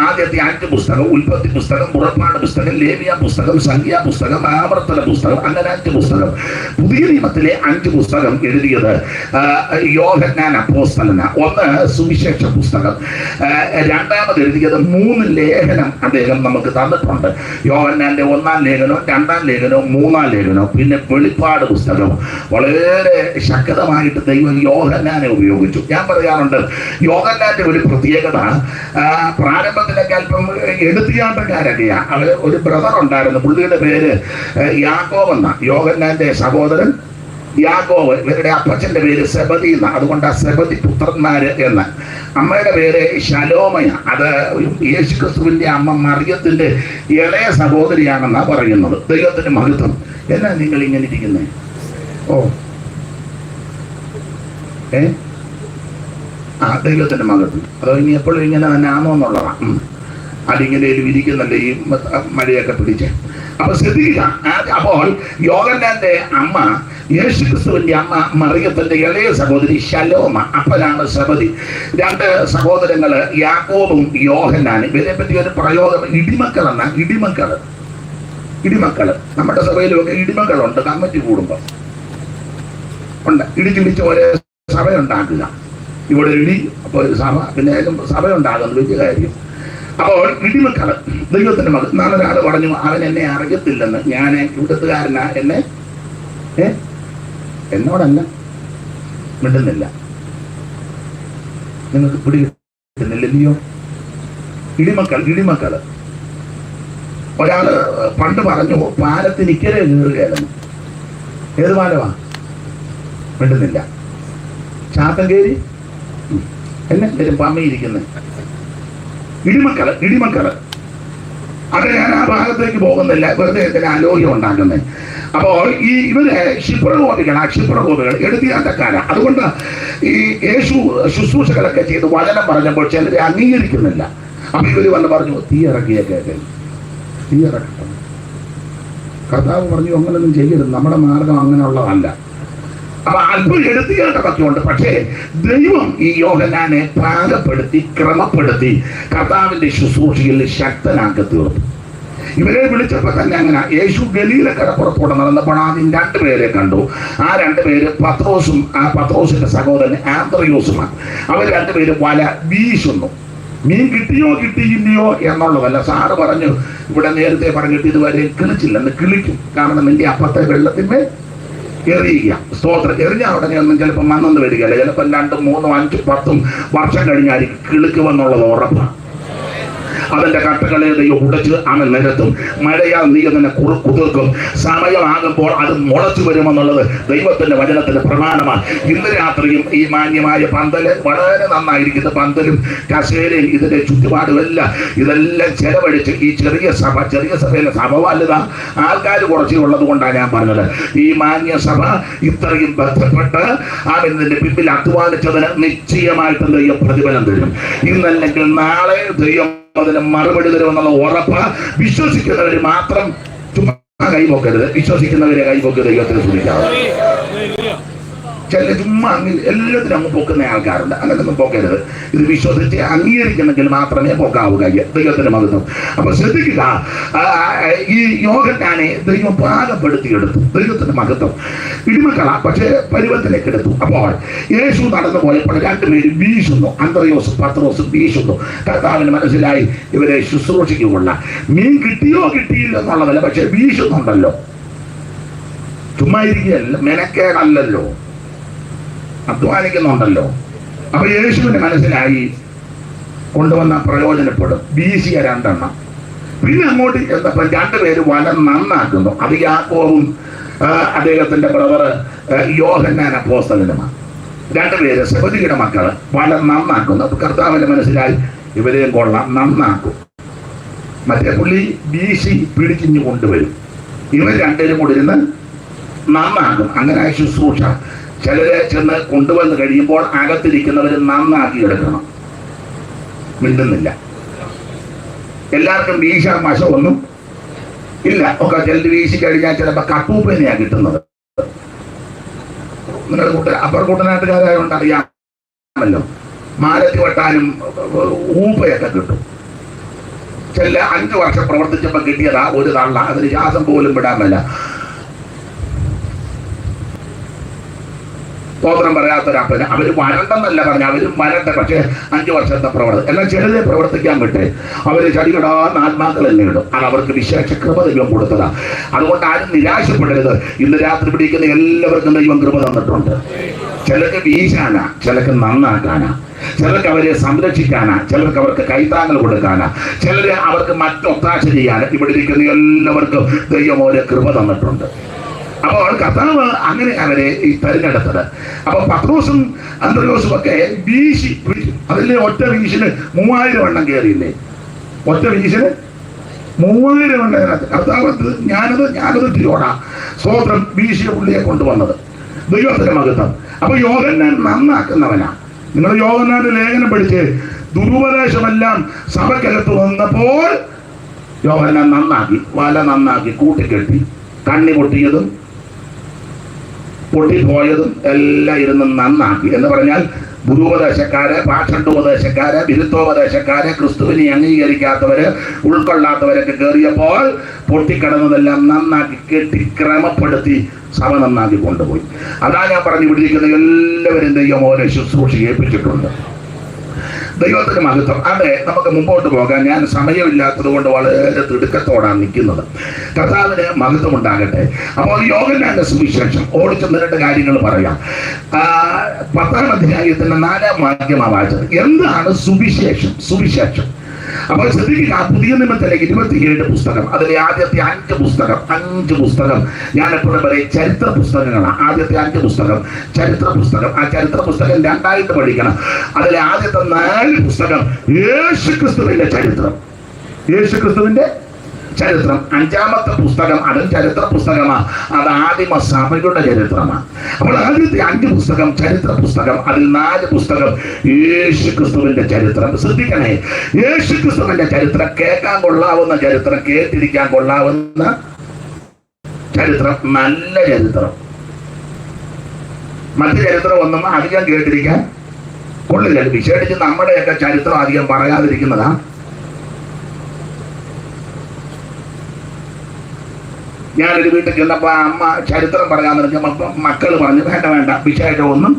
ആദ്യത്തെ 5 പുസ്തകം, ഉൽപ്പത്തി പുസ്തകം, പുറപ്പാട് പുസ്തകം, ലേവ്യ പുസ്തകം, സംഖ്യാ പുസ്തകം, ആവർത്തന പുസ്തകം, അങ്ങനെ 5 പുസ്തകം. പുതിയ നിയമത്തിലെ 5 പുസ്തകം എഴുതിയത് യോഹന്നാൻ അപ്പോസ്തലന. ഒന്ന് സുവിശേഷ പുസ്തകം, രണ്ടാമത് എഴുതിയത് 3 ലേഖനം അദ്ദേഹം നമുക്ക് തന്നിട്ടുണ്ട്. യോഹന്നാന്റെ 1-ാം ലേഖനവും 2-ാം ലേഖനവും 3-ാം ലേഖനവും, പിന്നെ വെളിപ്പാട് പുസ്തകം. വളരെ ശക്തമായിട്ട് ദൈവം യോഹന്നാനെ ഉപയോഗിച്ചു. ഞാൻ പറയാറുണ്ട്, യോഹന്നാന്റെ ഒരു പ്രത്യേകത, പ്രാരംഭത്തിലൊക്കെ അല്പം എടുത്തിയാട്ടക്കാരൊക്കെയാ. അവർ ഒരു ബ്രദർ ഉണ്ടായിരുന്നു, പുള്ളിയുടെ പേര് യാക്കോബ് എന്ന, യോഹന്നാന്റെ സഹോദരൻ യാക്കോബ്. ഇവരുടെ അപ്പച്ചന്റെ പേര് സെബദി എന്ന, അതുകൊണ്ട് സെബദി പുത്രന്മാര് എന്ന്. അമ്മയുടെ പേര് ശലോമയ. അത് യേശുക്രിസ്തുവിന്റെ അമ്മ മറിയത്തിന്റെ ഇളയ സഹോദരിയാണെന്നാ പറയുന്നത്. ദൈവത്തിന്റെ മഹത്വം. എന്നാ നിങ്ങൾ ഇങ്ങനെ ഇരിക്കുന്നേ? ഓ ദൈവത്തിന്റെ മഹത്വം. അതോ ഇനി എപ്പോഴും ഇങ്ങനെ തന്നെ ആണോ എന്നുള്ളതാണ്. അതിങ്ങനെ ഇരിക്കുന്നുണ്ട് ഈ മഴയൊക്കെ പിടിച്ച്. അപ്പൊ ശ്രദ്ധിക്കുക. അപ്പോൾ യോഹന്നാന്റെ അമ്മ, യേശുക്രിസ്തുവിന്റെ അമ്മ മറിയത്തിന്റെ ഇളയ സഹോദരി ശലോമ, അപ്പനാണ് സെബദി. 2 സഹോദരങ്ങള് യാക്കോബും യോഹന്നാനും. ഇവരെ പറ്റി ഒരു പ്രയോഗം ഇടിമക്കൾ എന്ന. ഇടിമക്കള് നമ്മുടെ സഭയിലൊക്കെ ഇടിമക്കളുണ്ട്. കമ്മിറ്റി കൂടുമ്പോ ഉണ്ട്. ഇടിച്ചിടിച്ച് ഒരേ സഭയുണ്ടാക്കുക. ഇവിടെ ഇടി, അപ്പോൾ സഭ, പിന്നെ സഭയുണ്ടാകുന്നത് വലിയ കാര്യം. അപ്പോൾ ഇടിമക്കള് ദൈവത്തിന്റെ മകൾ. നാളെ ഒരാൾ പറഞ്ഞു, അവൻ എന്നെ അറിയത്തില്ലെന്ന്. ഞാൻ ഇവിടുത്തുകാരനാ, എന്നെ എന്നോടല്ല മിണ്ടുന്നില്ല. നിങ്ങൾക്ക് പിടികിട്ടുന്നില്ലല്ലോ. ഇടിമക്കള്. ഒരാള് പണ്ട് പറഞ്ഞു, പാലത്തിന് ഇക്കരെ കയറുകയായിരുന്നു. ഏത് പാലമാ? മിണ്ടുന്നില്ല. ചാത്തങ്കേരി എന്നെ വരും പമ്മയിരിക്കുന്നത്. ഇടിമക്കള്. അത് ഞാൻ ആ ഭാഗത്തേക്ക് പോകുന്നില്ല, വെറുതെ ഇതിന് ആലോചന ഉണ്ടാക്കുന്നത്. അപ്പോൾ ഇവര് ക്ഷിപ്രകോപികൾ എടുത്തിയാട്ടക്കാരാ. അതുകൊണ്ട് ഈ യേശു ശുശ്രൂഷകളൊക്കെ ചെയ്ത് വചനം പറഞ്ഞപ്പോൾ ചിലരെ അംഗീകരിക്കുന്നില്ല. അപ്പൊ ഇവര് വന്ന് പറഞ്ഞു, തീ ഇറക്കട്ടെ. കർത്താവ് പറഞ്ഞു, അങ്ങനൊന്നും ചെയ്യരുത്, നമ്മുടെ മാർഗം അങ്ങനെയുള്ളതല്ല. അപ്പൊ അല്പം എടുത്തിയാട്ടൊക്കെ ഉണ്ട്. പക്ഷേ ദൈവം ഈ യോഹന്നാനെ പാകപ്പെടുത്തി, ക്രമപ്പെടുത്തി കർത്താവിന്റെ ശുശ്രൂഷയിൽ ശക്തനാക്കി തീർത്തു. ഇവരെ വിളിച്ചപ്പോ തന്നെ അങ്ങനെ. യേശു ഗലീല കടപ്പുറത്തോടെ നടന്നപ്പോൾ ആദ്യം 2 പേരെ കണ്ടു. ആ 2 പേര് പത്രോസും പത്രോസിന്റെ സഹോദരൻ ആന്ത്രയോസുമാണ്. അവർ 2 പേരും വല വീശുന്നു. മീൻ കിട്ടിയില്ലയോ എന്നുള്ളതല്ല. സാറ് പറഞ്ഞു, ഇവിടെ നേരത്തെ പറഞ്ഞിട്ട് ഇതുവരെ കിളിച്ചില്ലെന്ന്. കിളിക്കും, കാരണം നിന്റെ അപ്പത്തെ വെള്ളത്തിന്മേൽ എറിയുക. സ്തോത്രം. എറിഞ്ഞ ഉടനെ ഒന്നും ചിലപ്പോൾ മണ്ണെന്ന് വരികയല്ല. ചിലപ്പോൾ 2, 3, 5, 10 വർഷം കഴിഞ്ഞായിരിക്കും കിളുക്കുമെന്നുള്ളത് ഉറപ്പാണ്. അതിന്റെ കട്ടകളെ ദൈവം ഉടച്ച് അവൻ നിരത്തും. മഴയാൽ നീ അതിനെ കുതിർക്കും. സമയമാകുമ്പോൾ അത് മുളച്ചു വരുമെന്നുള്ളത് ദൈവത്തിന്റെ വചനത്തിന്റെ പ്രമാണമാണ്. ഇന്ന് രാത്രിയും ഈ മാന്യമായ പന്തല് വളരെ നന്നായിരിക്കുന്ന പന്തലും കസേരയും ഇതിന്റെ ചുറ്റുപാടുമെല്ലാം ഇതെല്ലാം ചെലവഴിച്ച് ഈ ചെറിയ സഭയിലെ സഭ വലുതാ, ആൾക്കാർ കുറച്ചേ ഉള്ളത് കൊണ്ടാണ് ഞാൻ പറഞ്ഞത്. ഈ മാന്യ സഭ ഇത്രയും ബന്ധപ്പെട്ട് ഇതിന്റെ പിന്നിൽ അധ്വാനിച്ചതിന് നിശ്ചയമായിട്ടും ദൈവം പ്രതിഫലം തരും. ഇന്നല്ലെങ്കിൽ നാളെ ദൈവം അതിന് മറുപടി തരുമെന്നുള്ള ഉറപ്പ് വിശ്വസിക്കുന്നവര് മാത്രം ചുമ്മാ കൈപൊക്കരുത്. വിശ്വസിക്കുന്നവരെ കൈപൊക്കി ദൈവത്തിന് ശ്രമിക്കാതെ. ചില ചുമ്മാ എല്ലാത്തിനും അങ്ങ് പൊക്കുന്ന ആൾക്കാരുണ്ട്. അങ്ങനെയൊന്നും പൊക്കരുത്. ഇത് വിശ്വസിച്ച് അംഗീകരിക്കുന്നെങ്കിൽ മാത്രമേ പൊക്കാവൂ. ദൈവത്തിന്റെ മഹത്വം. അപ്പൊ ശ്രദ്ധിക്കുക, ഈ യോഹന്നാനെ ദൈവം പാകപ്പെടുത്തിയെടുത്തു. ദൈവത്തിന്റെ മഹത്വം. ഇടിമക്കളാ, പക്ഷേ പരുവത്തിലേക്ക് എടുത്തു. അപ്പോൾ യേശു നടന്നു പോയപ്പോൾ 2 പേര് വീശുന്നു. അന്ത്രയോസും പത്രോസും വീശുന്നു. കർത്താവിന് മനസ്സിലായി ഇവരെ ശുശ്രൂഷിക്കുകൊള്ള. മീൻ കിട്ടിയില്ല എന്നുള്ളതല്ല, പക്ഷെ വീശുന്നുണ്ടല്ലോ. ചുമ്മാ ഇരിക്കുകയല്ല, മെനക്കേടല്ലല്ലോ, അധ്വാനിക്കുന്നുണ്ടല്ലോ. അപ്പൊ യേശുവിന് മനസ്സിലായി കൊണ്ടുവന്ന പ്രയോജനപ്പെടും. വീശിയ 2 എണ്ണം. പിന്നെ അങ്ങോട്ട് ചെന്നപ്പോൾ 2 പേര് വല നന്നാക്കുന്നു. അത് യാക്കോബും അദ്ദേഹത്തിന്റെ ബ്രദർ യോഹന്നാൻ അപ്പോസ്തലനുമാണ്. 2 പേര് സെബദിയുടെ മക്കള് വല നന്നാക്കുന്നു. അപ്പൊ കർത്താവിന്റെ മനസ്സിലായി ഇവരെയും കൊള്ളാം, നന്നാക്കും. മറ്റേ പുള്ളി വീശി പിടിച്ചിഞ്ഞു കൊണ്ടുവരും. ഇവർ 2 പേരും കൂടി ഇരുന്ന് നന്നാക്കും. അങ്ങനെ ശുശ്രൂഷ. ചിലരെ ചെന്ന് കൊണ്ടുവന്ന് കഴിയുമ്പോൾ അകത്തിരിക്കുന്നവർ നന്നാക്കി എടുക്കണം. മിണ്ടുന്നില്ല. എല്ലാവർക്കും വീശാൻ വശമൊന്നും ഇല്ല. ഒക്കെ ചിലർ വീശി കഴിഞ്ഞാൽ ചിലപ്പോൾ കട്ടൂപ്പനെയാണ് കിട്ടുന്നത്. നിങ്ങളുടെ അപ്പർ കൂട്ടനാട്ടുകാരായതുകൊണ്ട് അറിയാമല്ലോ, മാലത്തി വെട്ടാനും ഊപ്പയൊക്കെ കിട്ടും. ചില 5 വർഷം പ്രവർത്തിച്ചപ്പോൾ കിട്ടിയതാ ഒരു തള്ള, അതിന് ശ്വാസം പോലും വിടാൻ മേല. സ്തോത്രം പറയാത്തൊരപ്പന് അവര് വരണ്ടെന്നല്ല പറഞ്ഞ, അവരും വരട്ടെ, പക്ഷേ 5 വർഷത്തെ പ്രവർത്തനം. എന്നാൽ ചിലരെ പ്രവർത്തിക്കാൻ വിട്ടെ, അവര് ചടികിടാന്ന് ആത്മാക്കളല്ലേ ഇടും. അത് അവർക്ക് വിശേഷ കൃപ ദൈവം കൊടുത്തതാ. അതുകൊണ്ട് ആരും നിരാശപ്പെടരുത്. ഇന്ന് രാത്രി പിടിക്കുന്ന എല്ലാവർക്കും ദൈവം കൃപ തന്നിട്ടുണ്ട്. ചിലർക്ക് വീശാനാ, ചിലർക്ക് നന്നാക്കാനാ, ചിലർക്ക് അവരെ സംരക്ഷിക്കാനാ, ചിലർക്ക് അവർക്ക് കൈത്താങ്ങൽ കൊടുക്കാനാ, ചിലര് അവർക്ക് മറ്റൊത്താശ ചെയ്യാനാ. ഇവിടെ ഇരിക്കുന്ന എല്ലാവർക്കും ദൈവം ഓരോ കൃപ തന്നിട്ടുണ്ട്. അപ്പോൾ കർത്താവ് അങ്ങനെ അവരെ ഈ തെരഞ്ഞെടുത്തത്. അപ്പൊ പത്രോസും അന്ത്രയോസും ഒക്കെ വീശി, അതിലെ ഒറ്റ വീശിന് 3000 എണ്ണം കയറിയില്ലേ? ഒറ്റ വീശിന് 3000 എണ്ണം. കർത്താവ് ഞാനത് തിരോടാ സ്തോത്രം വീശിയ പുള്ളിയെ കൊണ്ടുവന്നത് ദൈവത്തിന്റെ മഹത്വം. അപ്പൊ യോഹന്നാൻ നന്നാക്കുന്നവനാ. നിങ്ങൾ യോഹന്നാന്റെ ലേഖനം പഠിച്ച് ദുരുപദേശമെല്ലാം സഭക്കകത്ത് വന്നപ്പോൾ യോഹന്നാൻ നന്നാക്കി, വല നന്നാക്കി കൂട്ടിക്കെട്ടി, കണ്ണി പൊട്ടിയതും പൊട്ടിപ്പോയതും എല്ലാം ഇരുന്ന് നന്നാക്കി. എന്ന് പറഞ്ഞാൽ ദുരുപദേശക്കാര്, പാഷണ്ഡോപദേശക്കാര്, വിരുദ്ധോപദേശക്കാര്, ക്രിസ്തുവിനെ അംഗീകരിക്കാത്തവര്, ഉൾക്കൊള്ളാത്തവരൊക്കെ കയറിയപ്പോൾ പൊട്ടിക്കിടന്നതെല്ലാം നന്നാക്കി കെട്ടി ക്രമപ്പെടുത്തി സഭ നന്നാക്കി കൊണ്ടുപോയി. അതാ ഞാൻ പറഞ്ഞു, വിളിക്കുന്ന എല്ലാവരും ദൈവം ഓരോ ശുശ്രൂഷ ഏൽപ്പിച്ചിട്ടുണ്ട്. ദൈവത്തിന് മഹത്വം. അതെ, നമുക്ക് മുമ്പോട്ട് പോകാൻ ഞാൻ സമയമില്ലാത്തത് കൊണ്ട് വളരെ തിടുക്കത്തോടാണ് നിൽക്കുന്നത്. കർത്താവിന് മഹത്വം ഉണ്ടാകട്ടെ. അപ്പോൾ യോഹന്നാന്റെ സുവിശേഷം ഓടിച്ച് 2 കാര്യങ്ങൾ പറയാം. 10-ാം അധ്യായത്തിന്റെ 4-ാം വാക്യമാണ് വായിച്ചത്. എന്താണ് സുവിശേഷം? സുവിശേഷം അപ്പോൾ ശ്രദ്ധിക്കുക. പുതിയ നിയമത്തിലെ 27 പുസ്തകം, അതിലെ ആദ്യത്തെ 5 പുസ്തകം ഞാൻ എപ്പോഴും പറയും ചരിത്ര പുസ്തകങ്ങളാണ്. ആദ്യത്തെ 5 പുസ്തകം ചരിത്ര പുസ്തകം. ആ ചരിത്ര പുസ്തകം 2ആയിട്ട് പഠിക്കണം. അതിലെ ആദ്യത്തെ 4 പുസ്തകം യേശുക്രിസ്തുവിന്റെ ചരിത്രം. യേശുക്രിസ്തുവിന്റെ ചരിത്രം. 5ാമത്തെ പുസ്തകം അതും ചരിത്ര പുസ്തകമാണ്. അത് ആദിമ സഭയുടെ ചരിത്രമാണ്. അപ്പോൾ ആദ്യത്തെ 5 പുസ്തകം ചരിത്ര പുസ്തകം, അതിൽ 4 പുസ്തകം യേശുക്രിസ്തുവിന്റെ ചരിത്രം. ശ്രദ്ധിക്കണേ, യേശുക്രിസ്തുവിന്റെ ചരിത്രം കേൾക്കാൻ കൊള്ളാവുന്ന ചരിത്രം, കേട്ടിരിക്കാൻ കൊള്ളാവുന്ന ചരിത്രം, നല്ല ചരിത്രം. മറ്റു ചരിത്രം ഒന്നും അധികം കേട്ടിരിക്കാൻ കൊള്ളില്ല. വിശേഷിച്ച് നമ്മുടെയൊക്കെ ചരിത്രം അധികം പറയാതിരിക്കുന്നതാ. ഞാനൊരു വീട്ടിൽ ചെന്നപ്പോൾ അമ്മ ചരിത്രം പറയാന്ന് പറഞ്ഞപ്പോൾ മക്കൾ പറഞ്ഞു വേണ്ട വിശേഷം ഒന്നും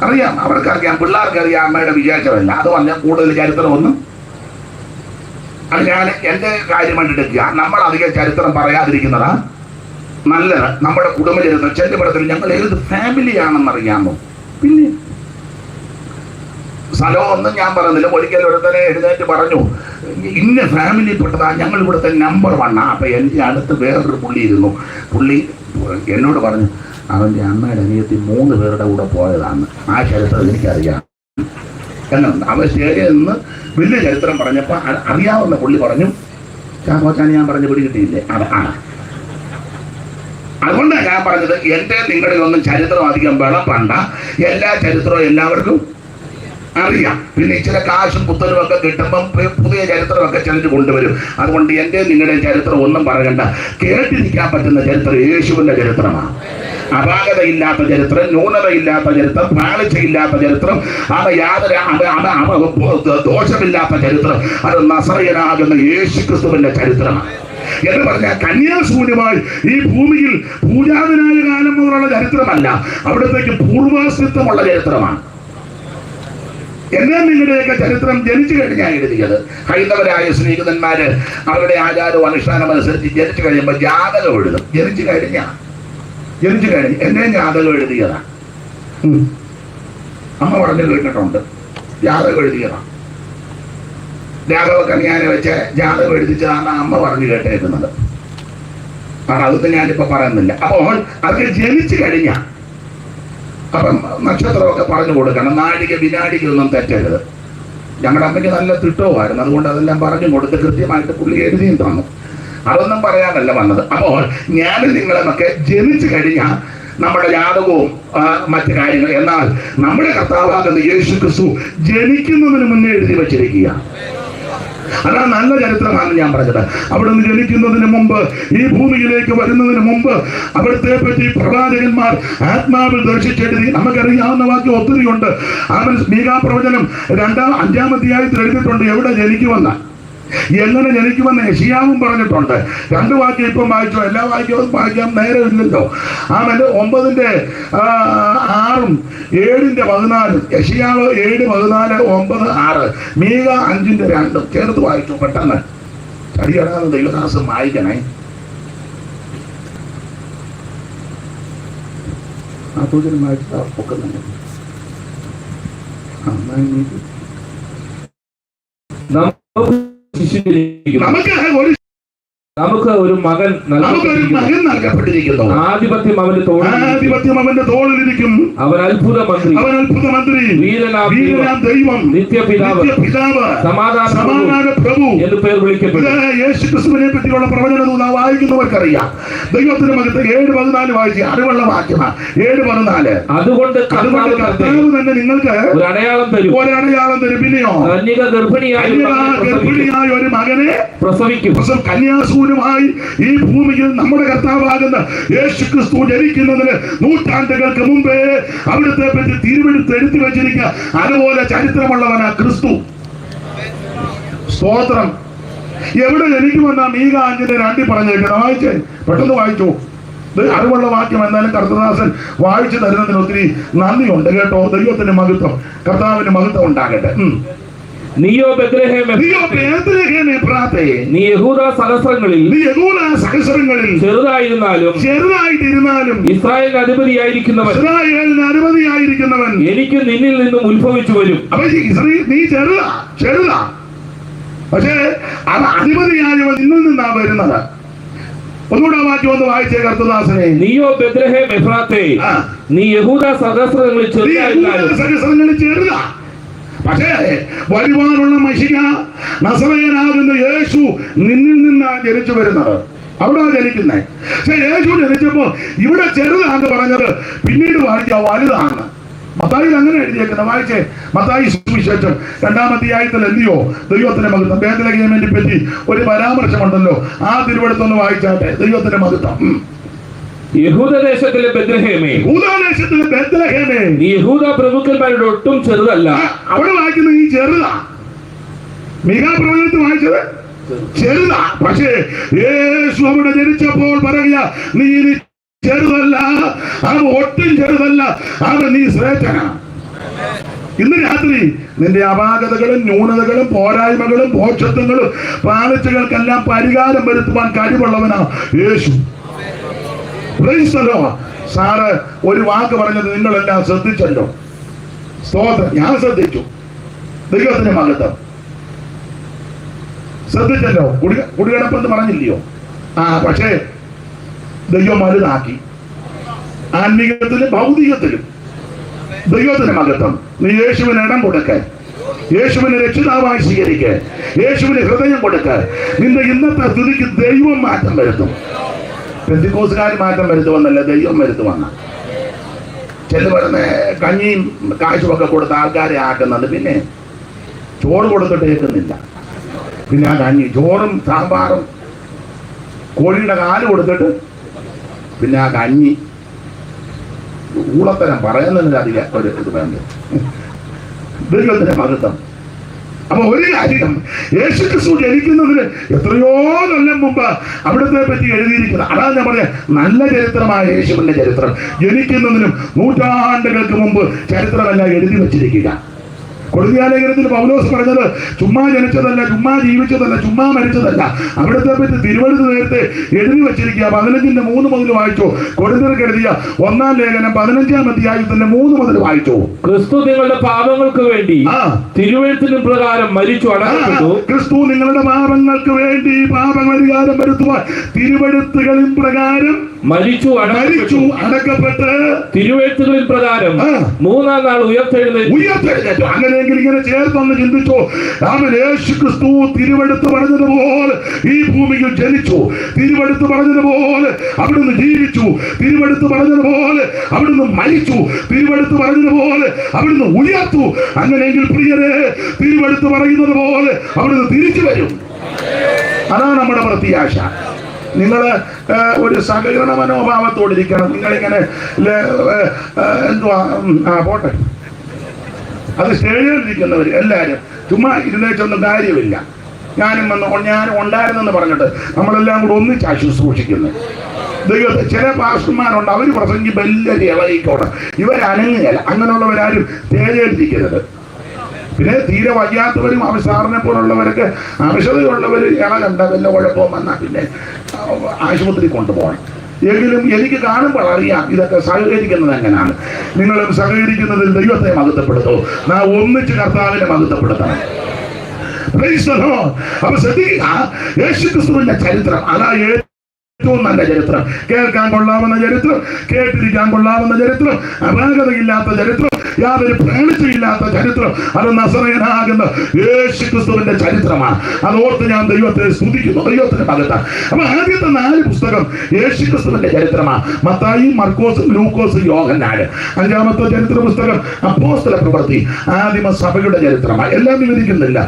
അറിയാം, അവർക്കറിയാം, പിള്ളേർക്കറിയാം അമ്മയുടെ വിശേഷമല്ല. അത് പറഞ്ഞാൽ കൂടുതൽ ചരിത്രം ഒന്നും. അത് ഞാൻ എൻ്റെ കാര്യമായിട്ട് എടുക്കുക. നമ്മളധികം ചരിത്രം പറയാതിരിക്കുന്നതാ നല്ലത്. നമ്മുടെ കുടുംബ ചരിത്രം ചെല്ലുപടത്തിൽ ഞങ്ങൾ ഏത് ഫാമിലിയാണെന്നറിയാമോ? പിന്നെ സ്ഥലമൊന്നും ഞാൻ പറയുന്നില്ല. ഒരിക്കലും ഒരുത്തനെ എഴുന്നേറ്റ് പറഞ്ഞു, ഇന്ന ഫാമിലി പെട്ടതാ, ഞങ്ങൾ ഇവിടുത്തെ നമ്പർ 1. അപ്പൊ എൻ്റെ അടുത്ത് വേറൊരു പുള്ളി ഇരുന്നു. പുള്ളി എന്നോട് പറഞ്ഞു, അവൻ്റെ അമ്മയുടെ അനിയത്തി 3 പേരുടെ കൂടെ പോയതാണ്. ആ ചരിത്രം എനിക്കറിയാം എന്നുണ്ട്. അവൻ സ്റ്റേജിൽ നിന്ന് വലിയ ചരിത്രം പറഞ്ഞപ്പോൾ അറിയാവുന്ന പുള്ളി പറഞ്ഞു, ചാക്കോച്ചാൻ ഞാൻ പറഞ്ഞ് പിടി കിട്ടിയില്ലേ? ആണ്. അതുകൊണ്ടാണ് ഞാൻ പറഞ്ഞത്, എൻ്റെ നിങ്ങളുടെ ഒന്നും ചരിത്രം അധികം വിളപ്പണ്ട. എല്ലാ ചരിത്രവും എല്ലാവർക്കും അറിയാം. പിന്നെ ഇച്ചിരി കാശും പുത്തനും ഒക്കെ കിട്ടുമ്പം പുതിയ ചരിത്രമൊക്കെ ചിലർ കൊണ്ടുവരും. അതുകൊണ്ട് എൻ്റെ നിങ്ങളുടെ ചരിത്രം ഒന്നും പറയണ്ട. കേട്ടിരിക്കാൻ പറ്റുന്ന ചരിത്രം യേശുവിൻ്റെ ചരിത്രമാണ്. അപാകതയില്ലാത്ത ചരിത്രം, ന്യൂനതയില്ലാത്ത ചരിത്രം, പാളിച്ചയില്ലാത്ത ചരിത്രം, അത് യാതൊരു ദോഷമില്ലാത്ത ചരിത്രം, അത് നസറയനാകുന്ന യേശുക്രിസ്തുവിന്റെ ചരിത്രമാണ്. എന്ന് പറഞ്ഞാൽ കന്യാശൂന്യമായി ഈ ഭൂമിയിൽ പൂജാതനായ കാലം മുതലുള്ള ചരിത്രമല്ല, അവിടത്തേക്ക് പൂർവാസ്തിത്വമുള്ള ചരിത്രമാണ്. എന്നാൽ നിങ്ങളുടെയൊക്കെ ചരിത്രം ജനിച്ചു കഴിഞ്ഞാൽ എഴുതിയത്. ഹൈന്ദവരായ സ്നേഹിതന്മാര് അവരുടെ ആചാരവും അനുഷ്ഠാനം അനുസരിച്ച് ജനിച്ചു കഴിയുമ്പോൾ ജാതകം എഴുതും. ജനിച്ചു കഴിഞ്ഞ് എന്നെ ജാതകം എഴുതിയതാണ്. അമ്മ പറഞ്ഞു കേട്ടിട്ടുണ്ട്, ജാതകം എഴുതിയതാണ്. രാഘവക്കന്യാനെ വെച്ച് ജാതകം എഴുതിച്ചതാണ് അമ്മ പറഞ്ഞു കേട്ടേക്കുന്നത്. കാരണം അതൊക്കെ ഞാനിപ്പോ പറയുന്നില്ല. അപ്പോൾ അതൊക്കെ ജനിച്ചു കഴിഞ്ഞാൽ അപ്പം നക്ഷത്രമൊക്കെ പറഞ്ഞു കൊടുക്കണം. നാഴിക വിനാഴികയൊന്നും തെറ്റരുത്. ഞങ്ങളുടെ അമ്മയ്ക്ക് നല്ല തിട്ടവുമായിരുന്നു. അതുകൊണ്ട് അതെല്ലാം പറഞ്ഞു കൊടുത്ത് കൃത്യമായിട്ട് പുള്ളി എഴുതിയും തന്നു. അതൊന്നും പറയാനല്ല വന്നത്. അപ്പോൾ ഞാൻ നിങ്ങളുമൊക്കെ ജനിച്ചു കഴിഞ്ഞാൽ നമ്മുടെ ജാതകവും മറ്റു കാര്യങ്ങൾ. എന്നാൽ നമ്മുടെ കർത്താവാകുന്ന യേശുക്രിസ്തു ജനിക്കുന്നതിന് മുന്നേ എഴുതി വച്ചിരിക്കുക. അതാണ് നല്ല ചരിത്രമാണ് ഞാൻ പറഞ്ഞത്. അവിടെ നിന്ന് ജനിക്കുന്നതിന് മുമ്പ്, ഈ ഭൂമിയിലേക്ക് വരുന്നതിന് മുമ്പ് അവിടുത്തെ പറ്റി പ്രവാചകന്മാർ ആത്മാവിൽ ദർശിച്ചെഴുതി. നമുക്കറിയാവുന്ന വാക്യം ഒത്തിരിയുണ്ട്. അവൻ മീകാ പ്രവചനം 5-ാം അധ്യായത്തിൽ എഴുതിയിട്ടുണ്ട് എവിടെ ജനിക്കുമെന്ന്, എങ്ങനെ ജനിക്കുമെന്ന് യെശയ്യാവും പറഞ്ഞിട്ടുണ്ട്. 2 വാക്യം ഇപ്പം വായിച്ചോ, എല്ലാ വാക്യവും വായിക്കാൻ നേരമില്ലല്ലോ. അവന് 9:6-ഉം 7:14, യെശയ്യാവ് 7:14, 9:6, മീക 5:2 ചേർത്ത് വായിച്ചു. പെട്ടെന്ന് ചടിയടാന്ന് ദൈവദാസം വായിക്കണേ. ആ സൂചന വായിച്ചാ പൊക്കുന്നുണ്ട്. നമുക്ക് ഒരു മകൻ നൽകപ്പെട്ടിരിക്കുന്നു. ആധിപത്യം അവന്റെ തോളിലിരിക്കും. അവൻ അത്ഭുത മന്ത്രി, വീരനാം ദൈവം, നിത്യപിതാവ്, സമാധാന പ്രഭു എന്ന് പേർ വിളിക്കപ്പെടും. യേശുക്രിസ്തുവിനെ പറ്റിയുള്ള പ്രവചനം വായിക്കുന്നവർക്കറിയാം. ദൈവത്തിന്റെ മകത്ത് 7:14 വായിച്ച് അറിവുള്ള വാക്യമാണ്. 7:14. അതുകൊണ്ട് കർത്താവ് തന്നെ നിങ്ങൾക്ക് ഒരു അടയാളം തരും. പിന്നെയോ ഗർഭിണിയായ ഒരു മകനെ പ്രസവിക്കും. കന്യാസൂനുമായി ഈ ഭൂമിയിൽ നമ്മുടെ കർത്താവാകുന്ന യേശുക്രിസ്തു ജനിക്കുന്നതിന് നൂറ്റാണ്ടുകൾക്ക് മുമ്പേ അവിടുത്തെ പറ്റി തിരുവെടുത്ത് എഴുതി വെച്ചിരിക്കുക. അതുപോലെ ചരിത്രമുള്ളവനാ ക്രിസ്തു. സ്തോത്രം. എവിടെ ജനിക്കുമെന്നാ മീക 5:2 പറഞ്ഞേക്കുന്നത്. വായിച്ചേ, പെട്ടെന്ന് വായിച്ചു. അറിവുള്ള വാക്യം എന്നാലും കർത്തദാസൻ വായിച്ചു തരുന്നതിന് ഒത്തിരി നന്ദിയുണ്ട് കേട്ടോ. ദൈവത്തിന്റെ മഹത്വം, കർത്താവിന്റെ മഹത്വം ഉണ്ടാകട്ടെ. നീയോ ബേത്ലഹേമേ, നീ യഹൂദ സഹസ്രങ്ങളിൽ ചെറുതായിട്ടിരുന്നാലും ഇസ്രായേലിന് അധിപതിയായിരിക്കുന്നവൻ എനിക്ക് നിന്നിൽ നിന്നും ഉത്ഭവിച്ചു വരും. അപ്പൊ നീ ചെറുതാ, പക്ഷേ അത് അധിപതിയായവൻ നിന്നിൽ നിന്നാ വരുന്നത്. ഒന്നുകൂടെ വാക്യം ഒന്ന് വായിച്ചേ കർത്തദാസനെ. നീയോ ബേത്ലഹേം എഫ്രാത്തേ, നീ യഹൂദ സഹസ്രങ്ങളിൽ ചെറുതാ, പക്ഷേ വരുവാനുള്ള മശിക നസറയനാകുന്ന യേശു നിന്നിൽ നിന്നാണ് ജനിച്ചു വരുന്നത്. അവിടെ ജനിക്കുന്നേ. പക്ഷെ യേശു ജനിച്ചപ്പോ ഇവിടെ ചെറുതാന്ന് പറഞ്ഞത് പിന്നീട് വായിച്ച വലുതാണ്. മത്തായിയിൽ അങ്ങനെ എഴുതിയേക്കുന്നത്. വായിച്ചേ, മത്തായി സുവിശേഷം 2-ാം അധ്യായത്തിൽ എന്തിയോ ദൈവത്തിന്റെ മഹത്വം, ബേത്ലഹേമിനെ പറ്റി ഒരു പരാമർശമുണ്ടല്ലോ. ആ തിരുവെടുത്തൊന്ന് വായിച്ചാട്ടെ. ദൈവത്തിന്റെ മഹത്വം. യഹൂദദേശത്തിലെ ബേത്ലഹേമേ, നീ യഹൂദ പ്രഭുക്കന്മാരുടെ ഒട്ടും ചെറുതല്ല. അവിടെ വായിക്കുന്നത് ഈ ചെറുതാ. മീകാ പ്രവചനത്തിൽ വായിച്ചത് ചെറുതാ. പക്ഷേ യേശു അവിടെ ജനിച്ചപ്പോൾ പറയുക, നീ ചെറുതല്ല, അവൻ ഒട്ടും ചെറുതല്ല, അവൻ നീ ശ്രേഷ്ഠനാ. ഇന്ന് രാത്രി നിന്റെ അപാകതകളും ന്യൂനതകളും പോരായ്മകളും പോഷത്വങ്ങളും പാളിച്ചകൾക്കെല്ലാം പരിഹാരം വരുത്തുവാൻ കഴിവുള്ളവനാ യേശു. സാറ് ഒരു വാക്ക് പറഞ്ഞത് നിങ്ങളെല്ലാം ശ്രദ്ധിച്ചല്ലോ. സ്തോത്രം. ഞാൻ ശ്രദ്ധിച്ചു. ദൈവത്തിന്റെ മഹത്വം ശ്രദ്ധിച്ചല്ലോ. കുടികിടപ്പെന്ന് പറഞ്ഞില്ലയോ? പക്ഷേ ദൈവം വലുതാക്കി. ആത്മീകത്തിലും ഭൗതികത്തിലും ദൈവത്തിന്റെ മഹത്വം. നീ യേശുവിന് ഇടം കൊടുക്ക, യേശുവിനെ രക്ഷിതാവായി സ്വീകരിക്ക, യേശുവിന് ഹൃദയം കൊടുക്ക. നിന്റെ ഇന്നത്തെ സ്ഥിതിക്ക് ദൈവം മാറ്റം വരുത്തും. പെന്തിക്കോസുകാർ മാറ്റം വരുത്തുവന്നല്ല, ദൈവം വരുത്തുവന്ന. ചെല്ലുപറഞ്ഞ കഞ്ഞിയും കാശുമൊക്കെ കൊടുത്ത് ആൾക്കാരെ ആക്കുന്നത്. പിന്നെ ചോറ് കൊടുത്തിട്ട് കേൾക്കുന്നില്ല. പിന്നെ ആ കഞ്ഞി, ചോറും സാമ്പാറും കോഴിയുടെ കാല് കൊടുത്തിട്ട് പിന്നെ ആ കഞ്ഞി. ഊളത്തരം പറയുന്നതിന് അധികം ഒരു ഇത് വേണ്ട. ദൈവത്തിന്റെ മഹത്വം. അപ്പൊ ഒരു കാര്യം, യേശുക്രിസ്തു ജനിക്കുന്നതിന് എത്രയോ കൊല്ലം മുമ്പ് അവിടുത്തെ പറ്റി എഴുതിയിരിക്കുന്നത്. അതാണ് ഞാൻ പറയാം, നല്ല ചരിത്രമായ യേശുവിന്റെ ചരിത്രം. ജനിക്കുന്നതിനും നൂറ്റാണ്ടുകൾക്ക് മുമ്പ് ചരിത്രമെല്ലാം എഴുതി വച്ചിരിക്കുക. കൊരിന്ത്യലേഖനത്തിൽ പൗലോസ് പറഞ്ഞത് ചുമ്മാ ജനിച്ചതല്ല, ചുമ്മാ ജീവിച്ചതല്ല, ചുമ്മാ മരിച്ചതല്ല. അവിടുത്തെ പറ്റി തിരുവഴുത്ത് നേരത്തെ എഴുതി വച്ചിരിക്കുക. 15:3 മുതൽ വായിച്ചു. കൊരിന്ത്യർക്ക് എഴുതിയ 1-ാം ലേഖനം 15-ാം അധ്യായത്തിന്റെ 3 മുതൽ വായിച്ചു. ക്രിസ്തു നിങ്ങളുടെ പാപങ്ങൾക്ക് വേണ്ടി തിരുവഴുത്തിന് പ്രകാരം മരിച്ചു അടക്കപ്പെട്ടു. ക്രിസ്തു നിങ്ങളുടെ പാപങ്ങൾക്ക് വേണ്ടി പാപപരിഹാരം വരുത്തുവാൻ തിരുവഴുത്തുകളിൻ പ്രകാരം മരിച്ചു അടക്കപ്പെട്ട് തിരുവഴുത്തുകളിൻ പ്രകാരം 3-ാം നാൾ ഉയർത്തെഴുന്നേറ്റു. അങ്ങനെ അങ്ങനെയെങ്കിൽ ഇങ്ങനെ ചേർത്തൊന്ന് ചിന്തിച്ചോ. അവൻ യേശു ക്രിസ്തു തിരുവെടുത്ത് പറഞ്ഞതുപോലെ ഈ ഭൂമിയിൽ ജനിച്ചു, തിരുവെടുത്ത് പറഞ്ഞതുപോലെ അവിടുന്ന് ജീവിച്ചു, തിരുവെടുത്ത് പറഞ്ഞതുപോലെ അവിടുന്ന് മരിച്ചു, തിരുവെടുത്ത് പറഞ്ഞതുപോലെ അവിടുന്ന് ഉയർത്തു. അങ്ങനെയെങ്കിൽ പ്രിയരെ, തിരുവെടുത്ത് പറയുന്നത് പോലെ അവിടുന്ന് തിരിച്ചു വരും. അതാണ് നമ്മുടെ പ്രത്യാശ. നിങ്ങൾ ഒരു സഹകരണ മനോഭാവത്തോടിരിക്കണം. നിങ്ങളിങ്ങനെ എന്തുവാ പോട്ടെ, അത് സ്റ്റേജിലിരിക്കുന്നവർ എല്ലാവരും ചുമ്മാ ഇരുന്നേറ്റൊന്നും കാര്യമില്ല. ഞാനും ഉണ്ടായിരുന്നെന്ന് പറഞ്ഞിട്ട് നമ്മളെല്ലാം കൂടെ ഒന്നിച്ചാ ശുശ്രൂഷിക്കുന്നത്. ദൈവത്തെ ചില പാസ്റ്റർമാരുണ്ട്, അവർ പ്രസംഗിച്ച് വലിയ ഇളകിക്കോട്ടെ, ഇവരനങ്ങുകയല്ല. അങ്ങനെയുള്ളവരാരും സ്റ്റേജിലിരിക്കരുത്. പിന്നെ തീരെ വയ്യാത്തവരും അവസാറിനെ പോലുള്ളവരൊക്കെ ആവശ്യതയുള്ളവർ ഇളകണ്ട, വല്ല കുഴപ്പവും വന്നാൽ പിന്നെ ആശുപത്രി കൊണ്ടുപോകണം. എങ്കിലും എനിക്ക് കാണുമ്പോൾ അറിയാം ഇതൊക്കെ സഹകരിക്കുന്നത് എങ്ങനെയാണ്. നിങ്ങളും സഹകരിക്കുന്നതിൽ ദൈവത്തെ മഹത്വപ്പെടുത്തോ. നാം ഒന്നിച്ച് കർത്താവിനെ മഹത്വപ്പെടുത്തണം. അപ്പൊ ശ്രദ്ധിക്കുക, യേശുക്രിസ്തുവിന്റെ ചരിത്രം അതാ ഏറ്റവും നല്ല ചരിത്രം. കേൾക്കാൻ കൊള്ളാവുന്ന ചരിത്രം, കേട്ടിരിക്കാൻ കൊള്ളാവുന്ന ചരിത്രം, അപാകതയില്ലാത്ത ചരിത്രം, യാതൊരു പ്രേണിച്ചയില്ലാത്ത ചരിത്രം. അത് നസറേയനാകുന്ന യേശുക്രിസ്തുവിന്റെ ചരിത്രമാണ്. അതോർത്ത് ഞാൻ ദൈവത്തെ സ്തുതിക്കുന്നു, ദൈവത്തിന് മകത്താണ്. അപ്പൊ ആദ്യത്തെ 4 പുസ്തകം യേശുക്രിസ്തുവിന്റെ ചരിത്രമാണ്. മത്തായി, മർക്കോസ്, ലൂക്കോസ്, യോഹന്നാൻ. 5-ാമത്തെ ചരിത്ര പുസ്തകം അപ്പോസ്തല പ്രവൃത്തി, ആദിമ സഭയുടെ ചരിത്രമാണ്. എല്ലാം വിവരിക്കുന്നില്ല.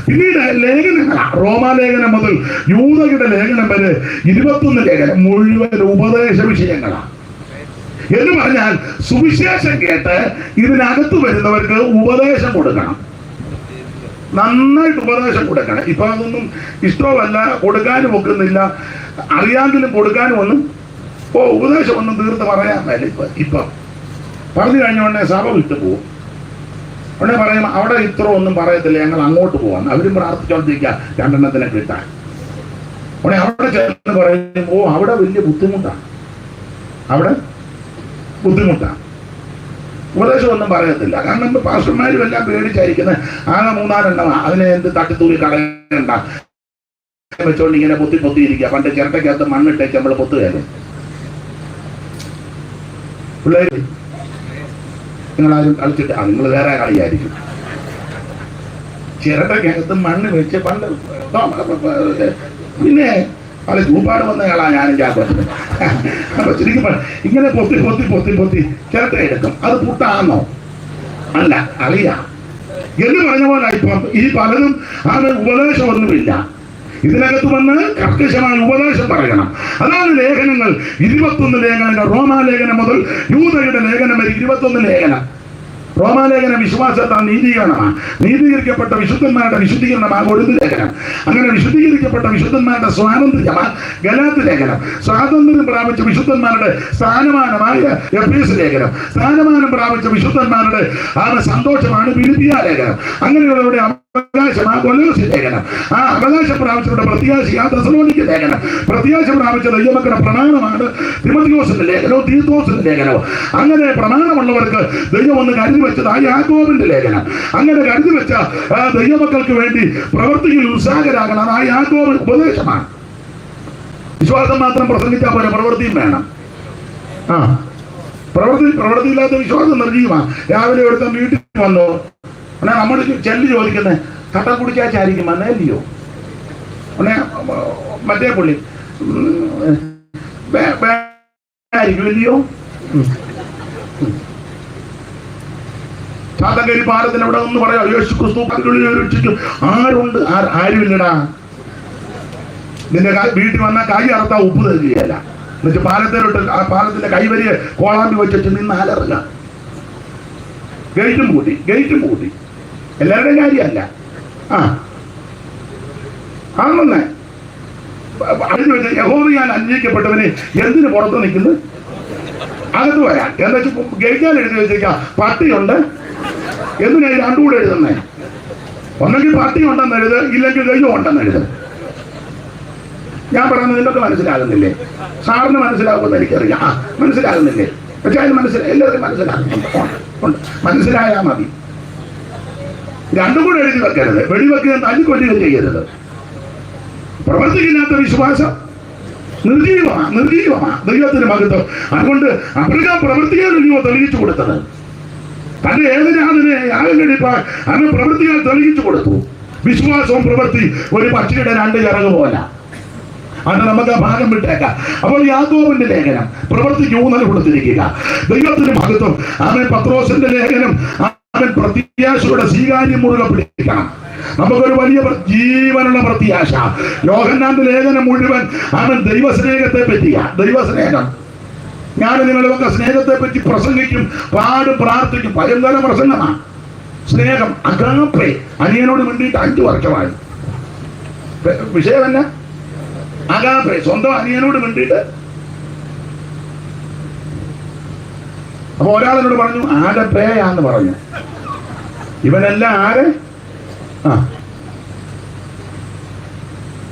പിന്നീട് ലേഖനങ്ങളാണ്. റോമാലേഖനം മുതൽ യൂദയുടെ ലേഖനം വരെ 21 ലേഖനം മുഴുവൻ ഉപദേശ വിഷയങ്ങളാണ്. എന്ന് പറഞ്ഞാൽ സുവിശേഷം കേട്ട് ഇതിനകത്ത് വരുന്നവർക്ക് ഉപദേശം കൊടുക്കണം, നന്നായിട്ട് ഉപദേശം കൊടുക്കണം. ഇപ്പൊ അതൊന്നും ഇഷ്ടമല്ല, കൊടുക്കാനും ഒക്കുന്നില്ല. അറിയാമെങ്കിലും കൊടുക്കാനും ഒന്നും ഉപദേശം ഒന്നും തീർത്ത് പറയാൻ മേല. ഇപ്പൊ പറഞ്ഞു കഴിഞ്ഞ ഉടനെ സഭ വിട്ടു പോകും. ഉടനെ പറയും അവിടെ ഇത്ര ഒന്നും പറയത്തില്ല, ഞങ്ങൾ അങ്ങോട്ട് പോകാം. അവരും പ്രാർത്ഥിച്ചോണ്ടിരിക്കുക 2 കിട്ടാൻ. ഉടനെ അവിടെ ചേർന്ന് പറയും അവിടെ വലിയ ബുദ്ധിമുട്ടാണ്, അവിടെ ബുദ്ധിമുട്ടാണ്. ഉപദേശം ഒന്നും പറയത്തില്ല. കാരണം പാസ്റ്റർമാരും എല്ലാം പേടിച്ചായിരിക്കുന്നത്. ആകെ 3-4 എണ്ണം. അതിനെ എന്ത് തട്ടിത്തൂരി കളയണ്ട വെച്ചോണ്ട് ഇങ്ങനെ പൊത്തിയിരിക്കുക. പണ്ട് ചിരട്ടയ്ക്കകത്ത് മണ്ണിട്ടേക്ക് നമ്മൾ പൊത്തുകയല്ലേ പിള്ളേര്. നിങ്ങളാരും കളിച്ചിട്ട് നിങ്ങൾ വേറെ കളിയായിരിക്കും. ചിരട്ടയ്ക്കകത്ത് മണ്ണ് വെച്ച് പണ്ട് പിന്നെ പല ചൂപ്പാട് വന്നയാളാ ഞാനും ചാക്കോച്ചൻ. അപ്പൊ ശരിക്കും ഇങ്ങനെ പൊത്തി ചിരട്ട എടുക്കും. അത് പുട്ടാണോ? അല്ല, അളിയാ എന്ന് പറഞ്ഞ പോലെ ഇപ്പം ഈ പലതും അത് ഉപദേശമൊന്നുമില്ല. ഇതിനകത്ത് വന്ന് കർക്കശമായ ഉപദേശം പറയണം. അതാണ് ലേഖനങ്ങൾ. 21 ലേഖനങ്ങൾ. റോമാലേഖനം മുതൽ യൂദയുടെ ലേഖനം വരെ 21 ലേഖനം. റോമാലേഖനം വിശ്വാസത്താൽ നീതീകരണമാണ്. നീതീകരിക്കപ്പെട്ട വിശുദ്ധന്മാരുടെ വിശുദ്ധീകരണമാണ് കൊരിന്ത് ലേഖനം. അങ്ങനെ വിശുദ്ധീകരിക്കപ്പെട്ട വിശുദ്ധന്മാരുടെ സ്വാതന്ത്ര്യമാണ് ഗലാത്യ ലേഖനം. സ്വാതന്ത്ര്യം പ്രാപിച്ച വിശുദ്ധന്മാരുടെ സ്ഥാനമാനമായ എഫേസ് ലേഖനം. സ്ഥാനമാനം പ്രാപിച്ച വിശുദ്ധന്മാരുടെ സന്തോഷമാണ് ഫിലിപ്പിയ ലേഖനം. അങ്ങനെയുള്ളവരുടെ അവകാശമാണ് കൊലോസ്യ ലേഖനം. ആ അവകാശം പ്രാപിച്ചവരുടെ പ്രത്യാശയാണ് തെസ്സലോനിക്ക ലേഖനം. പ്രത്യാശ പ്രാപിച്ച ദൈവമക്കളുടെ പ്രമാണമാണ് തിമോഥെയോസിന്റെ ലേഖനവും തീത്തോസിന്റെ ലേഖനവും. അങ്ങനെ പ്രമാണമുള്ളവർക്ക് ദൈവം ഒന്ന് കരുതി വെച്ചത് ആ യാക്കോബിന്റെ ലേഖനം. അങ്ങനെ കരുതി വെച്ച ദൈവമക്കൾക്ക് വേണ്ടി പ്രവർത്തിയിൽ ഉത്സാഹരാകണം. ആ യാക്കോബ് ഉപദേശമാണ്. വിശ്വാസം മാത്രം പ്രസംഗിച്ചാൽ പോലെ പ്രവൃത്തിയും വേണം. പ്രവൃത്തിയില്ലാത്ത വിശ്വാസം നിർജീവമാണ്. രാവിലെ ഒരുത്തൻ വീട്ടിൽ വന്നു, നമ്മൾ ചെല്ലി ചോദിക്കുന്നത് കട്ട കുടിച്ചാച്ചായിരിക്കും വന്നല്ലയോ? മറ്റേ പുള്ളി ആയിരിക്കുമല്ലയോ? ചാത്തങ്കരി പാലത്തിന് അവിടെ ഒന്ന് പറയാം യേശു ക്രിസ്തു രക്ഷിച്ചു. ആരുണ്ട്? ആരുമില്ലടാ. നിന്റെ വീട്ടിൽ വന്നാൽ കൈ അറുത്താ ഉപ്പ് തരികയല്ല. എന്നുവെച്ചാൽ പാലത്തിലോട്ട് ആ പാലത്തിന്റെ കൈവരിയെ കോളാമ്പി വെച്ചു നിന്ന് അലറുക. ഗേറ്റും കൂട്ടി എല്ലാവരുടെയും കാര്യമല്ല. ആണെന്നേ അതിന് വെച്ച് യഹോവയാൽ അന്വേഷിക്കപ്പെട്ടവനെ എന്തിന് പുറത്ത് നിൽക്കുന്നത്? അകത്ത് വരാൻ. എന്താ വെച്ചാൽ ഗേറ്റാൽ എഴുതി വെച്ചേക്കാം പട്ടിയുണ്ട്. എന്തിനാ 2 കൂടെ എഴുതുന്നേ? ഒന്നെങ്കിൽ പട്ടി ഉണ്ടെന്ന് എഴുത്, ഇല്ലെങ്കിൽ ദൈവം ഉണ്ടെന്ന് എഴുത്. ഞാൻ പറയുന്നത് നിന്നൊക്കെ മനസ്സിലാകുന്നില്ലേ? സാറിന് മനസ്സിലാകുമെന്ന് എനിക്കറിയാം. മനസ്സിലാകുന്നില്ലേ? പക്ഷെ അതിന് എല്ലാവരും മനസ്സിലാകുന്നുണ്ട്. മനസ്സിലായാൽ മതി. 2 കൂടെ എഴുതി വെക്കരുത്. വെടിവെക്കുകയും തല്ലിക്കൊല്ലുകയും ചെയ്യരുത്. പ്രവർത്തിക്കില്ലാത്ത വിശ്വാസം നിർജീവമാണ്. ദൈവത്തിന് മഹത്വം. അതുകൊണ്ട് അബ്രഹാം പ്രവർത്തിക്കാൻ ദൈവം തെളിയിച്ചു കൊടുത്തത്. തന്റെ ഏകജാതനെ യാഗം കഴിപ്പാൻ അവൻ പ്രവൃത്തിയാൽ തെളിയിച്ചു കൊടുത്തു. വിശ്വാസവും പ്രവൃത്തി ഒരു പക്ഷിയുടെ രണ്ട് ചിറക് പോലെ. അത് നമുക്ക് ആ ഭാഗം വിട്ടേക്കാം. അപ്പോൾ യാക്കോബിന്റെ ലേഖനം പ്രവൃത്തിക്ക് ഊന്നൽ കൊടുത്തിരിക്കുക. ദൈവത്തിന് മഹത്വം. അവൻ പത്രോസിന്റെ ലേഖനം അവൻ പ്രത്യാശയുടെ സ്വീകാര്യം മുറുകെ പിടിക്കണം. നമുക്കൊരു വലിയ ജീവനുള്ള പ്രത്യാശ. യോഹന്നാന്റെ ലേഖനം മുഴുവൻ അവൻ ദൈവസ്നേഹത്തെ പറ്റിയ ദൈവസ്നേഹം. ഞാൻ നിങ്ങളുമൊക്കെ സ്നേഹത്തെ പറ്റി പ്രസംഗിക്കും, പാടും, പ്രാർത്ഥിക്കും. ഭയങ്കര പ്രസംഗമാണ് സ്നേഹം. അഗാപ്പെ അനിയനോട് വേണ്ടിയിട്ട് 5 വർഷമായി. വിഷയം തന്നെ അഗാപ്പെ, സ്വന്തം അനിയനോട് വേണ്ടിയിട്ട്. അപ്പൊ ഒരാളെന്നോട് പറഞ്ഞു ആകപ്പേയാന്ന് പറഞ്ഞു. ഇവനെല്ലാം ആരെ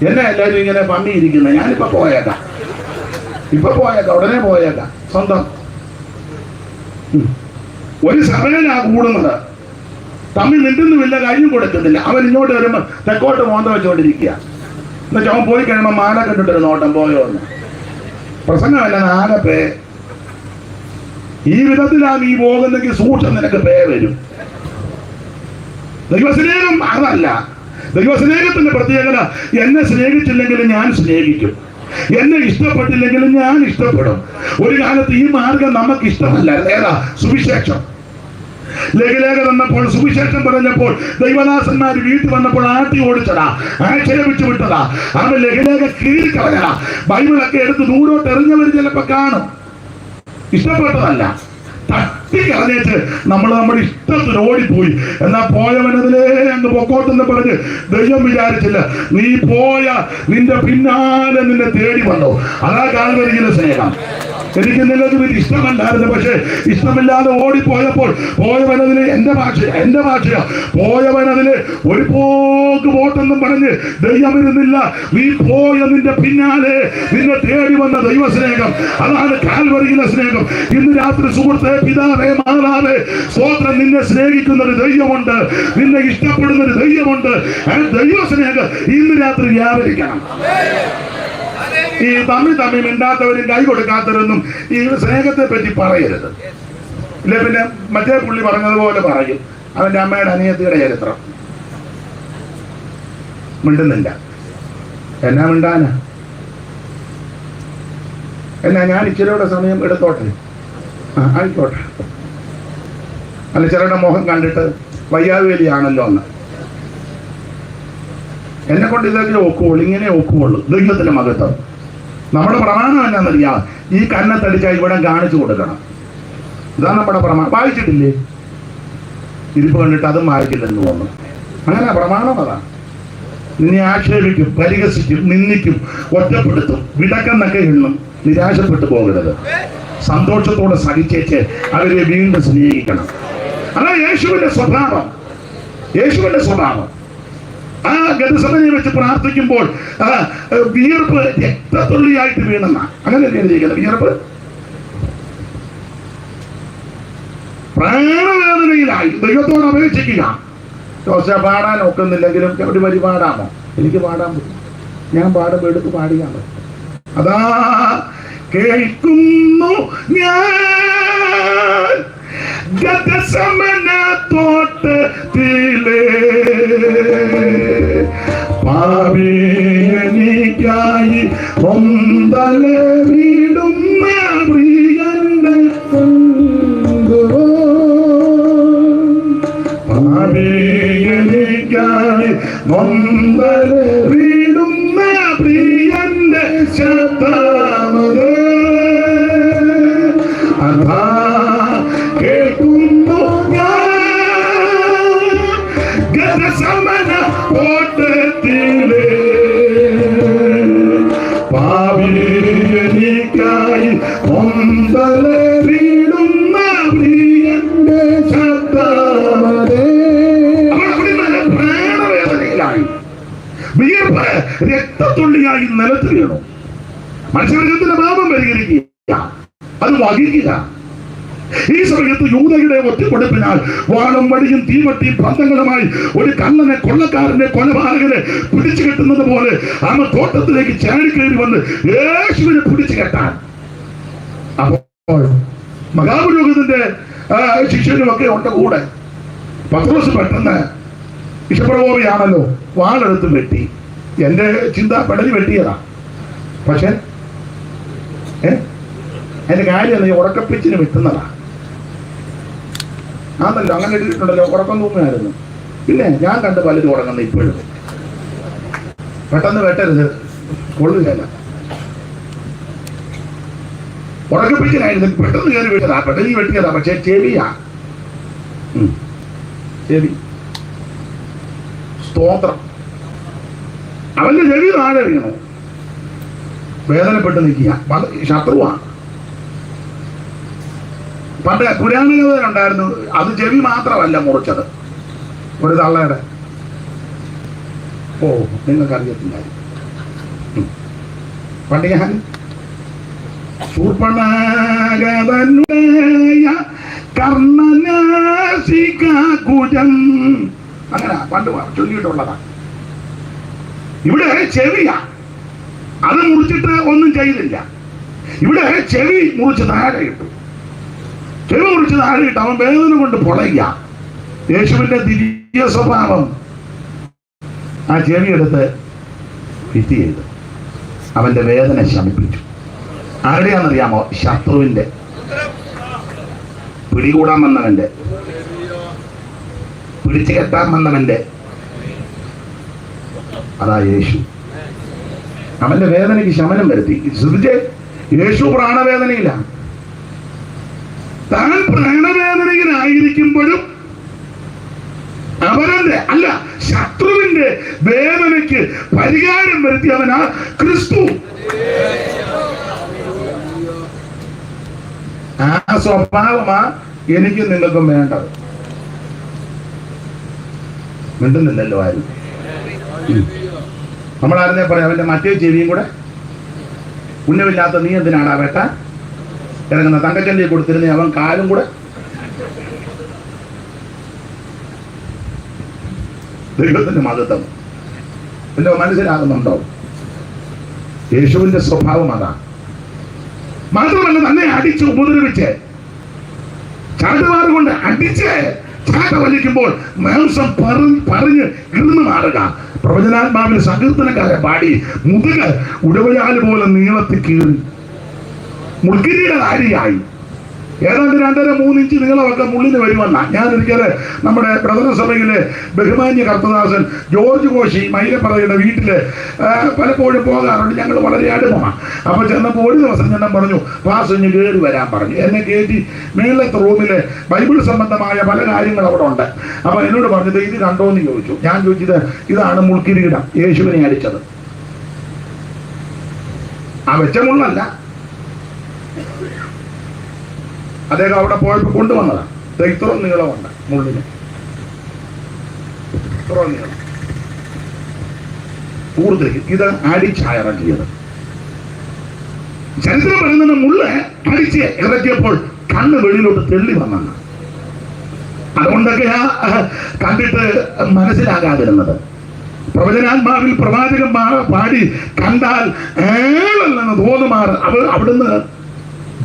എന്നെ എല്ലാവരും ഇങ്ങനെ പമ്മിയിരിക്കുന്നത്. ഞാനിപ്പോ പോയേക്കാം, ഉടനെ പോയേക്കാം. സ്വന്തം ഒരു സഭയിലാ കൂടുന്നത്. തമ്മിൽ മിണ്ടുന്നുമില്ല, കയ്യും കൊടുക്കുന്നില്ല. അവൻ ഇങ്ങോട്ട് വരുമ്പോ തെക്കോട്ട് മോന്ത വെച്ചോണ്ടിരിക്കുക. എന്നുവെച്ചാൽ അവൻ പോയി കഴിയുമ്പോ മാല കണ്ടിട്ടൊരു നോട്ടം പോയോ എന്ന്. പ്രസംഗമല്ല, ആകെ ഈ വിധത്തിലാണ് ഈ പോകുന്നെങ്കിൽ സൂക്ഷം, നിനക്ക് പേ വരും. ദൈവസ്നേഹം അതല്ല. ദൈവസ്നേഹത്തിന്റെ പ്രത്യേകത, എന്നെ സ്നേഹിച്ചില്ലെങ്കിലും ഞാൻ സ്നേഹിക്കും, എന്നെ ഇഷ്ടപ്പെട്ടില്ലെങ്കിലും ഞാൻ ഇഷ്ടപ്പെടും. ഒരു കാലത്ത് ഈ മാർഗം നമുക്ക് ഇഷ്ടമല്ലായിരുന്നു. ഏതാ? സുവിശേഷം. ലഘുലേഖ വന്നപ്പോൾ, സുവിശേഷം പറഞ്ഞപ്പോൾ ദൈവദാസന്മാർ വീട്ടിൽ വന്നപ്പോൾ ആട്ടി ഓടിച്ചതാ, ആക്ഷേപിച്ചു വിട്ടതാ. അവൻ ലഘുലേഖ കീഴിക്കളഞ്ഞതാ. ബൈബിളൊക്കെ എടുത്ത് ദൂരോട്ട് എറിഞ്ഞവർ ചിലപ്പോ കാണും. ഇഷ്ടപ്പെട്ടതല്ല, തട്ടി കളഞ്ഞേച്ച് നമ്മൾ നമ്മുടെ ഇഷ്ടത്തിന് ഓടിപ്പോയി. എന്നാ പോയവനതിലേ അങ്ങ് പൊക്കോട്ടെന്ന് പറഞ്ഞ് ദൈവം വിചാരിച്ചില്ല. നീ പോയ നിന്റെ പിന്നാലെ നിന്നെ തേടി വന്നു. അതാ കാൽവരിയിലെ സ്നേഹം. എനിക്ക് നിന്നത് ഇഷ്ടമല്ലായിരുന്നു, പക്ഷെ ഇഷ്ടമില്ലാതെ ഓടിപ്പോയപ്പോൾ പോയവനതിന് എന്റെ ഭാഷയാ പോയവനതിന് ഒരു പോക്ക് പോട്ടെന്നും പറഞ്ഞ് ദൈവം ഇരുന്നില്ല. നീ പോയ നിന്റെ പിന്നാലെ നിന്നെ തേടി വന്ന ദൈവസ്നേഹം, അതാണ് കാൽവരിയിലെ സ്നേഹം. ഇന്ന് രാത്രി സുഹൃത്തെ, പിതാവേ, മാതാവേ, സ്തോത്രം, നിന്നെ സ്നേഹിക്കുന്ന ഒരു ദൈവമുണ്ട്, നിന്നെ ഇഷ്ടപ്പെടുന്ന ഒരു ദൈവമുണ്ട്. ആ ദൈവസ്നേഹം ഇന്ന് രാത്രി വ്യാപരിക്കണം. ഈ തമ്മി മിണ്ടാത്തവരും കൈ കൊടുക്കാത്തവരൊന്നും ഈ സ്നേഹത്തെ പറ്റി പറയരുത്. ഇല്ല പിന്നെ മറ്റേ പുള്ളി പറഞ്ഞതുപോലെ പറയും, അവന്റെ അമ്മയുടെ അനിയത്തിയുടെ ചരിത്രം. മിണ്ടുന്നില്ല. എന്നാ മിണ്ടാനാ? എന്നാ ഞാൻ ഇച്ചിരിയുടെ സമയം എടുത്തോട്ടെ? ആയിക്കോട്ടെ. അല്ല, ചിലരുടെ മുഖം കണ്ടിട്ട് വയ്യാവേലിയാണല്ലോ എന്ന്. എന്നെ കൊണ്ട് ഇതൊക്കെ ഒക്കുള്ളൂ, ഇങ്ങനെ ഒക്കുള്ളൂ. ദൈവത്തിന്റെ മഹത്വം. നമ്മുടെ പ്രമാണം എന്നാന്നറിയാം, ഈ കന്നത്തടിച്ചാൽ ഇവിടെ കാണിച്ചു കൊടുക്കണം. ഇതാണ് നമ്മുടെ പ്രമാണം. വായിച്ചിട്ടില്ലേ? ഇരിപ്പ് കണ്ടിട്ട് അതും വായിക്കില്ലെന്ന് തോന്നുന്നു. അങ്ങനെ പ്രമാണം അതാണ്. നിന്നെ ആക്ഷേപിക്കും, പരിഹസിക്കും, നിന്ദിക്കും, ഒറ്റപ്പെടുത്തും, വിടക്കെന്നൊക്കെ എണ്ണും. നിരാശപ്പെട്ടു പോകരുത്. സന്തോഷത്തോടെ സഹിച്ചേച്ച് അവരെ വീണ്ടും സ്നേഹിക്കണം. അതാണ് യേശുവിന്റെ സ്വഭാവം. യേശുവിന്റെ സ്വഭാവം. ആ ഗതസമനെ വെച്ച് പ്രാർത്ഥിക്കുമ്പോൾ വിയർപ്പ് രക്തത്തുള്ളിയായിട്ട് വീണെന്ന അങ്ങനെ എഴുതിയിരിക്കുന്നത്. വിയർപ്പ് പ്രാണവേദനയിലായി ദൈവത്തോട് അപേക്ഷിക്കുക. ജോസ പാടാൻ ഒക്കുന്നില്ലെങ്കിലും ഒരു വരി പാടാമോ? എനിക്ക് പാടാൻ പറ്റും. ഞാൻ പാടുമ്പോൾ എടുത്ത് പാടിയാണ്. അതാ കേൾക്കുന്നു ഞാൻ ഗതസമന തോട്ടത്തിലെ പാപിയെനിക്കായി ഒന്തലെ വീടുന്ന പ്രിയന്റെ പാപിയെനിക്കായി ഒന്തലെ വീടുന്ന പ്രിയന്റെ ശബ്ദമേ അതാ കേൾക്കുന്നു ഞാൻ ഗതസമന തോട്ടത്തിലെ പാപിയെനിക്കായി ഒന്തലെ വീടുന്ന പ്രിയന്റെ ശബ്ദമേ. പ്രാണവേദനയിലായി, വിയർപ്പ് രക്തത്തുള്ളിയായി നിലത്ത് വീണു. മനുഷ്യവർഗത്തിന്റെ പാപം പരിഹരിക്കുക, അത് വഹിക്കുക. ഈ സമയത്ത് യൂദയുടെ ഒറ്റക്കൊടുപ്പിനാൽ വാളും വടിയും തീവട്ടിയും ബന്ധങ്ങളുമായി ഒരു കള്ളനെ, കൊള്ളക്കാരനെ, കൊലപാതകനെ പിടിച്ചു കെട്ടുന്നത് പോലെ അവൻ തോട്ടത്തിലേക്ക് ചാടിക്കയറി വന്ന് യേശുവിനെ പിടിച്ചു കെട്ടാൻ. അപ്പോൾ മഹാപുരോഹിതന്റെ ശിഷ്യനും ഒക്കെ ഉണ്ട് കൂടെ. പത്രോസ് പെട്ടെന്ന് ഇഷ്ടപ്രകോപിയാണല്ലോ, വാളെടുത്ത് വെട്ടി. എൻ്റെ ചിന്ത പെടലി വെട്ടിയതാ. പക്ഷെ എൻ്റെ കാര്യം നീ ഉറക്കപ്പിച്ചിന് വെട്ടുന്നതാ ആണല്ലോ. അങ്ങനെ ഇട്ടിട്ടുണ്ടല്ലോ, ഉറക്കം തൂങ്ങായിരുന്നു. പിന്നെ ഞാൻ കണ്ട് പലരും ഉറങ്ങുന്ന ഇപ്പോഴും. പെട്ടെന്ന് വെട്ടരുത്, കൊള്ളുകയല്ല. ഉറക്കപ്പിച്ചിനായിരുന്നു, പെട്ടെന്ന് കയറി വെട്ടതാ, പെട്ടെന്ന് വെട്ടിയതാ. പക്ഷെ ചെവിയാ, ചെവി. സ്തോത്രം. അവന്റെ ചെവി താഴെ വീണു, വേദനപ്പെട്ട് നിൽക്കുക. ശത്രുവാണ്. പണ്ട് പുരാണകഥയിലുണ്ടായിരുന്നു, അത് ചെവി മാത്രമല്ല മുറിച്ചത്, ഒരു തള്ളയുടെ. ഓ, നിങ്ങൾക്കറിയത്തില്ലായിരുന്നു. പണ്ട് ഞാൻ അങ്ങനെ പണ്ട് ചൊല്ലിയിട്ടുള്ളതാണ്. ഇവിടെ ചെവിയാ, അത് മുറിച്ചിട്ട് ഒന്നും ചെയ്തില്ല. ഇവിടെ ചെവി മുറിച്ച് താഴെ ഇട്ടു. ചെവി മുറിച്ച് താഴെ ഇട്ട് അവൻ വേദന കൊണ്ട് പൊളയ്യ. യേശുവിന്റെ ദിവ്യ സ്വഭാവം ആ ചെവി എടുത്ത് ഫിറ്റ് ചെയ്തു, അവന്റെ വേദന ശമിപ്പിച്ചു. ആരുടെയാണെന്നറിയാമോ? ശത്രുവിന്റെ, പിടികൂടാൻ വന്നവന്റെ, പിടിച്ചു കെട്ടാൻ വന്നവന്റെ. അതാ യേശു. അവന്റെ വേദനയ്ക്ക് ശമനം വരുത്തി. ശ്രദ്ധിച്ചേ, യേശു പ്രാണവേദനയില്ല. താൻ പ്രാണവേദനയിലായിരിക്കുമ്പോഴും അവന്റെ അല്ല, ശത്രുവിന്റെ വേദനയ്ക്ക് പരിഹാരം വരുത്തി അവനാ ക്രിസ്തു. ആ സ്വഭാവമാ എനിക്കും നിങ്ങൾക്കും വേണ്ടത്. മിണ്ടുന്നില്ലല്ലോ ആരും. നമ്മളാരുന്നേ പറയാം, അവന്റെ മറ്റേ ചെവിയും കൂടെ ഉന്നമില്ലാത്ത നീ എന്തിനാണ് ആ വേട്ട ഇറങ്ങുന്ന തങ്കച്ചന്റെ കൊടുത്തിരുന്ന അവൻ കാലും കൂടെ. ദൈവത്തിന്റെ മഹത്വം എല്ലോ മനസ്സിലാകുന്നുണ്ടോ? യേശുവിന്റെ സ്വഭാവം അതാ. മാത്രമല്ല, തന്നെ അടിച്ച് ഉപദ്രവിച്ച് ചാട്ടുമാറ് കൊണ്ട് അടിച്ച് ചാട്ട വലിക്കുമ്പോൾ മാംസം പറഞ്ഞ് കിടന്നു മാറുക. പ്രവചനാത്മാവിന് സങ്കീർത്തനക്കാരെ പാടി മുതുക് ഉടവയാല് പോലെ നീളത്തിൽ കീറി മുൾക്കിരിയുടെ കാര്യായി. ഏതാണ്ട് 2.5-3 ഇഞ്ച് നീളമൊക്കെ മുള്ളിന് വരുമെന്ന. ഞാൻ ഒരിക്കൽ നമ്മുടെ പ്രഥമ സഭയിലെ ബഹുമാന്യ കർത്തദാസൻ ജോർജ് കോശി മൈലപ്പറയുടെ വീട്ടില് പലപ്പോഴും പോകാറുണ്ട്. ഞങ്ങൾ വളരെ അടുപ്പമാണ്. അപ്പൊ ചെന്നപ്പോൾ ഒരു ദിവസം ഞാൻ പറഞ്ഞു, പാസ്റ്റർ കയറി വരാൻ പറഞ്ഞു. എന്നെ കയറ്റി മേളത്തെ റൂമില് ബൈബിൾ സംബന്ധമായ പല കാര്യങ്ങൾ അവിടെ ഉണ്ട്. അപ്പൊ എന്നോട് പറഞ്ഞത് ഇത് കണ്ടോന്ന് ചോദിച്ചു. ഞാൻ ചോദിച്ചത്, ഇതാണ് മുൾക്കിരീടം, യേശുവിനെ അടിച്ചത്. ആ വെച്ച മുള്ളല്ല, അദ്ദേഹം അവിടെ പോയപ്പോൾ കൊണ്ടുവന്നതാണ്. ഇത്ര നീളമുണ്ട് മുള്ളിന്, ഇത്ര നീളം കൂടുതൽ. ഇത് അടിച്ചയറക്കിയത്. ചരിത്രം പറയുന്നത് മുള്ള് അടിച്ച് ഇറക്കിയപ്പോൾ കണ്ണ് വെളിയിലോട്ട് തെള്ളി വന്നാണ്. അതുകൊണ്ടൊക്കെയാ കണ്ടിട്ട് മനസ്സിലാകാതിരുന്നത്. പ്രവചനാത്മാവിൽ പ്രവാചകൻ പാടി കണ്ടാൽ ഏളല്ലെന്ന് തോന്നുമാറ് അവിടുന്ന്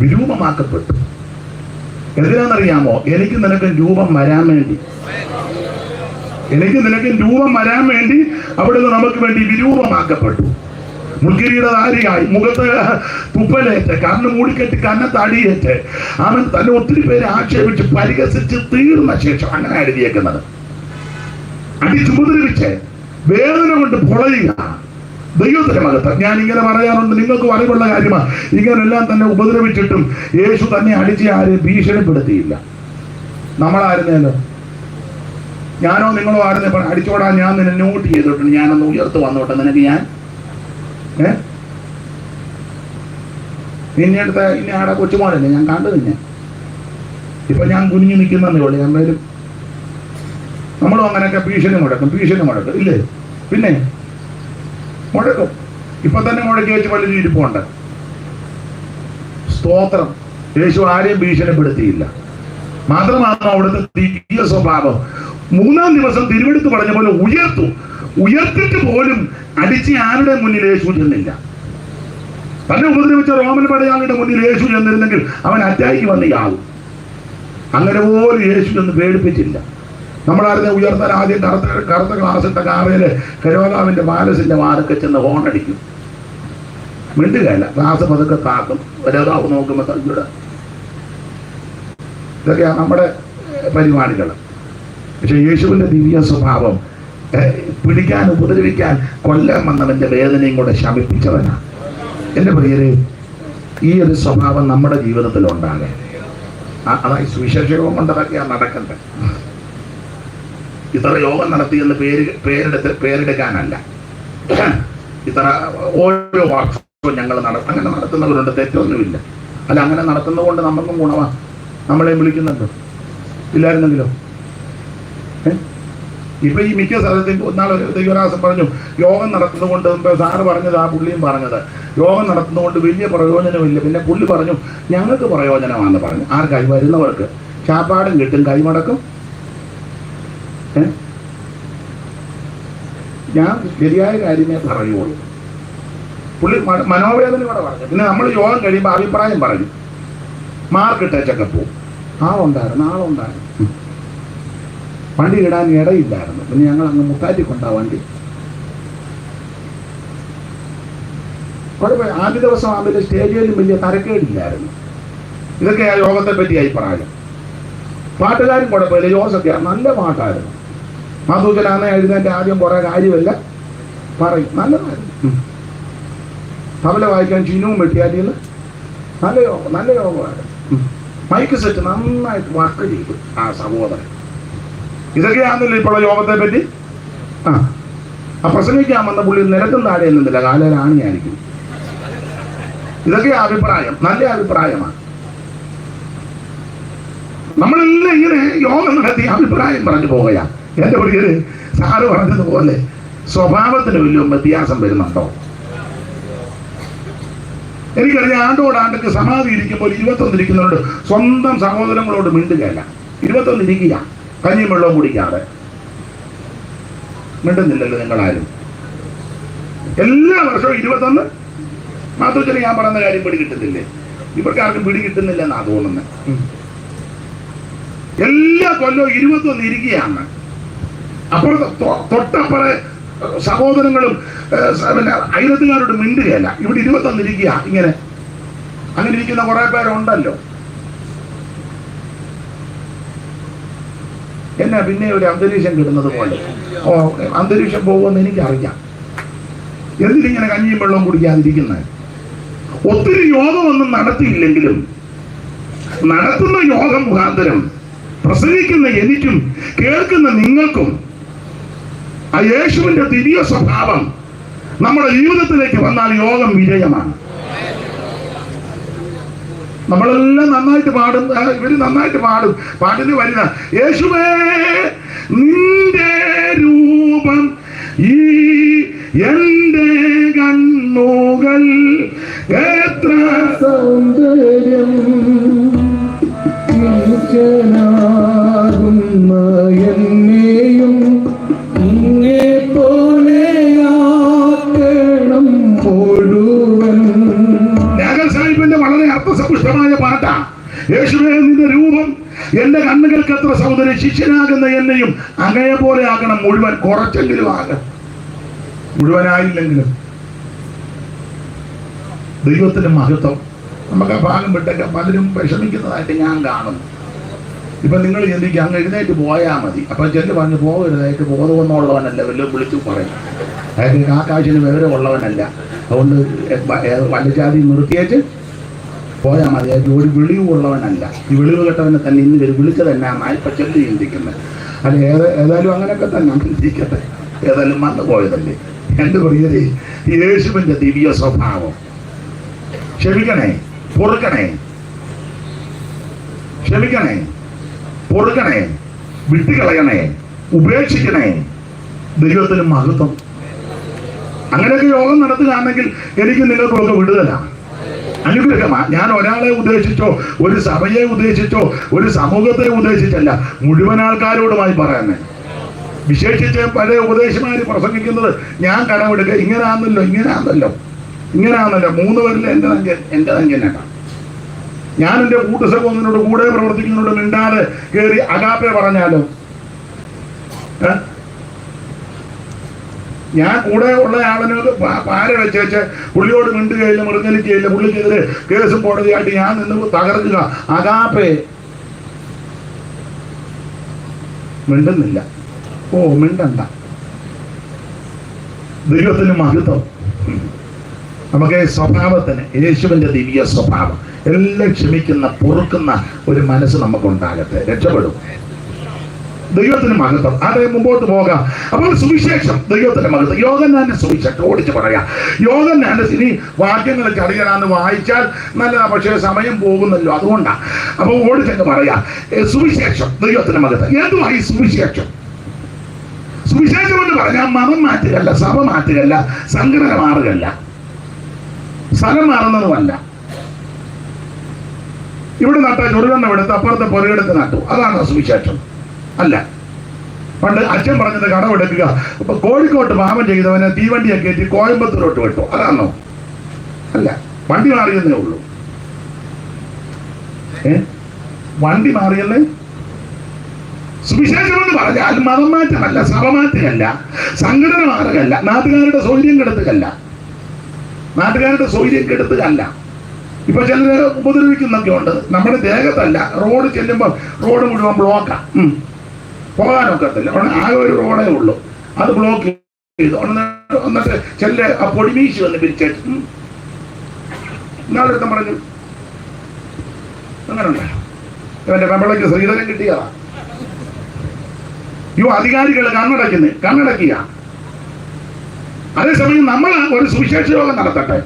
വിരൂപമാക്കപ്പെട്ടു. എന്തിനാണെന്നറിയാമോ? എനിക്ക് നിനക്ക് രൂപം വരാൻ വേണ്ടി, അവിടുന്ന് നമുക്ക് വേണ്ടി വിരൂപമാക്കപ്പെട്ടു. മുൾക്കിരീടധാരിയായി, മുഖത്ത് തുപ്പലേറ്റ്, കണ്ണ് മൂടിക്കെട്ടി കന്നത്തടിയേറ്റ്, അവൻ തന്നെ ഒത്തിരി പേരെ ആക്ഷേപിച്ച് പരിഹസിച്ച് തീർന്ന ശേഷം അങ്ങനെ എഴുതിയേക്കുന്നത്. അടിച്ചുപദ്രവിച്ച് വേദന കൊണ്ട് പൊളയുക. ദൈവത്തിന്റെ മഹത്വം. ഞാൻ ഇങ്ങനെ പറയാറുണ്ട്, നിങ്ങൾക്ക് അറിവുള്ള കാര്യമാണ്. ഇങ്ങനെല്ലാം തന്നെ ഉപദ്രവിച്ചിട്ടും യേശു തന്നെ അടിച്ച് ആരെയും ഭീഷണിപ്പെടുത്തിയില്ല. നമ്മളായിരുന്നല്ലോ, ഞാനോ നിങ്ങളോ ആയിരുന്നേ അടിച്ചോടാൻ ഞാൻ നിന്നെ നോട്ട് ചെയ്തിട്ടുണ്ട്, ഞാനൊന്ന് ഉയർത്ത് വന്നോട്ടെ, നിനക്ക് ഞാൻ നിന്നെ അടുത്ത ഇനി ആടെ കൊച്ചുമോനല്ലേ ഞാൻ കണ്ടു. നിന്നെ ഇപ്പൊ ഞാൻ കുനിഞ്ഞു നിൽക്കുന്നതേ ഉള്ളൂ. ഞാൻ വരും. നമ്മളും അങ്ങനെയൊക്കെ ഭീഷണി മുടക്കും ഇല്ലേ? പിന്നെ മുടക്കും. ഇപ്പൊ തന്നെ മുടക്കി വെച്ച് വലിയ ഇരിപ്പുണ്ട്. സ്തോത്രം. യേശു ആരെയും ഭീഷണിപ്പെടുത്തിയില്ല. മാത്രമാണ് അവിടുത്തെ ദിവ്യ സ്വഭാവം. 3-ാം ദിവസം തിരുവെടുത്ത് പറഞ്ഞ പോലെ ഉയർത്തിട്ട് പോലും അടിച്ച് ആരുടെ മുന്നിൽ യേശു ചെന്നില്ല. തന്നെ ഉപദ്രവിച്ച റോമൻ പടയാളിയുടെ മുന്നിൽ യേശു ചെന്നിരുന്നെങ്കിൽ അവൻ അറ്റാക്ക് വന്ന് യാകും. അങ്ങനെ പോലും യേശു ഒന്ന് പേടിപ്പിച്ചില്ല. നമ്മളായിരുന്നു ഉയർത്താൻ ആദ്യം കറുത്ത ഗ്ലാസ് ഇട്ട കാറയില് കരോതാവിന്റെ പാലസിന്റെ വാതൊക്കെ ചെന്ന് ഹോണടിക്കും, മിണ്ടുകയല്ല, ഗ്ലാസ് പതുക്കെ താക്കും, കരോതാവ് നോക്കുമ്പോൾ തഞ്ചുട. ഇതൊക്കെയാണ് നമ്മുടെ പരിപാടികൾ. പക്ഷെ യേശുവിന്റെ ദിവ്യ സ്വഭാവം പിടിക്കാൻ, ഉപദ്രവിക്കാൻ, കൊല്ലാൻ വന്നവന്റെ വേദനയും കൂടെ ശമിപ്പിച്ചവനാണ്. എൻ്റെ പ്രിയരെ, ഈ ഒരു സ്വഭാവം നമ്മുടെ ജീവിതത്തിൽ ഉണ്ടാകെ. അതായത് സുവിശേഷയോഗം കൊണ്ടതൊക്കെയാണ് നടക്കുന്നത്. ഇത്ര യോഗം നടത്തിയെന്ന് പേരെടുക്കാനല്ല. ഇത്ര ഓരോ വർഷവും ഞങ്ങൾ അങ്ങനെ നടത്തുന്നവരുണ്ട്, തെറ്റൊന്നുമില്ല. അല്ല, അങ്ങനെ നടത്തുന്നത് കൊണ്ട് നമുക്കും ഗുണമാണ്. നമ്മളെ വിളിക്കുന്നുണ്ടോ? ഇല്ലായിരുന്നെങ്കിലോ? ഇപ്പൊ ഈ മിക്ക സ്ഥലത്തും ഒന്നാൾ ദൈവരാസം പറഞ്ഞു, യോഗം നടത്തുന്നത് കൊണ്ട്, സാറ് പറഞ്ഞത്, ആ പുള്ളിയും പറഞ്ഞത്, യോഗം നടത്തുന്നത് കൊണ്ട് വലിയ പ്രയോജനമില്ല. പിന്നെ പുള്ളി പറഞ്ഞു ഞങ്ങൾക്ക് പ്രയോജനമാണെന്ന് പറഞ്ഞു. ആർക്കായി? വരുന്നവർക്ക് ചാപ്പാടും കിട്ടും, കൈമടക്കും. ഞാൻ ശരിയായ കാര്യമേ പറയുള്ളൂ. പുള്ളി മനോവേദന കൂടെ പറഞ്ഞു. പിന്നെ നമ്മൾ യോഗം കഴിയുമ്പോൾ അഭിപ്രായം പറഞ്ഞു, മാർക്കിട്ടേച്ചൊക്കെ പോവും. ആളുണ്ടായിരുന്നു. വണ്ടി ഇടാൻ ഇടയില്ലായിരുന്നു. പിന്നെ ഞങ്ങൾ അങ്ങ് മുക്കാറ്റിക്കൊണ്ടാ വണ്ടി. അവിടെ ആദ്യ ദിവസം ആദ്യം സ്റ്റേജിലും വലിയ തരക്കേടില്ലായിരുന്നു. ഇതൊക്കെ ആ യോഗത്തെ പറ്റി അഭിപ്രായം. പാട്ടുകാരും കുഴപ്പമില്ല, ജോസൊക്കെ നല്ല പാട്ടായിരുന്നു. മാധൂജനാന്ന് എഴുന്നേറ്റ് ആദ്യം കുറെ കാര്യമല്ല പറയും, നല്ലതായിരുന്നു. തബല വായിക്കാൻ ചിനുവും വെട്ടിയാലിന്ന് നല്ല യോഗമായിരുന്നു. മൈക്ക് സെറ്റ് നന്നായിട്ട് വർക്ക് ചെയ്തു ആ സഹോദരൻ. ഇതൊക്കെയാണല്ലോ ഇപ്പോഴുള്ള യോഗത്തെ പറ്റി. ആ പ്രസംഗിക്കാൻ വന്ന പുള്ളി നിലത്തും താഴെ നിന്നില്ല, കാലരാണിയായിരിക്കും. ഇതൊക്കെ അഭിപ്രായം, നല്ല അഭിപ്രായമാണ്. നമ്മളെല്ലാം ഇങ്ങനെ യോഗം നടത്തി അഭിപ്രായം പറഞ്ഞു പോവുകയാ. എന്റെ പ്രിയര്, സാറ് പറഞ്ഞതുപോലെ സ്വഭാവത്തിന് വലിയ വ്യത്യാസം വരുന്നുണ്ടോ? എനിക്കറിയാം, ആണ്ടോടാണ്ടൊക്കെ സമാധി ഇരിക്കുമ്പോൾ 21 ഇരിക്കുന്നവരോട് സ്വന്തം സഹോദരങ്ങളോട് മിണ്ടുകയല്ല. 21 ഇരിക്കുക, കഞ്ഞിയും വെള്ളവും കുടിക്കാതെ. മിണ്ടുന്നില്ലല്ലോ നിങ്ങളാരും. എല്ലാ വർഷവും 21 മാതൃച്ചന് ഞാൻ പറയുന്ന കാര്യം പിടി കിട്ടുന്നില്ലേ? ഇവർക്കാർക്കും പിടി കിട്ടുന്നില്ലെന്നാ തോന്നുന്നത്. എല്ലാ കൊല്ലവും 21 ഇരിക്കുകയാണ്. അപ്പുറത്ത് തൊട്ടപ്പുറേ സഹോദരങ്ങളും പിന്നെ അയലത്തുകാരോട് മിണ്ടുകയല്ല. ഇവിടെ 21 ഇരിക്കുക. ഇങ്ങനെ അങ്ങനെ ഇരിക്കുന്ന കുറെ പേരുണ്ടല്ലോ. എന്നാ പിന്നെ ഒരു അന്തരീക്ഷം കിട്ടുന്നത് പോലെ. അന്തരീക്ഷം പോകുമെന്ന് എനിക്കറിയാം. എന്തിനിങ്ങനെ കഞ്ഞിയും വെള്ളവും കുടിക്കാതിരിക്കുന്നത്? ഒത്തിരി യോഗമൊന്നും നടത്തിയില്ലെങ്കിലും നടത്തുന്ന യോഗം മുഖാന്തരം പ്രസംഗിക്കുന്ന എനിക്കും കേൾക്കുന്ന നിങ്ങൾക്കും ആ യേശുവിന്റെ ദിവ്യ സ്വഭാവം നമ്മുടെ ജീവിതത്തിലേക്ക് വന്നാൽ യോഗം വിജയമാണ്. നമ്മളെല്ലാം നന്നായിട്ട് പാടും, ഇവര് നന്നായിട്ട് പാടും. പാട്ടിന് വരുന്ന യേശുവേ നിന്റെ രൂപം ഈ എന്റെ കണ്ണുകൾ എത്ര സൗന്ദര്യം എന്നെയും ഇങ്ങേ പോലെയാക്കണം മുഴുവൻ. നാഗർ സാഹിബിന്റെ വളരെ അർത്ഥസമ്പുഷ്ടമായ പാട്ടാ. യേശുവേ നിന്റെ രൂപം എന്റെ കണ്ണുകൾക്ക് എത്ര സൗന്ദര്യം, ശിഷ്യനാകുന്ന എന്നെയും അങ്ങയെ പോലെ ആകണം മുഴുവൻ. കുറച്ചെങ്കിലും ആകണം, മുഴുവനായില്ലെങ്കിലും. ദൈവത്തിന്റെ മഹത്വം. നമുക്ക് ആ ഭാഗം വിട്ടൊക്കെ പലരും വിഷമിക്കുന്നതായിട്ട് ഞാൻ കാണുന്നു. ഇപ്പൊ നിങ്ങൾ ചിന്തിക്കുക, അങ്ങ് എഴുന്നേറ്റ് പോയാൽ മതി. അപ്പൊ ചെല്ലു പറഞ്ഞ് പോകരുതായിട്ട്, ബോധമൊന്നുള്ളവനല്ല, വല്ലതും വിളിച്ചു പറയും. അയാൾക്ക് ആകാശിന് വിവരമുള്ളവനല്ല. അതുകൊണ്ട് വല്ലജാതി നിർത്തിയേച്ച് പോയാൽ മതി. അയാൾക്ക് ഒരു വിളിവുള്ളവനല്ല. ഈ വിളിവ് കെട്ടവനെ തന്നെ ഇന്ന് വരും വിളിച്ചത് എന്നാണ് ഇപ്പൊ ചെല്ലു ചിന്തിക്കുന്നത്. അല്ല, ഏതായാലും അങ്ങനെയൊക്കെ തന്നെ ചിന്തിക്കട്ടെ. ഏതായാലും വന്നു പോയതല്ലേ. എന്റെ പ്രിയരെ, യേശുവിന്റെ ദിവ്യ സ്വഭാവം. ക്ഷമിക്കണേ, പൊറുക്കണേ, ക്ഷമിക്കണേ, പൊറുക്കണേ, വിട്ടുകളയണേ, ഉപേക്ഷിക്കണേ. ദൈവത്തിന് മഹത്വം. അങ്ങനെയൊക്കെ യോഗം നടത്തുകയാണെങ്കിൽ എനിക്ക് നിങ്ങൾക്കൊക്കെ വിടുതലാണ്, അനുഗ്രഹമാണ്. ഞാൻ ഒരാളെ ഉദ്ദേശിച്ചോ ഒരു സഭയെ ഉദ്ദേശിച്ചോ ഒരു സമൂഹത്തെ ഉദ്ദേശിച്ചല്ല, മുഴുവൻ ആൾക്കാരോടുമായി പറയുന്നേ. വിശേഷിച്ച് പല ഉപദേശമാര് പ്രസംഗിക്കുന്നത് ഞാൻ കടമെടുക്കുക, ഇങ്ങനാന്നല്ലോ 3 പേരിൽ എൻ്റെ തങ്കനാണ്. ഞാൻ എൻ്റെ കൂട്ടുസഹോദരനോട് കൂടെ പ്രവർത്തിക്കുന്നതിനോട് മിണ്ടാതെ കയറി അഗാപ്പെ പറഞ്ഞാലോ? ഞാൻ കൂടെ ഉള്ള ആളിനോട് പാര വെച്ച് പുള്ളിയോട് മിണ്ടുകയില്ല, മൃഗലിക്കുകയില്ല, പുള്ളിക്കെതിരെ കേസും കോടതിയായിട്ട് ഞാൻ നിന്ന് തകർക്കുക. അഗാപ്പെ മിണ്ടുന്നില്ല. ഓ, മിണ്ടണ്ട. ദൈവത്തിന് മഹത്വം. നമുക്ക് സ്വഭാവത്തിന് യേശുവിന്റെ ദിവ്യ സ്വഭാവം, എല്ലാം ക്ഷമിക്കുന്ന, പൊറുക്കുന്ന ഒരു മനസ്സ് നമുക്കുണ്ടാകട്ടെ. രക്ഷപ്പെടും. ദൈവത്തിന് മഹത്വം. അതേ, മുമ്പോട്ട് പോകാം. അപ്പോൾ സുവിശേഷം, ദൈവത്തിന്റെ മഹത്വം. യോഹന്നാന്റെ സുവിശേഷം ഓടിച്ച് പറയാം. യോഹന്നാന്റെ ഇനി വാക്യങ്ങളൊക്കെ അറിയണമെന്ന് വായിച്ചാൽ നല്ലതാ, പക്ഷേ സമയം പോകുന്നല്ലോ, അതുകൊണ്ടാ. അപ്പൊ ഓടിച്ചങ്ങ് പറയാം. സുവിശേഷം, ദൈവത്തിന്റെ മഹത്വം. എന്തുവായി സുവിശേഷം? സുവിശേഷം എന്ന് പറഞ്ഞാൽ മതം മാറ്റുകയല്ല, സഭ മാറ്റുകയല്ല, സംഘടന മാറുകയല്ല, സ്ഥലം മാറുന്നതുമല്ല. ഇവിടെ നട്ട ചുടുകണ്ണം എടുത്ത് അപ്പുറത്തെ പുരയെടുത്ത് നട്ടു, അതാണ് സുവിശേഷം അല്ല. പണ്ട് അച്ഛൻ പറഞ്ഞത് കടമെടുക്കുക. ഇപ്പൊ കോഴിക്കോട്ട് പാപം ചെയ്തവനെ തീവണ്ടിയെ കയറ്റി കോയമ്പത്തൂരോട്ട് വിട്ടു, അതാണോ? അല്ല, വണ്ടി മാറിയെന്നേ ഉള്ളൂ. വണ്ടി മാറിയെന്നേ. സുവിശേഷം എന്ന് പറഞ്ഞാൽ മതം മാറ്റമല്ല, സഭ മാറ്റമല്ല, സംഘടന മാറുകയല്ല, നാട്ടുകാരുടെ സൗകര്യം കെടുത്തുകയല്ല, നാട്ടുകാരുടെ സൗകര്യം കെടുത്തുകയല്ല. ഇപ്പൊ ചിലര് ഉപദ്രവിക്കുന്നൊക്കെ ഉണ്ട്. നമ്മുടെ ദേഹത്തല്ല, റോഡ് ചെല്ലുമ്പോൾ റോഡ് മുഴുവൻ ബ്ലോക്കാ, പോകാനൊക്കത്തില്ല. ആകെ ഒരു റോഡേ ഉള്ളൂ, അത് ബ്ലോക്ക് ചെയ്തു. എന്നിട്ട് ചില ആ പൊടിമീശി വന്ന് പിരിച്ചിട്ട് ഇന്നാളെടുത്ത പറഞ്ഞു അങ്ങനെ ഉണ്ട്. ഇവന്റെ പെമ്പളയ്ക്ക് ശ്രീധരൻ കിട്ടിയതാ. അധികാരികൾ കണ്ണടക്കുക. അതേസമയം നമ്മൾ ഒരു സുവിശേഷ യോഗം നടത്തട്ടെ.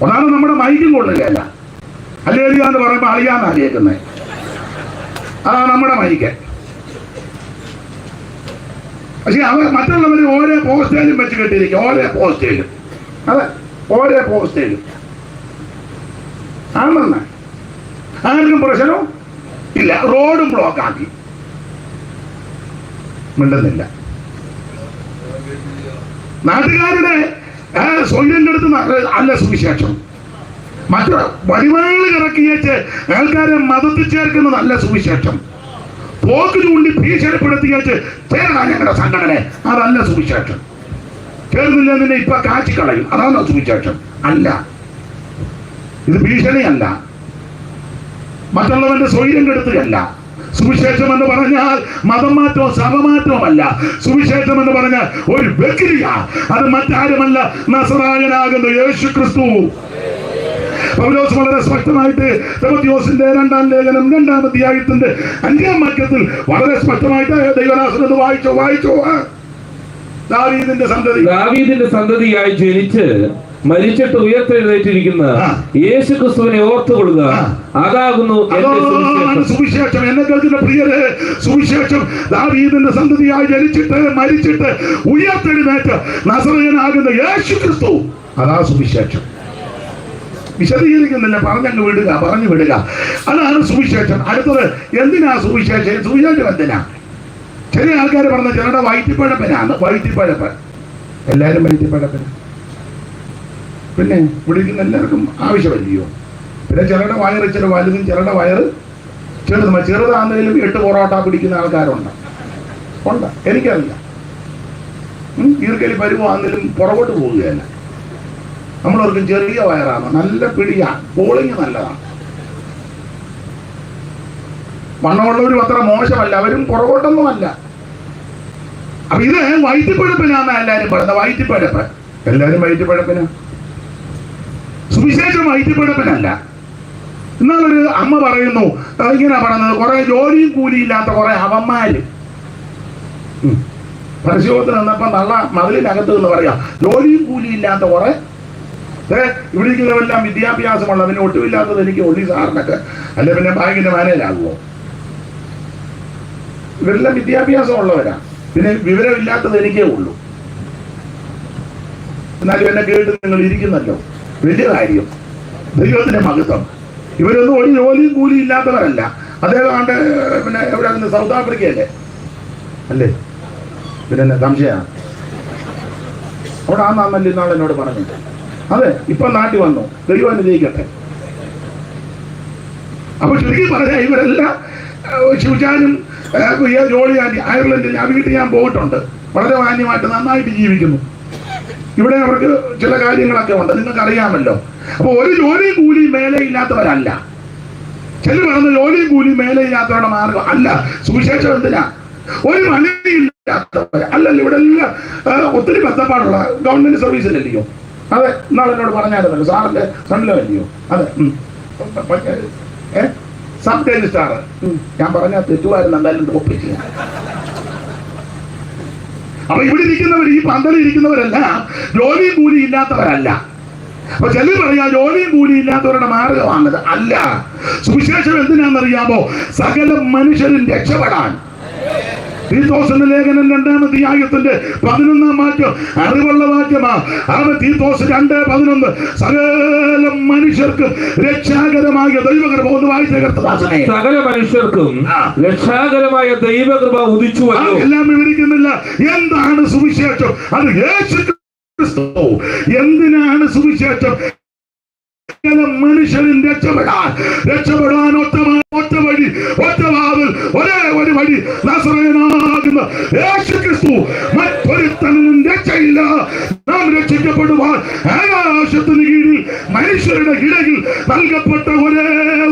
ഒന്നാമത് നമ്മുടെ മൈക്കും കൊള്ളുകയല്ല. ഹല്ലേലൂയ എന്ന് പറയുമ്പോൾ അറിയാന്നാ കേൾക്കുന്നത്, അതാണ് നമ്മുടെ മൈക്ക്. പക്ഷെ അവർ മറ്റുള്ളവർ ഓരോ പോസ്റ്റേലും വെച്ച് കെട്ടിയിരിക്കും, ഓരോ പോസ്റ്റേലും. അതെ, ഓരോ പോസ്റ്റേലും ആണെന്ന് ആർക്കും പ്രശ്നവും ഇല്ല. റോഡും ബ്ലോക്കാക്കി, മിണ്ടുന്നില്ല. നാട്ടുകാരുടെ സ്വൈര്യം എടുത്ത് അല്ല സുവിശേഷം. മറ്റു വഴിമാള് ഇറക്കിയേച്ച് ആൾക്കാരെ മതത്തിൽ ചേർക്കുന്നത് അല്ല സുവിശേഷം. പോക്ക് ചൂണ്ടി ഭീഷണിപ്പെടുത്തിയേച്ച് ചേരാൻ ഞങ്ങളുടെ സംഘടന, അതല്ല സുവിശേഷം. ചേർന്നില്ല നിന്നെ ഇപ്പൊ കാച്ചിക്കളയും, അതാണോ സുവിശേഷം? അല്ല, ഇത് ഭീഷണിയല്ല, മറ്റുള്ളവന്റെ സ്വൈര്യം കെടുത്തുകയല്ല. സുവിശേഷം എന്ന് പറഞ്ഞാൽ മതം മാറ്റവും സഭമാറ്റവുമല്ല. സുവിശേഷം എന്ന് പറഞ്ഞാൽ ഒരു വ്യക്തിയ, അത് മറ്റാരുമല്ല, നസറായനാകുന്ന യേശു ക്രിസ്തു. പൗലോസ് വളരെ സ്പഷ്ടമായിട്ട് തിമോഥെയോസിന്റെ 2-ാം ലേഖനം 2-ാം അധ്യായത്തിന്റെ 5-ാം വാക്യത്തിൽ വളരെ സ്പഷ്ടമായിട്ട് ദൈവദാസനത് വായിച്ചോ. ദാവീദിന്റെ സന്തതിയായി ജനിച്ച് മരിച്ചിട്ട് ഉയർത്തെഴുന്നേറ്റിരിക്കുന്ന യേശു ക്രിസ്തുവിനെ ഓർത്തുകൊള്ളുക, അതാകുന്നു സുവിശേഷം. എന്നെ കേൾക്കുന്ന പ്രിയരെ, സുവിശേഷം ദാവീദിന്റെ സന്തതിയായി ജനിച്ചിട്ട് മരിച്ചിട്ട് ഉയർത്തെഴുന്നേറ്റ് നസറേയനാകുന്ന യേശു ക്രിസ്തു, അതാ സുവിശേഷം. വിശദീകരിക്കുന്നില്ല, പറഞ്ഞു വിടുക. അതാണ് സുവിശേഷം. അടുത്തത്, എന്തിനാ സുവിശേഷം? സുവിശേഷം എന്തിനാ? ചില ആൾക്കാർ പറഞ്ഞ ചിലരുടെ വയറ്റിപ്പഴപ്പനാണ്. വയറ്റിപ്പഴപ്പ്, എല്ലാവരും വയറ്റിപ്പഴപ്പന. പിന്നെ വിളിക്കുന്ന എല്ലാവർക്കും ആവശ്യമല്ലയോ? പിന്നെ ചിലരുടെ വയറ് ചില വലുതും ചിലരുടെ വയറ് ചെറുതും. ചെറുതാണെങ്കിലും 8 പൊറോട്ട പിടിക്കുന്ന ആൾക്കാരുണ്ട്. എനിക്കറിയില്ല. ഈർക്കലി പരുവാണെങ്കിലും പുറകോട്ട് പോവുകയല്ല. നമ്മളവർക്കും ചെറിയ വയറാണ്, നല്ല പിടിയാണ്, പോളിങ് നല്ലതാണ്. വണ്ണമുള്ളവരും അത്ര മോശമല്ല, അവരും പുറകോട്ടൊന്നുമല്ല. അപ്പൊ ഇത് വയറ്റിപ്പഴപ്പിനാണ് എല്ലാവരും പറയുന്നത്. വയറ്റിപ്പഴപ്പ്, എല്ലാവരും വയറ്റിപ്പഴപ്പിനാ. സുവിശേഷം വയറ്റിപ്പഴപ്പിനല്ല. എന്നാലൊരു അമ്മ പറയുന്നു, ഇങ്ങനെ പറയുന്നത്, കുറെ ജോലിയും കൂലിയില്ലാത്ത കുറെ അവന്മാര് പരിശോധന നിന്നപ്പോ നല്ല മതിലിനകത്ത് എന്ന് പറയാം, ജോലിയും കൂലിയില്ലാത്ത കുറെ. ഇവിടെ ഇരിക്കുന്നവരെല്ലാം വിദ്യാഭ്യാസമുള്ള, പിന്നെ ഒട്ടുമില്ലാത്തത് എനിക്ക് ഒള്ളി സാറിനൊക്കെ, അല്ലെ പിന്നെ ബാങ്കിന്റെ മാനേജാകുമോ? ഇവരെല്ലാം വിദ്യാഭ്യാസം ഉള്ളവരാ, പിന്നെ വിവരമില്ലാത്തത് എനിക്കേ ഉള്ളൂ. എന്നാലും എന്നെ കേട്ട് നിങ്ങൾ ഇരിക്കുന്നല്ലോ, വലിയ കാര്യം. ദൈവത്തിന്റെ മഹത്വം. ഇവരൊന്നും ഒരു ജോലിയും കൂലി ഇല്ലാത്തവരല്ല. അദ്ദേഹം ആണ്ട് പിന്നെ എവിടെ സൗത്ത് ആഫ്രിക്കയല്ലേ അല്ലേ? പിന്നെ സംശയമാണ്. അവിടെ ആന്നല്ലേ ഇന്നാൾ എന്നോട് പറഞ്ഞു. അതെ, ഇപ്പൊ നാട്ടിൽ വന്നു. ദൈവം അനുഗ്രഹിക്കട്ടെ. അപ്പൊ ശരിക്കും പറഞ്ഞാൽ ഇവരെല്ലാം ശിവചാനും ജോളി ആന്റി അയർലൻഡിൽ ആ വീട്ടിൽ ഞാൻ പോയിട്ടുണ്ട്. വളരെ മാന്യമായിട്ട് നന്നായിട്ട് ജീവിക്കുന്നു. ഇവിടെ അവർക്ക് ചില കാര്യങ്ങളൊക്കെ ഉണ്ട്, നിങ്ങൾക്ക് അറിയാമല്ലോ. അപ്പൊ ഒരു ജോലിയും കൂലിയും മേലെയില്ലാത്തവരല്ല. ചിലർ പറഞ്ഞ ജോലിയും കൂലിയും മേലെയില്ലാത്തവരുടെ മാർഗം അല്ല. സുവിശേഷം എന്തിനാ? ഒരു മണിയില്ലാത്തവർ അല്ലല്ലോ. ഇവിടെ എല്ലാം ഒത്തിരി ബന്ധപ്പാടുള്ള ഗവൺമെന്റ് സർവീസിലല്ലയോ? അതെ, ഇന്നാൾ എന്നോട് പറഞ്ഞായിരുന്നല്ലോ, സാറിന്റെ ഫ്രണ്ടിലോ അല്ലയോ? അതെ, സബ് രജിസ്ട്രാർ. ഞാൻ പറഞ്ഞ തെറ്റുമായിരുന്നു, എന്തായാലും ഒപ്പിച്ചു. അപ്പൊ ഇവിടെ ഇരിക്കുന്നവർ, ഈ പന്തലിൽ ഇരിക്കുന്നവരല്ല ജോലിയും കൂലി ഇല്ലാത്തവരല്ല. അപ്പൊ ചിലർ പറയാ ജോലിയും കൂലി ഇല്ലാത്തവരുടെ മാർഗമാണത്. അല്ല, സുവിശേഷം എന്തിനാണെന്നറിയാമോ? സകല മനുഷ്യരും രക്ഷപ്പെടാൻ. തീത്തോസിന്റെ ലേഖനം 2-ാം അധ്യായത്തിന്റെ 11-ാം വാക്യം അറിവുള്ള വാക്യമാ. തീത്തോസ് 2:11 സകല മനുഷ്യർക്ക് രക്ഷാകരമായ ദൈവകൃപ. ഒന്ന് വായിച്ചേർത്തദാസനെ. സകല മനുഷ്യർക്കും രക്ഷാകരമായ ദൈവകൃപ ഉദിച്ചു. എല്ലാം വിവരിക്കുന്നില്ല. എന്താണ് സുവിശേഷം? അത് യേശു ക്രിസ്തു. എന്തിനാണ് സുവിശേഷം? മനുഷ്യരും രക്ഷപ്പെടാൻ ഒറ്റ വഴി, ഒറ്റ വാതിൽ, ഒരേ ഒരു വഴി, നസറേയനാകുന്ന യേശു ക്രിസ്തു. മറ്റൊരുത്തനും രക്ഷയില്ല. നാം രക്ഷിക്കപ്പെടുവാൻ ആകാശത്തിന് കീഴിൽ മനുഷ്യരുടെ ഇടയിൽ നൽകപ്പെട്ട ഒരേ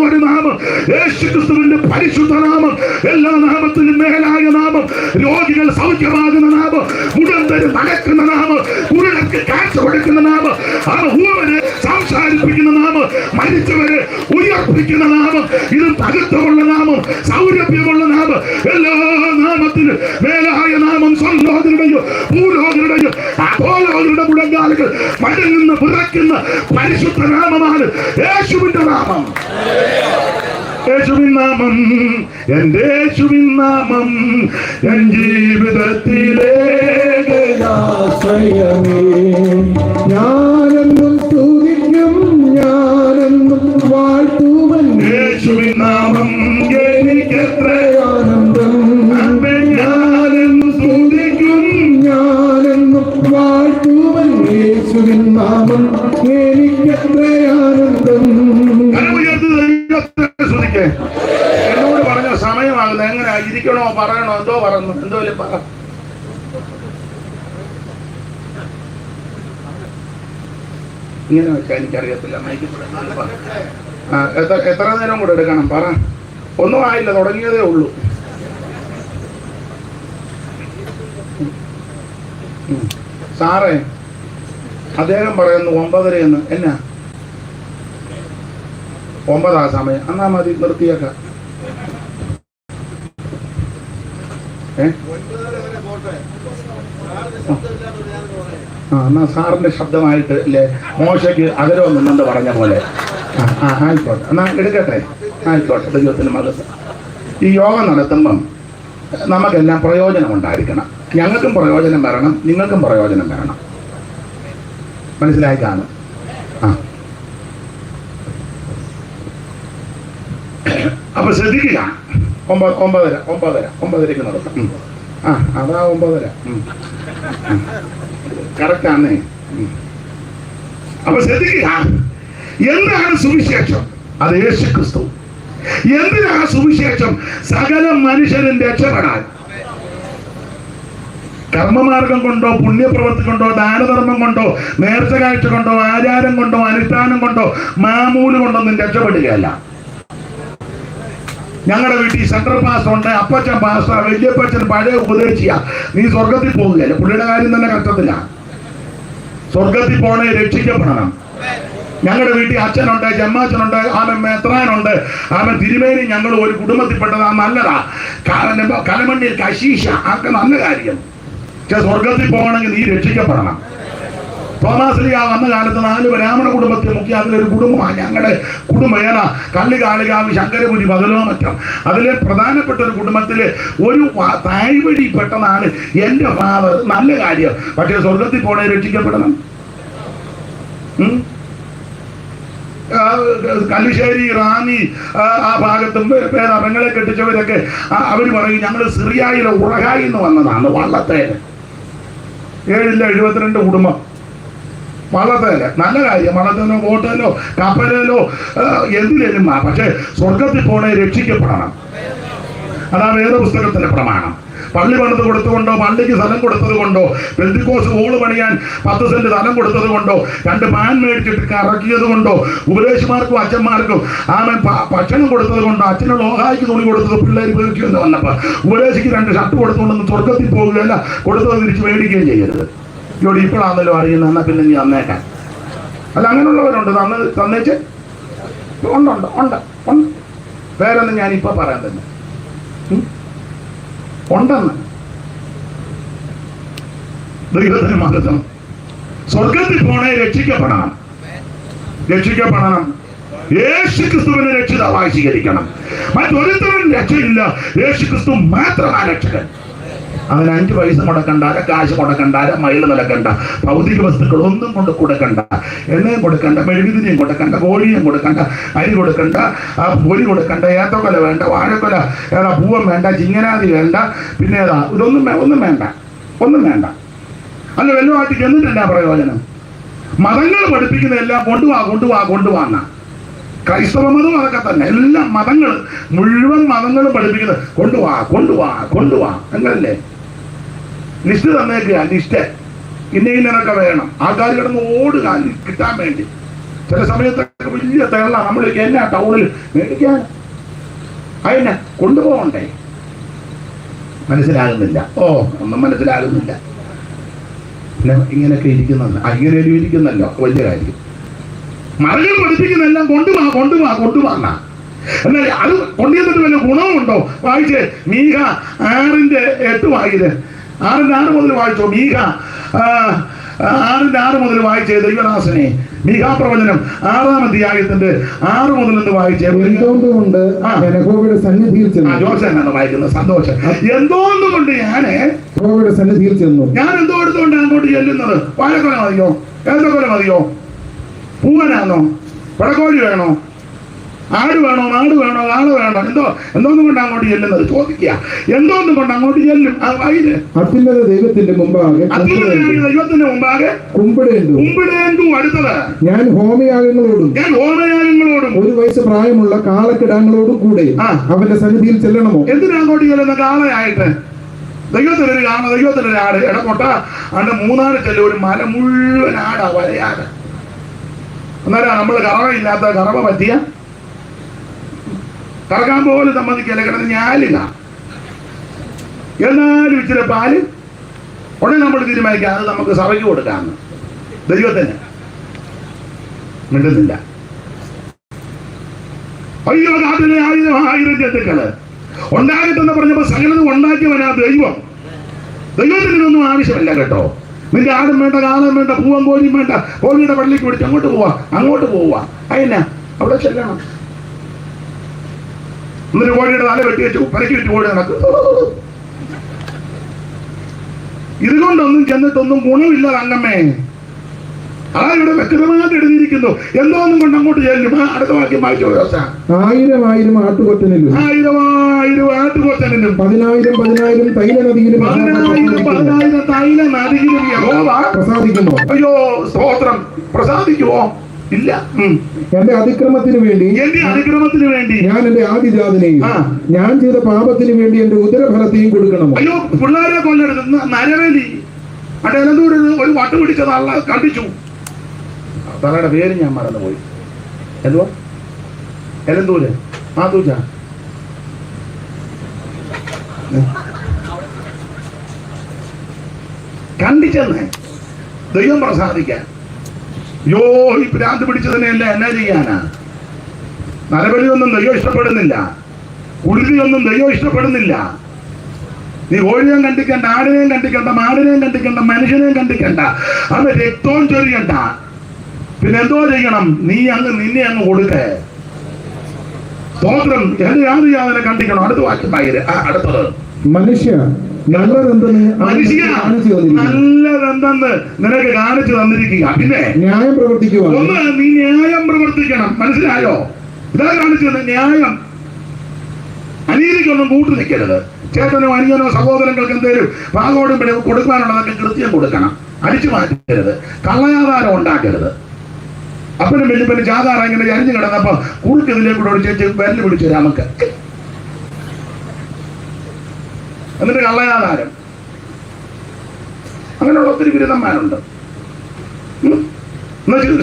ഒരു നാമം യേശു ക്രിസ്തുവിന്റെ പരിശുദ്ധ നാമം. എല്ലാ നാമത്തിനും മേലായ നാമം. രോഗികൾ സൗഖ്യമാകുന്ന നാമം, മുടന്തര് നടക്കുന്ന നാമം, കുരുടർക്ക് കാഴ്ച കൊടുക്കുന്ന നാമം, ഊവരെ സംസാരിപ്പിക്കുന്ന നാമം, മരിച്ചവരെ ഉയർപ്പിക്കുന്ന നാമം, ഇത് തകർത്തമുള്ള നാമം, സൗരഭ്യമുള്ള നാമം, എല്ലാ നാമത്തിനും മേലായ നാമം. സ്വർലോകരുടെയോ ഭൂലോകരുടെയോ അധോലോകരുടെ മുടങ്കാലുകൾ മടങ്ങുന്ന വിറയ്ക്കുന്ന പരിശുദ്ധ നാമമാണ് യേശുവിന്റെ നാമം. യേശുവിൻ നാമം, എന്റെ യേശുവിൻ നാമം, എൻ ജീവിതത്തിലെ ഞാനെന്നും സ്തുതിക്കും, ഞാനെന്നും വാഴ്ത്തുവൻ. യേശുവിൻ നാമം എനിക്കെത്ര ആനന്ദം. ഞാനെന്നും സ്തുതിക്കും, ഞാനെന്നും വാഴ്ത്തുവൻ. യേശുവിൻ നാമം എനിക്കെത്ര ആനന്ദം. എന്നോട് പറഞ്ഞ സമയമാകുന്നത് എങ്ങനെ ഇരിക്കണോ പറയണോ? എന്തോ പറഞ്ഞു, എന്തോ പറ. ഇങ്ങനെ വെച്ചാൽ എനിക്കറിയത്തില്ല. എത്ര നേരം കൂടെ എടുക്കണം? പറ. ഒന്നും ആയില്ല, തുടങ്ങിയതേ ഉള്ളൂ. സാറേ, അദ്ദേഹം പറയുന്നു 9:30 എന്നാ 9 സമയം. എന്നാ മതി, നിർത്തിയേക്കാം. എന്നാ സാറിന്റെ ശബ്ദമായിട്ട് അല്ലേ മോശയ്ക്ക് അകരോ നിന്നെന്ന് പറഞ്ഞ പോലെ. ആയിക്കോട്ടെ, എന്നാ എടുക്കട്ടെ. ആയിക്കോട്ടെ. ദൈവത്തിന് മകത്ത്. ഈ യോഗം നടത്തുമ്പം നമുക്കെല്ലാം പ്രയോജനം ഉണ്ടായിരിക്കണം. ഞങ്ങൾക്കും പ്രയോജനം വരണം, നിങ്ങൾക്കും പ്രയോജനം വരണം. മനസ്സിലായി കാണും. അപ്പൊ ശ്രദ്ധിക്കുക. 9:30 നടത്താം. അതാ 9:30 കറക്റ്റാന്നേ. അപ്പൊ ശ്രദ്ധിക്കുക. എന്താണ് സുവിശേഷം? അത് യേശു ക്രിസ്തു. എന്തിനാണ് സുവിശേഷം? സകല മനുഷ്യരും രക്ഷപ്പെടാൻ. കർമ്മമാർഗം കൊണ്ടോ, പുണ്യപ്രവൃത്തി കൊണ്ടോ, ദാനധർമ്മം കൊണ്ടോ, നേർച്ച കാഴ്ച കൊണ്ടോ, ആചാരം കൊണ്ടോ, അനുഷ്ഠാനം കൊണ്ടോ, മാമൂല് കൊണ്ടൊന്നും രക്ഷപ്പെടുകയല്ല. ഞങ്ങളുടെ വീട്ടിൽ സെൻട്രൽ പാസ്റ്റർ ഉണ്ട്, അപ്പച്ചൻ പാസ്റ്റർ, വല്യപ്പച്ചൻ പഴയ ഉപദേശിയ. നീ സ്വർഗത്തിൽ പോവുകയല്ല. പുള്ളിയുടെ കാര്യം തന്നെ കഷ്ടത്തില്ല. സ്വർഗത്തിൽ പോണേ രക്ഷിക്കപ്പെടണം. ഞങ്ങളുടെ വീട്ടിൽ അച്ഛനുണ്ട്, ജമ്മാച്ചനുണ്ട്, അവൻ മെത്രാനുണ്ട്, അവൻ തിരുമേനി. ഞങ്ങൾ ഒരു കുടുംബത്തിൽപ്പെട്ടതാ. നല്ലതാ. കലമണ്ണിൽ കശീശ ഒക്കെ നല്ല കാര്യം. പക്ഷെ സ്വർഗത്തിൽ പോകണമെങ്കിൽ നീ രക്ഷിക്കപ്പെടണം. തോമാശ്ലീഹ വന്ന കാലത്ത് 4 ബ്രാഹ്മണ കുടുംബത്തെ മുഖ്യ. അതിലൊരു കുടുംബമാണ് ഞങ്ങളുടെ കുടുംബം. ഏതാ? കള്ളികാളികാവ്, ശങ്കരപുരി, ബദലോമറ്റം. അതിലെ പ്രധാനപ്പെട്ട ഒരു കുടുംബത്തില് ഒരു താഴ്വഴി പെട്ടതാണ് എന്റെ ഫാദർ. നല്ല കാര്യം. പക്ഷെ സ്വർഗത്തിൽ പോണേ രക്ഷിക്കപ്പെടണം. കല്ലിശ്ശേരി, റാന്നി ആ ഭാഗത്തും പെങ്ങളെ കെട്ടിച്ചവരൊക്കെ അവർ പറയും ഞങ്ങൾ സിറിയയിലെ ഉറഹായി എന്ന് വന്നതാണ്. വള്ളത്തേന് 72 കുടുംബം. വള്ളത്തേല് നല്ല കാര്യം, വള്ളത്തേലോ ബോട്ടിലോ കപ്പലിലോ എന്തിലേലും പക്ഷെ സ്വർഗത്തിൽ പോണേ രക്ഷിക്കപ്പെടണം. അതാ വേദപുസ്തകത്തിന്റെ പ്രമാണം. പള്ളി പണിത് കൊടുത്തുകൊണ്ടോ, പള്ളിക്ക് സ്ഥലം കൊടുത്തത് കൊണ്ടോ, പെന്തിക്കോസ് ഹോള് പണിയാൻ 10 സെന്റ് സ്ഥലം കൊടുത്തത് കൊണ്ടോ, 2 പാൻ മേടിച്ചിട്ട് കറക്കിയത് കൊണ്ടോ, ഉപദേശമാർക്കും അച്ഛന്മാർക്കും ആമൻ ഭക്ഷണം കൊടുത്തത് കൊണ്ടോ, അച്ഛന് ലോഹായിക്ക് തുണി കൊടുത്തത് പിള്ളേർ ഉപയോഗിക്കുമെന്ന് വന്നപ്പോൾ ഉപദേശിക്ക് 2 ഷർട്ട് കൊടുത്തുകൊണ്ടൊന്നും സ്വർഗത്തിൽ പോകുകയല്ല, കൊടുത്തത് തിരിച്ച് മേടിക്കുകയും ചെയ്യരുത്. ഇവിടെ ഇപ്പോഴാണല്ലോ അറിയുന്നത്, എന്നാൽ പിന്നെ നീ തന്നേക്കാൻ. അല്ല, അങ്ങനെയുള്ളവരുണ്ട്. തന്നേച്ച് ഉണ്ട്. പേരൊന്നും ഞാനിപ്പോൾ പറയാൻ തന്നെ ഉണ്ടെന്ന്. ദൈവത്തിന് മഹത്വം. സ്വർഗത്തിൽ പോണേ രക്ഷിക്കപ്പെടണം. യേശു ക്രിസ്തുവിനെ രക്ഷിതാവായി സ്വീകരിക്കണം. മറ്റൊരുത്തരും രക്ഷയില്ല, യേശു ക്രിസ്തു മാത്രമാണ് രക്ഷകൻ. അതിന് 5 പൈസ മുടക്കണ്ട, കാശ് മുടക്കണ്ട, മൈൽ നടക്കണ്ട, ഭൗതിക വസ്തുക്കളൊന്നും കൊണ്ട് കൊടുക്കണ്ട, എണ്ണയും കൊടുക്കണ്ട, മെഴുകുതിരിയും കൊടുക്കണ്ട, കോഴിയും കൊടുക്കണ്ട, അരി കൊടുക്കണ്ട, പൊരി കൊടുക്കണ്ട, ഏത്തക്കൊല വേണ്ട, വാഴക്കൊല പൂവം വേണ്ട, ചിങ്ങനാതി വേണ്ട, പിന്നെ ഒന്നും വേണ്ട. അല്ല, വല്ലതുമായിട്ട് ചെന്നിട്ടെന്നാ പ്രയോജനം? മതങ്ങൾ പഠിപ്പിക്കുന്ന എല്ലാം കൊണ്ടുപോവാന്ന. ക്രൈസ്തവ മതം അതൊക്കെ തന്നെ. എല്ലാ മുഴുവൻ മതങ്ങളും പഠിപ്പിക്കുന്നത് കൊണ്ടുപോവാ എന്നല്ലേ. ലിസ്റ്റ് തന്നേക്കുക, ലിസ്റ്റ് ഇന്നൊക്കെ വേണം. ആൾക്കാർ കിടന്ന് ഓടുക കിട്ടാൻ വേണ്ടി. ചില സമയത്തൊക്കെ വലിയ തേള നമ്മൾ എന്നാ ടൗണിൽ മേടിക്കാൻ അതിനെ കൊണ്ടുപോകണ്ടേ? മനസ്സിലാകുന്നില്ല. ഒന്നും മനസ്സിലാകുന്നില്ല. പിന്നെ ഇങ്ങനെയൊക്കെ ഇരിക്കുന്നല്ലോ വലിയ കാര്യം. മതങ്ങൾ പഠിപ്പിക്കുന്നെല്ലാം കൊണ്ടുപോകാ. എന്നാൽ അത് കൊണ്ടുവന്നിട്ട് വല്ല ഗുണമുണ്ടോ? വായിച്ചേ, മീഖ 6:8 വായിച്ചത്. 6:6 മുതൽ വായിച്ചോ. മീഖ 6:6 മുതൽ വായിച്ചേ ദൈവദാസനെ. മീഖാ പ്രവചനം 6-ാം അധ്യായത്തിന്റെ 6 മുതൽ എന്ന് വായിച്ചേ. എന്തുകൊണ്ട് യഹോവയുടെ സന്നിധിയിൽ ചെന്നു. ജോസനാണ് വായിക്കുന്നത്. സന്തോഷം. എന്തോന്നുകൊണ്ട് യഹോവയുടെ സന്നിധിയിൽ ചെന്നു. ഞാൻ എന്തോ എടുത്തുകൊണ്ട് അങ്ങോട്ട് ചെല്ലുന്നത്? വാഴക്കൊല മതിയോ? ഏത്തക്കൊല മതിയോ? പൂവനാണോ? പടക്കോഴി വേണോ? ആട് വേണോ? നാട് വേണോ? കാള വേണോ? എന്തോന്നും കൊണ്ട് അങ്ങോട്ട് ചെല്ലുന്നത്? ചോദിക്കുക. എന്തോന്നും കൊണ്ട് അങ്ങോട്ട് ചെല്ലും? അത്യുന്നത ദൈവത്തിന്റെ മുമ്പാകെ കുമ്പിടേണ്ടു. അടുത്തത്, ഞാൻ ഹോമയാഗങ്ങളോടും 1 വയസ്സ് പ്രായമുള്ള കാളക്കിടാങ്ങളോടും കൂടെ അവന്റെ സന്നിധിയിൽ ചെല്ലണമോ? എന്തിനാ അങ്ങോട്ട് ചെല്ലുന്ന? കാളയായിട്ട്. ദൈവത്തിനൊരു കാണ, ദൈവത്തിനൊരു ആട്. ഇടക്കൊട്ട അണ്ട് 3 ആട് ചെല്ലും. ഒരു മല മുഴുവൻ ആടാ, വരയാട്. അന്നേരം നമ്മൾ കറവയില്ലാത്ത കറവ പറ്റിയ കറക്കാൻ പോലും സമ്മതിക്കല്ല, കിടന്ന് ഞാലുക. എന്നാലും ഇച്ചിരി പാല് ഉടനെ നമ്മൾ തീരുമാനിക്കാം അത് നമുക്ക് സഭയ്ക്ക് കൊടുക്കാമെന്ന്. ദൈവത്തിന് മിണ്ടുന്നില്ല. അയ്യോ, നാട്ടിലെ 1000 ജന്തുക്കള് ഉണ്ടാകട്ടെന്ന് പറഞ്ഞപ്പോ സകലതും ഉണ്ടാക്കിയവനാ ദൈവം. ദൈവത്തിന് ഇതൊന്നും ആവശ്യമില്ല കേട്ടോ. നിന്റെ ആടും വേണ്ട, കാലം വേണ്ട, പൂവൻ കോഴിയും വേണ്ട. കോഴിയുടെ പള്ളിക്ക് പിടിച്ച് അങ്ങോട്ട് പോവാ. അതിനാ അവിടെ ചെല്ലണം. എന്നിട്ട് കോഴിയുടെ തല വെട്ടി വെച്ചു, പരക്കി വെച്ച് കോഴി നടക്കും. ഇതുകൊണ്ടൊന്നും ചെന്നിട്ടൊന്നും ഗുണമില്ല തങ്കമ്മേ. അതാ ഇവിടെ വ്യക്തമായിട്ട് എഴുതിയിരിക്കുന്നു. എന്തോന്നും കൊണ്ട് അങ്ങോട്ട് ചെല്ലും. അടുത്ത വാക്യം വായിച്ചോ. 1000 ആട്ടുകൊറ്റനിലും 1000 ആട്ടുകൊറ്റനിലും 10,000 തൈലനദിയിലും യഹോവ പ്രസാദിക്കുമോ? അയ്യോ, സ്തോത്രം. പ്രസാദിക്കുമോ? ഇല്ല. എന്റെ അതിക്രമത്തിന് വേണ്ടി ഞാൻ എന്റെ ആദിജാതനെയും ഞാൻ ചെയ്ത പാപത്തിന് വേണ്ടി എന്റെ ഉദരഫലത്തെയും കൊടുക്കണമോ? അയ്യോ, പിള്ളേരെ കൊല്ലരുത്. നരവേലി അതെന്തൂര് ഒരു വട്ട് പിടിച്ചത് അള്ള കണ്ടിച്ചു. തലയുടെ പേര് ഞാൻ മറന്നുപോയി. എന്തുവാ? എലന്തൂര് മാതൂച്ച. കണ്ടിച്ചെന്നേ ദൈവം പ്രസാദിക്കാൻ. യോ, ഈ ഭ്രാന്ത് പിടിച്ചതിനെയല്ല എന്നാ ചെയ്യാനാ? നരബലിയൊന്നും ദൈവം ഇഷ്ടപ്പെടുന്നില്ല. കുരുതിയൊന്നും ദൈവം ഇഷ്ടപ്പെടുന്നില്ല. നീ കോഴിയെയും കണ്ടിക്കണ്ട, ആടിനെയും കണ്ടിക്കണ്ട, മാടിനെയും കണ്ടിക്കണ്ട, മനുഷ്യനെയും കണ്ടിക്കണ്ട. അത് രക്തവും ചൊരിയണ്ട. പിന്നെ എന്തോ ചെയ്യണം? നിന്നെ അങ്ങ് കൊടുക്കേ. സ്തോത്രം. എന്റെ യാതൊരു കണ്ടിക്കണം. അടുത്ത വാക്യം അടുത്തത്. മനുഷ്യ നല്ലതെന്തെന്ന് നിനക്ക് കാണിച്ചു തന്നിരിക്കുക. പിന്നെ ന്യായം പ്രവർത്തിക്കുക. നീ ന്യായം പ്രവർത്തിക്കണം. മനസ്സിലായോ? ഇതാ കാണിച്ചു തന്നെ ന്യായം. അനീതിക്കൊന്നും കൂട്ടു നിൽക്കരുത്. ചേട്ടനോ അനിയനോ സഹോദരങ്ങൾക്ക് എന്തേലും ഭാഗോടും കൊടുക്കാനുള്ളതൊക്കെ കൃത്യം കൊടുക്കണം. അടിച്ചു മാറ്റരുത്, കള്ളയാധാരം ഉണ്ടാക്കരുത്. അപ്പനും വെല്ലുപ്പനും ജാഥാറ ഇങ്ങനെ ചരിഞ്ഞു കിടന്നപ്പോ കുറുക്ക് ഇതിലേക്കൂടെ ഒരു ചേച്ചി വിരല് പിടിച്ചു നമുക്ക്, എന്നിട്ട് കള്ളയാധാരം. അങ്ങനെയുള്ള ഒത്തിരി ബിരുദന്മാരുണ്ട്.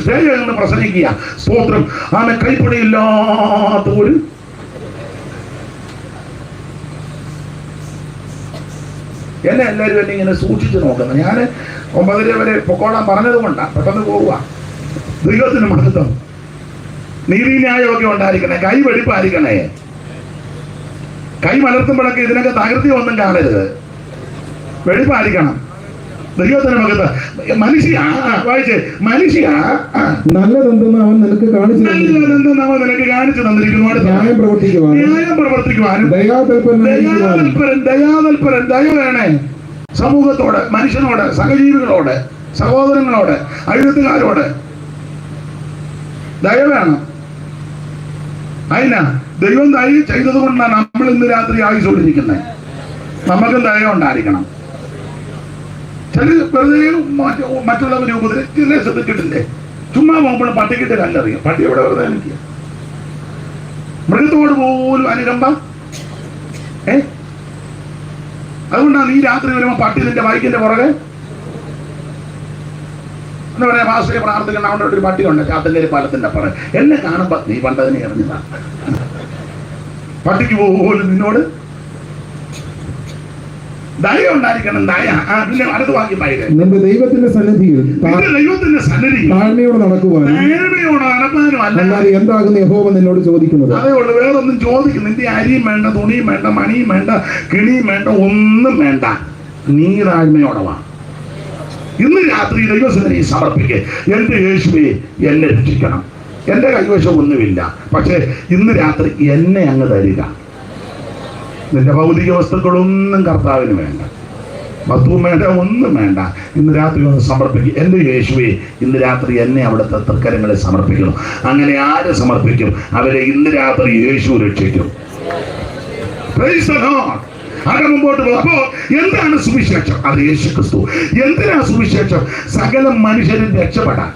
സ്റ്റേജ് കഴിഞ്ഞ് പ്രസംഗിക്കുക, സ്തോത്രം, ആമേ, കൈപ്പിടിയില്ലാത്ത ഒരു എന്നെ എല്ലാവരും എന്നെ ഇങ്ങനെ സൂക്ഷിച്ചു നോക്കുന്നു. ഞാൻ 9:30 വരെ പൊക്കോളാൻ പറഞ്ഞത് കൊണ്ടാണ് പെട്ടെന്ന് പോവുക. ദൈവത്തിന് മഹത്വം. നീതിന്യായമൊക്കെ ഉണ്ടായിരിക്കണേ, കൈ വെടിപ്പായിരിക്കണേ. കൈ മലർത്തുമ്പോഴൊക്കെ ഇതിനൊക്കെ തകൃതി ഒന്നും കാണരുത്, വെടിപ്പായിരിക്കണം. ദൈവത്തിന് മഹത്വം. മനുഷ്യ വായിച്ചേ, മനുഷ്യ നല്ലതെന്തെന്ന് അവൻ നിനക്ക് കാണിച്ചു തന്നിരിക്കുന്നു. ന്യായം പ്രവർത്തിക്കുവാനും ദയാതൽപരൻ ദയ വേണേ സമൂഹത്തോട്, മനുഷ്യനോട്, സഹജീവികളോട്, സഹോദരങ്ങളോട്, അയൽക്കാരോട് ദയ വേണം. അതിനാ ദൈവം ദയ ചെയ്തത് കൊണ്ടാണ് നമ്മൾ ഇന്ന് രാത്രി ആയുസോടിരിക്കുന്നത്. നമുക്കും ദയ ഉണ്ടായിരിക്കണം. ചില വെറുതെ മറ്റുള്ളവരെ ഉപദ്രവിച്ചില്ലേ, ശ്രദ്ധിച്ചിട്ടില്ലേ? ചുമ്മാ പോകുമ്പോൾ പട്ടിക്കിട്ട് കല്ലറിയും. പട്ടി എവിടെ വെറുതെ എനിക്ക് മൃഗത്തോട് പോലും അനുകമ്പ. അതുകൊണ്ടാണ് ഈ രാത്രി വരുമ്പോ പട്ടി നിന്റെ ബൈക്കിന്റെ പുറകെ എന്താ പറയാ, മാസ്റ്ററെ പ്രാർത്ഥിക്കണം. അവിടെ ഒരു പട്ടിയുണ്ട് ചാത്തങ്കേരി പാലത്തിന്റെ പുറകെ. എന്നെ കാണുമ്പോ നീ പണ്ടതിനെ എറിഞ്ഞതാ. പട്ടിക്ക് പോലും നിന്നോട് ദയ ഉണ്ടായിരിക്കണം. ദയ. പിന്നെ അടുത്ത് വാക്കി പറയുക, നിന്റെ ദൈവത്തിന്റെ സന്നിധിയിൽ താഴ്മയോടെ നടക്കുവാനും അല്ലാതെ എന്താകുന്ന യഹോവ നിന്നോട് ചോദിക്കുന്നത്. അതേ ഉള്ളു, വേറൊന്നും ചോദിക്കും. നിന്റെ അരിയും വേണ്ട, തുണിയും വേണ്ട, മണിയും വേണ്ട, കിണിയും വേണ്ട, ഒന്നും വേണ്ട. നീ താഴ്മയോടെ വാ. ഇന്ന് രാത്രി ദൈവസന്നിധിയിൽ സമർപ്പിക്കുക. എന്റെ യേശുവേ, എന്നെ രക്ഷിക്കണം. എന്റെ കൈവശം ഒന്നുമില്ല, പക്ഷെ ഇന്ന് രാത്രി എന്നെ അങ്ങ് തരിക. നിന്റെ ഭൗതിക വസ്തുക്കളൊന്നും കർത്താവിന് വേണ്ട, വസ്തുവും വേണ്ട, ഒന്നും വേണ്ട. ഇന്ന് രാത്രി ഒന്ന് സമർപ്പിക്കും. എൻ്റെ യേശുവേ, ഇന്ന് രാത്രി എന്നെ അവിടുത്തെ തൃക്കരങ്ങളെ സമർപ്പിക്കുന്നു. അങ്ങനെ ആര് സമർപ്പിക്കും അവരെ ഇന്ന് രാത്രി യേശു രക്ഷിക്കും. അത് മുമ്പോട്ട് പോകും. അപ്പോ എന്താണ് സുവിശേഷം? അത് യേശു ക്രിസ്തു. എന്തിനാ സുവിശേഷം? സകല മനുഷ്യരും രക്ഷപ്പെടാൻ.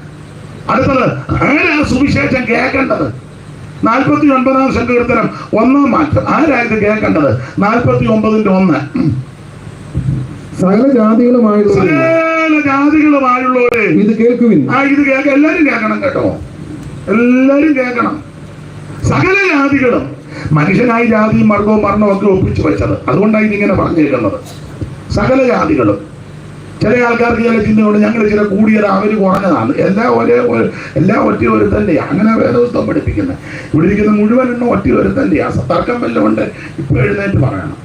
അടുത്തത്, ആരാ സുവിശേഷം കേൾക്കേണ്ടത്? 49-ാം സങ്കീർത്തനം 1-ാം വാക്യം. ആരായത് കേൾക്കേണ്ടത്? 49-1. സകല ജാതികളുമായുള്ളവരെ ഇത് കേൾക്കുവിൻ. ഇത് കേൾക്ക, എല്ലാരും കേൾക്കണം കേട്ടോ, എല്ലാരും കേൾക്കണം. സകല ജാതികളും. മനുഷ്യനായി ജാതിയും മർഗവും മരണവും ഒക്കെ ഒപ്പിച്ചു വെച്ചത്. അതുകൊണ്ടാണ് ഇതിങ്ങനെ പറഞ്ഞിരിക്കുന്നത്. സകല ജാതികളും. ചില ആൾക്കാർക്ക് ചില ചിന്തയുണ്ട്, ഞങ്ങൾ ചില കൂടിയത് അവർ കുറഞ്ഞതാണ്. എല്ലാം ഒറ്റ ഒരുത്തൻ്റെയാണ്. അങ്ങനെ വേദപുസ്തകം പഠിപ്പിക്കുന്നത്. ഇവിടെ ഇരിക്കുന്ന മുഴുവൻ എണ്ണം ഒറ്റ ഒരുത്തൻ്റെയാണ്. തർക്കം വല്ലതും ഉണ്ട്, ഇപ്പൊ എഴുന്നേറ്റ് പറയണം.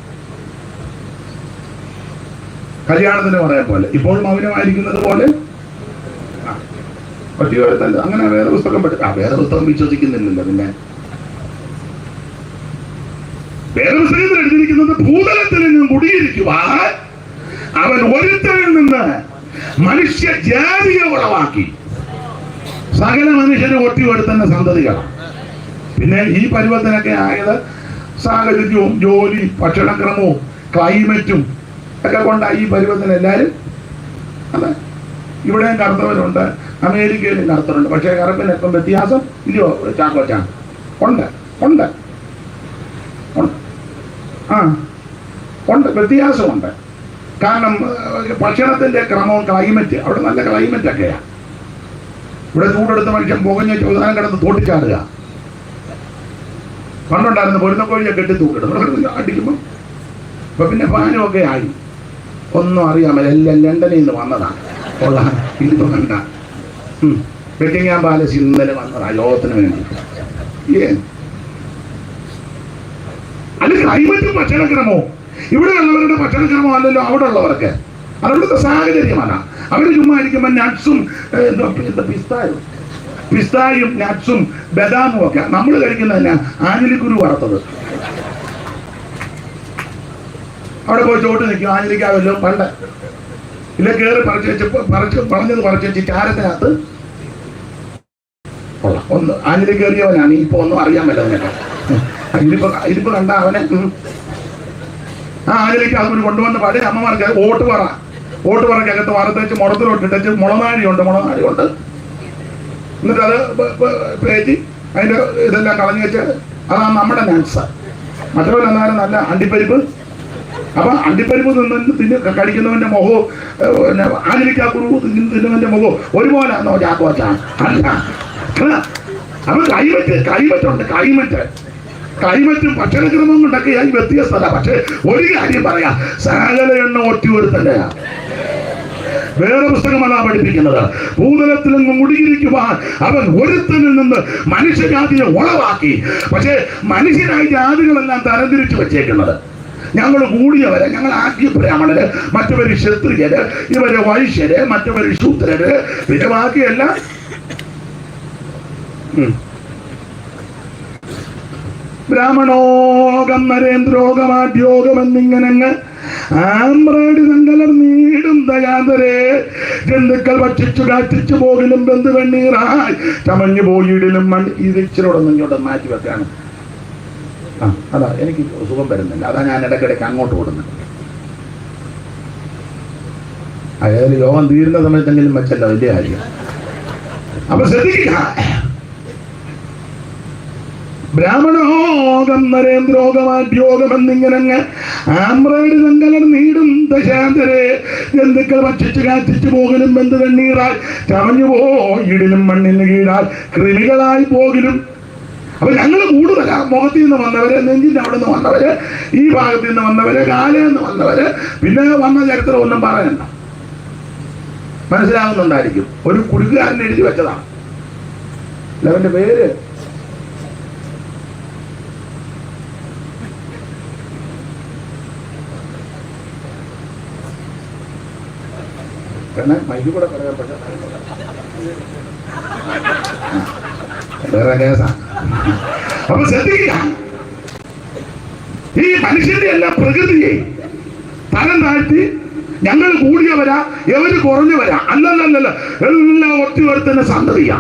കല്യാണത്തിന് പറയാൻ പോലെ ഇപ്പോൾ മൗനമായിരിക്കുന്നത് പോലെ ഒറ്റ ഒരുത്തൻ്റെ. അങ്ങനെ വേദപുസ്തകം വേദപുസ്തകം വിശ്വസിക്കുന്നില്ലല്ലോ. പിന്നെ വേദപുസ്തകത്തിൽ എഴുതിയിരിക്കുന്നത്, ഭൂതലത്തിൽ നിന്നും കുടിയിരിക്കുവാൻ അവൻ ഒരുത്തനിൽ നിന്ന് മനുഷ്യ ജാതിയെ ഉളവാക്കി. സകല മനുഷ്യരും ഒറ്റ സന്തതികളാണ്. പിന്നെ ഈ പരുവത്തിനൊക്കെ ആയത് സാഹചര്യവും ജോലി, ഭക്ഷണക്രമവും ക്ലൈമറ്റും ഒക്കെ കൊണ്ടാണ് ഈ പരുവത്തിന് എല്ലാവരും. അതെ, ഇവിടെയും കറുത്തവരുണ്ട്, അമേരിക്കയിലും കറുത്തവരുണ്ട്. പക്ഷേ കറുപ്പിനൊക്കെ വ്യത്യാസം ഇല്ലയോ ചാക്കോച്ചാ? ഉണ്ട്, വ്യത്യാസമുണ്ട്. കാരണം ഭക്ഷണത്തിന്റെ ക്രമവും ക്ലൈമറ്റ്, അവിടെ നല്ല ക്ലൈമറ്റ് ഒക്കെയാണ്. ഇവിടെ ചൂടെടുത്ത മനുഷ്യൻ പുകഞ്ഞ ചോദനം കിടന്ന് തോട്ടിച്ചാടുക. പണ്ടുണ്ടായിരുന്നു പൊരുന്നക്കോഴിയെ കെട്ടി തൂക്കിടും അടിക്കുമ്പോൾ. ഇപ്പൊ പിന്നെ ഫാനും ഒക്കെ ആയി. ഒന്നും അറിയാമല്ല, എല്ലാം ലണ്ടനിൽ നിന്ന് വന്നതാണ്. കൊള്ളാൻ ഇന്നിപ്പോ കണ്ട ബെക്കിംഗ്ഹാം പാലസ് ഇന്നലെ വന്നതാ യോഗത്തിന് വേണ്ടി. അത് ക്ലൈമറ്റും ഭക്ഷണക്രമവും. ഇവിടെ ഉള്ളവരുടെ ഭക്ഷണക്രമം അല്ലല്ലോ അവിടെ ഉള്ളവർക്ക്. അതവിടുത്തെ സാഹചര്യമല്ല. അവർ ചുമ്മാ ഇരിക്കുമ്പോൾ നട്ട്സും പിസ്തായും നട്ട്സും ബദാമും ഒക്കെ. നമ്മൾ കഴിക്കുന്നതന്നെ ആഞ്ഞിലിക്കുരു വറുത്തത്. അവിടെ പോയി ചോട്ട് നിൽക്കും, ആഞ്ഞിലിക്കാവല്ലോ പണ്ട് ഇല്ല കയറി പറിച്ച് വെച്ച് ചാരത്തിനകത്ത് ഒന്ന് ആഞ്ഞിലി കയറിയവനാണ്. ഇപ്പൊ ഒന്നും അറിയാൻ പറ്റുന്ന ഇതിപ്പോ കണ്ട അവനെ ആഞ്ഞിലേക്ക് അവന് കൊണ്ടുവന്ന് പഴയ അമ്മമാർക്ക് ഓട്ട് പറ ഓട്ടുപറക്കകത്ത് വാർത്തേച്ച് മുളത്തിലോട്ടിട്ട് മുളനാടിയുണ്ട് എന്നിട്ട് അത് പേറ്റി അതിന്റെ ഇതെല്ലാം കളഞ്ഞു വെച്ച് അതാണ് നമ്മുടെ നാൻസ്. മറ്റവരെന്നാലും നല്ല അണ്ടിപ്പരിപ്പ്. അപ്പൊ അണ്ടിപ്പരിപ്പ് കഴിക്കുന്നവന്റെ മുഖവും ആഞ്ഞിലിക്കാക്കുറു തിന്നുന്നവന്റെ മുഖവും ഒരുപോലെ ആണോ ചാക്കോച്ച? അല്ല. അപ്പൊ ക്ലൈമറ്റും ഭക്ഷണക്രമം കൊണ്ടൊക്കെ ഈ വ്യത്യസ്തത. പക്ഷെ ഒരു കാര്യം പറയാം, സകല എണ്ണ ഒറ്റി ഒരുത്തല്ല. വേറെ പുസ്തകമല്ല പഠിപ്പിക്കുന്നത്. ഭൂതലത്തിൽ നിന്ന് മുടിയിരിക്കുവാൻ അവൻ ഒരുത്തനിൽ നിന്ന് മനുഷ്യജാതിയെ ഉളവാക്കി. പക്ഷെ മനുഷ്യരായ ജാതികളെല്ലാം തരംതിരിച്ചു വെച്ചേക്കുന്നത്. ഞങ്ങൾ കൂടിയവരെ, ഞങ്ങൾ ആദ്യ ബ്രാഹ്മണര്, മറ്റവര് ക്ഷത്രിയര്, ഇവര് വൈശ്യര്, മറ്റവര് ശൂദ്രര്, പിന്നെ ബാക്കിയെല്ലാം ബ്രാഹ്മണോകം നരേന്ദ്രോഗമാദ്യോഗം എന്നിങ്ങനെ ആമ്രേടി സങ്കലർന്നീടും ദയാന്തരേ ജന്തുക്കൾ ഭക്ഷിച്ചു കാറ്റിച്ചു പോകിലും ബന്ധു വെണ്ണീറായി ചമഞ്ഞു പോയിടിലും മണ്ണ്. ഇത് ഇച്ചിരോടൊന്നും ഇങ്ങോട്ട് മാറ്റി വെക്കാണ്. അതാ എനിക്ക് സുഖം വരുന്നില്ല. അതാ ഞാൻ ഇടയ്ക്കിടയ്ക്ക് അങ്ങോട്ട് ഓടുന്നത്. അതായത് യോഗം തീരുന്ന സമയത്തെങ്കിലും വെച്ചല്ലോ, വലിയ കാര്യം. അപ്പൊ ശ്രദ്ധിക്കുക, ബ്രാഹ്മണോകം നരേന്ദ്രോഗമാദ്യോഗം എന്നിങ്ങനെ ആമ്രേടി സങ്കലർ നീടും ദശാന്തരെ ജന്തുക്കൾ ഭക്ഷിച്ചു കാറ്റിച്ചു പോകലും ബന്ധു വെണ്ണീറായി ചമഞ്ഞു പോയിടിലും മണ്ണിന് കീഴാൽ കൃമികളായി പോകലും. അപ്പൊ ഞങ്ങൾ കൂടുതലാ. മുഖത്തിൽ നിന്ന് വന്നവര്, നെഞ്ചിന്റെ അവിടെ നിന്ന് വന്നവര്, ഈ ഭാഗത്ത് നിന്ന് വന്നവര്, കാലയിൽ നിന്ന് വന്നവര്, പിന്നെ വന്ന ചരിത്രം ഒന്നും പറയണ്ട. മനസ്സിലാകുന്നുണ്ടായിരിക്കും. ഒരു കുടുക്കുകാരൻ എഴുതി വെച്ചതാണ്. അവന്റെ പേര് മൈക്ക് കൂടെ പറയാൻ വേറെ കേസാ. അപ്പൊ ശ്രദ്ധിക്കുക, ഈ മനുഷ്യന്റെ എല്ലാം പ്രകൃതിയെ തരം താഴ്ത്തി ഞങ്ങൾ കൂടിയവരാ, എവര് കുറഞ്ഞവരാ, അല്ലല്ല, എല്ലാം ഒറ്റ തന്നെ സന്തതിയാ.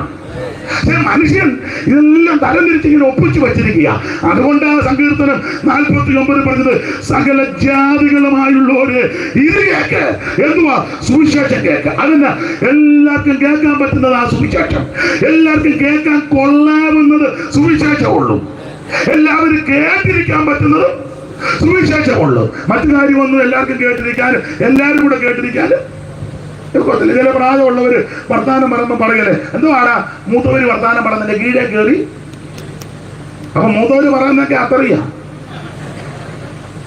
മനുഷ്യൻ ഇതെല്ലാം തരംതിരിച്ചിങ്ങനെ ഒപ്പിച്ചു വെച്ചിരിക്കുക. അതുകൊണ്ടാണ് സങ്കീർത്തനം 49 പറഞ്ഞത്, സകല ജാതികളുമായുള്ളവര് ഇത് കേക്ക്. എന്തുവാ? സുവിശേഷം കേക്ക്. അതിന് എല്ലാവർക്കും കേൾക്കാൻ പറ്റുന്നത് ആ സുവിശേഷം. എല്ലാവർക്കും കേൾക്കാൻ കൊള്ളാവുന്നത് സുവിശേഷമുള്ളൂ. എല്ലാവരും കേട്ടിരിക്കാൻ പറ്റുന്നത് സുവിശേഷമുള്ളൂ. മറ്റു കാര്യമൊന്നും എല്ലാവർക്കും കേട്ടിരിക്കാൻ, എല്ലാവരും കൂടെ കേട്ടിരിക്കാൻ കുഴപ്പമില്ല. ചില പ്രായമുള്ളവര് വർത്താനം പറയുമ്പോൾ പറയല്ലേ, എന്തുവാടാ മൂത്തവര് വർത്താനം പറഞ്ഞതിന്റെ കീഴേ കയറി. അപ്പൊ മൂത്തവര് പറയുന്നൊക്കെ അത്രയാ,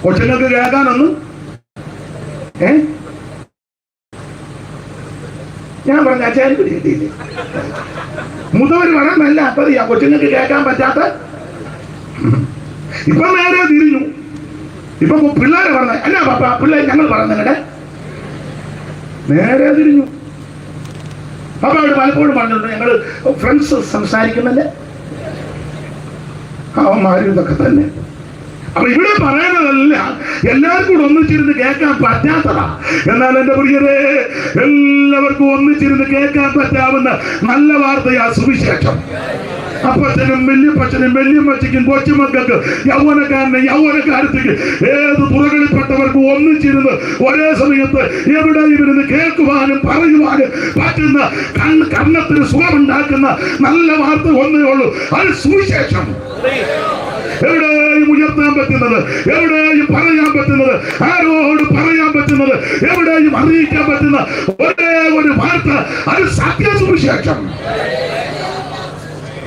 കൊച്ചുങ്ങൾക്ക് കേൾക്കാനൊന്നും. ഞാൻ പറഞ്ഞ അച്ഛൻ കിട്ടിയില്ലേ? മൂത്തവര് പറയുന്നല്ല അത്രയാ, കൊച്ചുങ്ങൾക്ക് കേൾക്കാൻ പറ്റാത്ത. ഇപ്പൊ നേരെ തിരിഞ്ഞു. ഇപ്പൊ പിള്ളേരെ പറഞ്ഞ അല്ല പാപ്പ, പിള്ളേർ ഞങ്ങൾ പറഞ്ഞെ നേരെ തിരിഞ്ഞു. അപ്പൊ അവിടെ പലപ്പോഴും പറഞ്ഞിട്ടുണ്ട്, ഞങ്ങൾ ഫ്രണ്ട്സ് സംസാരിക്കുന്നല്ലേ, അവന്മാരും ഇതൊക്കെ തന്നെ. അപ്പൊ ഇവിടെ പറയുന്നതല്ല എല്ലാവർക്കും കൂടെ ഒന്നിച്ചിരുന്ന് കേൾക്കാൻ പറ്റാത്തതാ. എന്നാൽ എന്റെ പ്രിയരെ, എല്ലാവർക്കും ഒന്നിച്ചിരുന്ന് കേൾക്കാൻ പറ്റാവുന്ന നല്ല വാർത്തയാ സുവിശേഷം. അപ്പച്ചനും വല്യപ്പച്ചനും വല്യമ്മച്ചയ്ക്കും കൊച്ചുമക്കൾക്ക് യൗവനക്കാരത്തേക്ക് ഏത് തുറകളിൽപ്പെട്ടവർക്കും ഒന്നിച്ചിരുന്ന് ഒരേ സമയത്ത് എവിടെയും ഇരുന്ന് കേൾക്കുവാനും പറയുവാനും പറ്റുന്ന കർണത്തിന് സുഖമുണ്ടാക്കുന്ന നല്ല വാർത്ത ഒന്നേ ഉള്ളൂ, അത് സുവിശേഷം. എവിടെയും ഉയർത്താൻ പറ്റുന്നത്, എവിടെയും പറയാൻ പറ്റുന്നത്, ആരോട് പറയാൻ പറ്റുന്നത്, എവിടെയും അറിയിക്കാൻ പറ്റുന്ന ഒരേ ഒരു വാർത്ത, അത് സത്യസുവിശേഷം.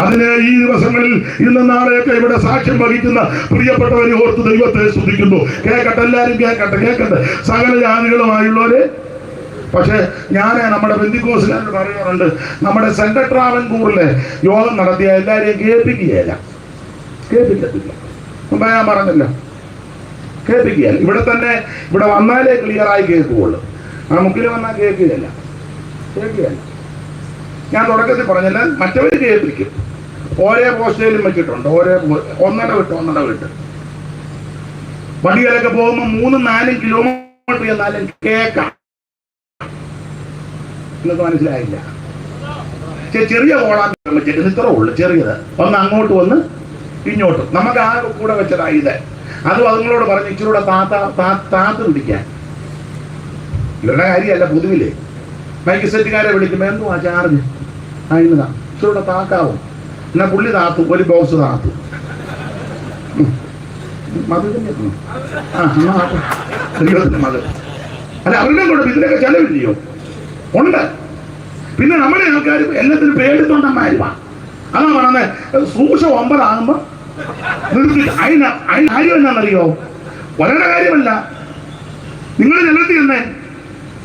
അതിന് ഈ ദിവസങ്ങളിൽ ഇന്ന് നാളെയൊക്കെ ഇവിടെ സാക്ഷ്യം വഹിക്കുന്ന പ്രിയപ്പെട്ടവരെ ഓർത്ത് ദൈവത്തെ സ്തുതിക്കുന്നു. കേൾക്കട്ടെ, എല്ലാവരും കേൾക്കട്ടെ, സകല ജാതികളുമായുള്ളവര്. പക്ഷെ ഞാൻ നമ്മുടെ പെന്തിക്കോസ്റ്റുകാരോട് പറയാറുണ്ട്, നമ്മുടെ സെൻട്രൽ ട്രാവൻകൂറിലെ യോഗം നടത്തിയ എല്ലാവരെയും കേൾപ്പിക്കുകയല്ല. മുമ്പ് ഞാൻ പറഞ്ഞല്ലോ, കേൾപ്പിക്കുകയല്ല. ഇവിടെ വന്നാലേ ക്ലിയറായി കേൾക്കുകയുള്ളൂ. ആ മുക്കിൽ വന്നാൽ കേൾക്കുകയല്ല. ഞാൻ തുടക്കത്തിൽ പറഞ്ഞല്ല, മറ്റവർ കേൾപ്പിക്കും. ഓരോ പോസ്റ്റയിലും വെച്ചിട്ടുണ്ട്, ഒന്നര വിട്ട് വണ്ടികളൊക്കെ പോകുമ്പോൾ 3-4 കിലോമീറ്റർ എന്നാലും കേൾക്കാം. നിങ്ങൾക്ക് മനസ്സിലായില്ല? ചെറിയ കോളാൻ വെച്ചിട്ട് ഇത്രേ ഉള്ളു, ചെറിയത്. ഒന്ന് അങ്ങോട്ട് വന്ന് ഇങ്ങോട്ടും. നമുക്ക് ആ കൂടെ വെച്ചതാ ഇത്. അതും അതുങ്ങളോട് പറഞ്ഞ് ഇച്ചിരൂടെ താത്ത് പിടിക്കാൻ. ഇവരുടെ കാര്യമല്ല. പൊതുവില്ലേ മൈക്ക് സെറ്റുകാരെ വിളിക്കുമ്പോൾ എന്തുവാ ചാർജ്? ഇന്നതാ ഇച്ചിരൂടെ താക്കാവും. എന്നാ പുള്ളി താത്തും, ഒരു ബോക്സ് താത്തും. മത് മത് അല്ല, അവരുടെ കൂടെ ഇതിനൊക്കെ ചെലവില്ലയോ? ഉണ്ട്. പിന്നെ നമ്മുടെ ആൾക്കാർ എല്ലാത്തിനും പേടിത്തൊണ്ടന്മാരുമാണ്. അതാ പറഞ്ഞത് സൂക്ഷം 9 ആകുമ്പോ നിർത്തി. അതിന് കാര്യം എന്നാണെന്നറിയോ? വളരെ കാര്യമല്ല. നിങ്ങൾ ചെലുത്തി തന്നെ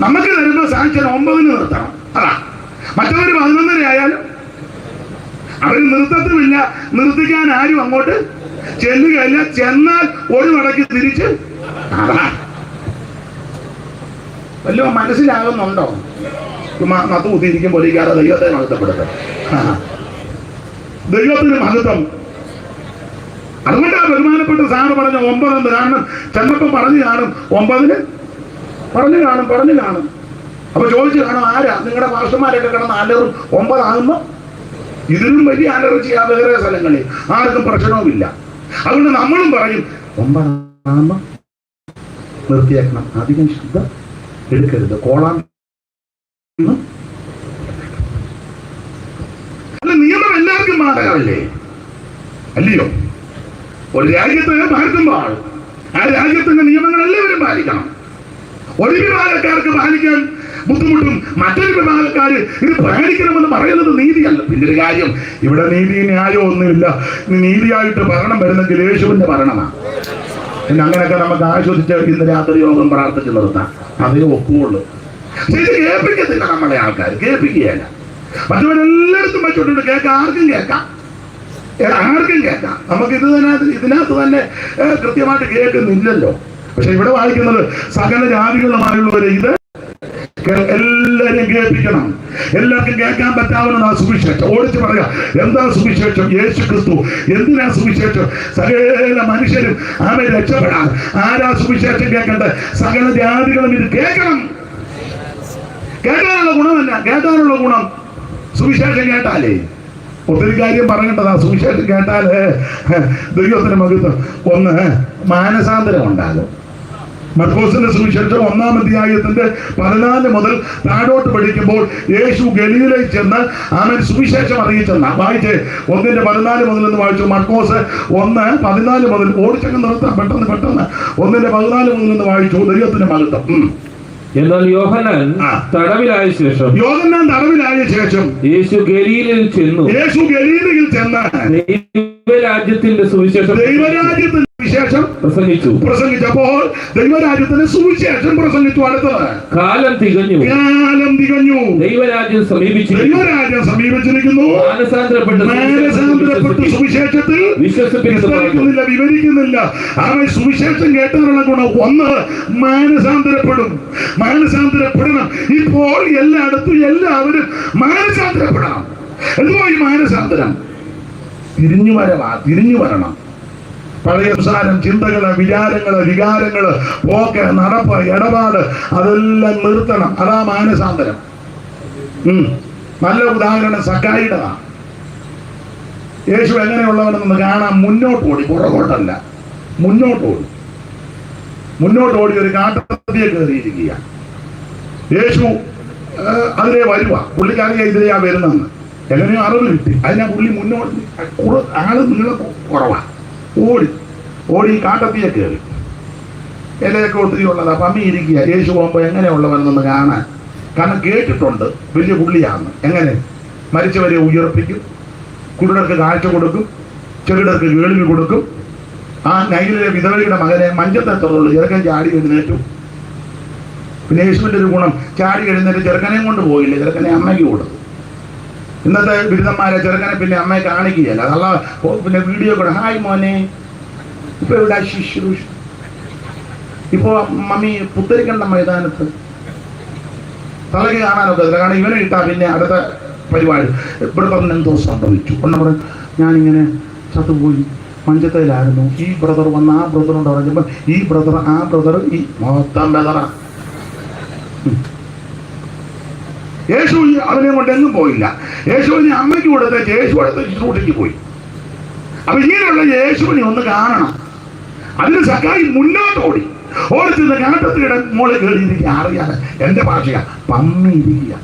നമുക്ക് തരുന്ന സാങ്ഷൻ 9 നിർത്തണം. അതാ മറ്റവർ 11 ആയാലും അവർ നിർത്തത്തുമില്ല. നിർത്തിക്കാൻ ആരും അങ്ങോട്ട് ചെല്ലുകയല്ല. ചെന്നാൽ ഒരു മടക്കി തിരിച്ച് അതാ വല്ല മനസ്സിലാകുന്നുണ്ടോ? നത്ത് കുത്തിയിരിക്കും പോലിക്കാതെ ദൈവത്തെ മഹത്വപ്പെടുത്തുക. ദൈവത്തിന് മഹത്വം. അതുകൊണ്ടാ ബഹുമാനപ്പെട്ട സാറ് പറഞ്ഞ 9 കാരണം ചെന്നപ്പം പറഞ്ഞു കാണും 9 പറഞ്ഞു കാണും. അപ്പൊ ചോദിച്ചു കാണും, ആരാ നിങ്ങളുടെ മാസ്റ്റർമാരൊക്കെ കിടന്ന് അലറും 9 ആകുമ്പോ? ഇതിലും വലിയ അലർജി ആ വേറെ സ്ഥലങ്ങളിൽ ആർക്കും പ്രശ്നവുമില്ല. അതുകൊണ്ട് നമ്മളും പറയും 9 ആകുമ്പോ നിർത്തിയേക്കണം, അധികം ശബ്ദം എടുക്കരുത്, കോളാൻ. അല്ല, നിയമം എല്ലാവർക്കും മാറാറില്ലേ? അല്ലയോ? ഒരു രാജ്യത്ത് പാലിക്കുമ്പോൾ ആ രാജ്യത്തിന്റെ നിയമങ്ങൾ എല്ലാവരും പാലിക്കണം. ഒരു വിഭാഗക്കാർക്ക് പാലിക്കാൻ ബുദ്ധിമുട്ടും മറ്റൊരു വിഭാഗക്കാര് ഇത് പാലിക്കണമെന്ന് പറയുന്നത് നീതിയല്ല. പിന്നെ ഒരു കാര്യം, ഇവിടെ നീതി ന്യായം ഒന്നുമില്ല. നീതിയായിട്ട് ഭരണം വരുന്നെങ്കിൽ യേശുവിന്റെ ഭരണമാണ്. പിന്നെ അങ്ങനെയൊക്കെ നമുക്ക് ആശ്വസിച്ച് ഇന്ന് രാത്രി യോഗം പ്രാർത്ഥിച്ച് നിർത്താം. അതേ ഒക്കുള്ളൂ. പക്ഷെ ഇത് കേൾപ്പിക്കത്തില്ല നമ്മുടെ ആൾക്കാർ, കേൾപ്പിക്കുകയല്ല. മറ്റവരെല്ലായിടത്തും വെച്ചോട്ടുണ്ട് കേൾക്കാം, ആർക്കും കേൾക്കാം. നമുക്ക് ഇതിനകത്ത് തന്നെ കൃത്യമായിട്ട് കേൾക്കുന്നില്ലല്ലോ. പക്ഷെ ഇവിടെ വായിക്കുന്നത് സകല ജാതികളുമായുള്ളവരെ ഇത് എല്ലാവരും കേൾപ്പിക്കണം. എല്ലാവർക്കും കേൾക്കാൻ പറ്റാവുന്നതാണ് സുവിശേഷം. ഓടിച്ച് പറയാ, എന്താ സുവിശേഷം? യേശു ക്രിസ്തു. എന്തിനാ സുവിശേഷം? സകല മനുഷ്യരും അവൻ രക്ഷപ്പെടാൻ. ആരാ സുവിശേഷം കേൾക്കേണ്ടത്? സകല ജാതികളും ഇത് കേൾക്കണം. കേൾക്കാനുള്ള ഗുണമല്ല, കേൾക്കാനുള്ള ഗുണം സുവിശേഷം കേട്ടാലേ. ഒത്തിരി കാര്യം പറയേണ്ടതാ. സുവിശേഷം കേട്ടാല് ദൈവത്തിന് മഹത്വം. ഒന്ന്, മാനസാന്തരം ഉണ്ടാകും. മർക്കോസിന്റെ സുവിശേഷം 1-ാം അധ്യായത്തിന്റെ 14 മുതൽ താഴോട്ട് പഠിക്കുമ്പോൾ യേശു ഗലീലയിൽ ചെന്ന് അവൻ സുവിശേഷം അറിയിച്ചെന്ന വായിച്ചേ. 1:14 മുതൽ എന്ന് വായിച്ചു. മർക്കോസ് 1:14 മുതൽ. ഓടിച്ചൊക്കെ നിർത്താം പെട്ടെന്ന്. 1:14 മുതൽ എന്ന് വായിച്ചു. ദൈവത്തിന്റെ മഹത്വം. എന്നാൽ യോഹന്നാൻ തടവിലായ ശേഷം യേശു ഗലീലയിൽ ചെന്നു ദൈവരാജ്യത്തിന്റെ സുവിശേഷം പ്രസംഗിച്ചപ്പോൾ ദൈവരാജ്യത്തിന്റെ സുവിശേഷം പ്രസംഗിച്ചു. അടുത്തത്, കാലം തികഞ്ഞു, ദൈവരാജ്യം സമീപിച്ചിരിക്കുന്നു. മാനസാന്തരപ്പെട്ട് സുവിശേഷത്തിൽ വിവരിക്കുന്നില്ല. അവൻ സുവിശേഷം കേട്ടവരുടെ ഗുണം ഒന്ന്, മാനസാന്തരപ്പെടണം. ഇപ്പോൾ എല്ലായിടത്തും എല്ലാവരും മാനസാന്തരപ്പെടണം. എന്തുവാ ഈ മാനസാന്തരം? തിരിഞ്ഞു വരണം. പഴയ സംസാരം, ചിന്തകള്, വികാരങ്ങള്, പോക്ക്, നടപ്പ്, ഇടപാട് അതെല്ലാം നിർത്തണം. അതാ മാനസാന്തരം. നല്ല ഉദാഹരണം സക്കായിയുടേതാണ്. യേശു എങ്ങനെയുള്ളവനെന്ന് കാണാൻ മുന്നോട്ട് ഓടി, പുറകോട്ടല്ല, മുന്നോട്ട് ഓടി ഒരു കാട്ടത്തിയെ കയറിയിരിക്കുക. യേശു അതിലെ വരുക. പുള്ളിക്കറിയാം ഇതിലെയാ വരുന്നെന്ന്. എങ്ങനെയോ അറിവ് കിട്ടി. അതിനാ പുള്ളി മുന്നോട്ട്, ആള് നീളം കുറവാ. ഓടി കാട്ടത്തിയെ കയറി. ഇലയൊക്കെ ഒത്തിരി ഉള്ളത്. പമ്മി ഇരിക്കുക. യേശു പോകുമ്പോൾ എങ്ങനെയുള്ളവനെന്ന് കാണാൻ. കാരണം കേട്ടിട്ടുണ്ട് വലിയ പുള്ളിയാന്ന്. എങ്ങനെ മരിച്ചവരെ ഉയർപ്പിക്കും, കുരുടർക്ക് കാഴ്ച കൊടുക്കും, ചെറുടർക്ക് കേൾവി കൊടുക്കും. ആ നൈലിലെ വിധവയുടെ മകനെ മഞ്ചത്തെ തുറന്നുള്ളൂ. ചെറുക്കൻ ചാടി എഴുന്നേറ്റു. പിന്നെ യേശുവിൻ്റെ ഒരു ഗുണം, ചാടി എഴുന്നേറ്റ് ചെറുക്കനെയും കൊണ്ട് പോയില്ല, ചെറുക്കനെ അമ്മയ്ക്ക് കൊടുത്തു. ഇന്നത്തെ ബിരുദന്മാരെ ചെറുക്കനെ പിന്നെ അമ്മയെ കാണിക്കുകയല്ല. അതല്ല പിന്നെ വീഡിയോ കൂടെ, ഹായ് മോനെ, ഇപ്പൊ ഇവിടെ ശുശ്രൂഷ, ഇപ്പോ മമ്മി പുത്തരിക്കണ്ട മൈതാനത്ത് തലക്ക് കാണാനൊക്കെ അതില്ല. കാരണം ഇവനെ ഇട്ടാ പിന്നെ അടുത്ത പരിപാടി. ബ്രദറിന് എന്തോ സംഭവിച്ചു. ഒന്ന് പറഞ്ഞു, ഞാനിങ്ങനെ ചത്തുപോയി, മഞ്ചത്തയിലായിരുന്നു. ഈ ബ്രദർ വന്ന് ആ ബ്രദറുണ്ട് പറഞ്ഞപ്പോൾ ഈ ബ്രദർ ആ ബ്രദർ ഈ മൊത്തം ബ്രദറാ. യേശു അവനെ കൊണ്ട് എങ്ങും പോയില്ല. യേശുവിനെ അമ്മയ്ക്ക് കൊടുത്ത് യേശു അടുത്ത് ശുശ്രൂഷയ്ക്ക് പോയി. അപ്പൊ ഇങ്ങനെയുള്ള യേശുവിനെ ഒന്ന് കാണണം. അതിന് സക്കായി മുന്നോട്ട് ഓടി. ഓടിച്ചെന്ന് കാട്ടത്തിയുടെ മോളിൽ കയറിയിരിക്കുക. അറിയാതെ എന്റെ ഭാഷയാ, പമ്മിയിരിക്കുക.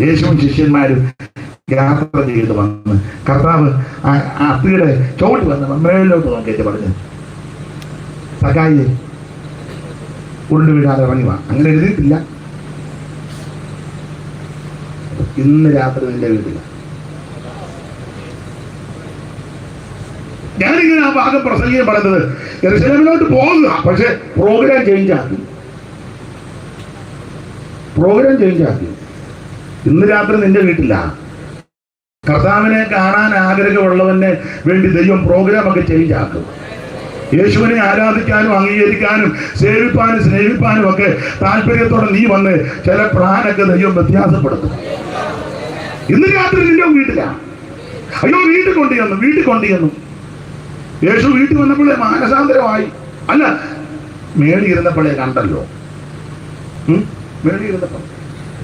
യേശുവും ശിഷ്യന്മാരും യാത്ര ചെയ്ത് വന്ന് കർത്താവ് അത്തിയുടെ ചോടി വന്ന് മേളിലോട്ട് നോക്കിയിട്ട് പറഞ്ഞു, സഖായിയെ ഉരുണ്ടു വീഴാതെ ഇറങ്ങി വാ. അങ്ങനെ എഴുതിയിട്ടില്ല. ഇന്ന് രാത്രി നിന്റെ വീട്ടില. ഞാനിങ്ങനെ ആ ഭാഗം പ്രസംഗിക്കാൻ പറയുന്നത് യെരൂശലേമിലോട്ട് പോകുക, പക്ഷെ പ്രോഗ്രാം ചേഞ്ച് ആക്കി. ഇന്ന് രാത്രി നിന്റെ വീട്ടില. കർത്താവിനെ കാണാൻ ആഗ്രഹമുള്ളവന് വേണ്ടി ദൈവം പ്രോഗ്രാം ഒക്കെ ചേഞ്ച് ആക്കും. യേശുവിനെ ആരാധിക്കാനും അംഗീകരിക്കാനും സേവിപ്പാനും സ്നേഹിപ്പാനും ഒക്കെ താല്പര്യത്തോടെ നീ വന്ന് ചില പ്ലാനൊക്കെ ദൈവം വ്യത്യാസപ്പെടുത്തും. ഇന്ന് രാത്രി നിന്റെ വീട്ടില. അയ്യോ, വീട്ടിൽ കൊണ്ടുചെന്നു. യേശു വീട്ടിൽ വന്നപ്പോഴേ മാനസാന്തരമായി. അല്ല, മേളിയിരുന്നപ്പോഴേ കണ്ടല്ലോ. മേളിയിരുന്നപ്പോൾ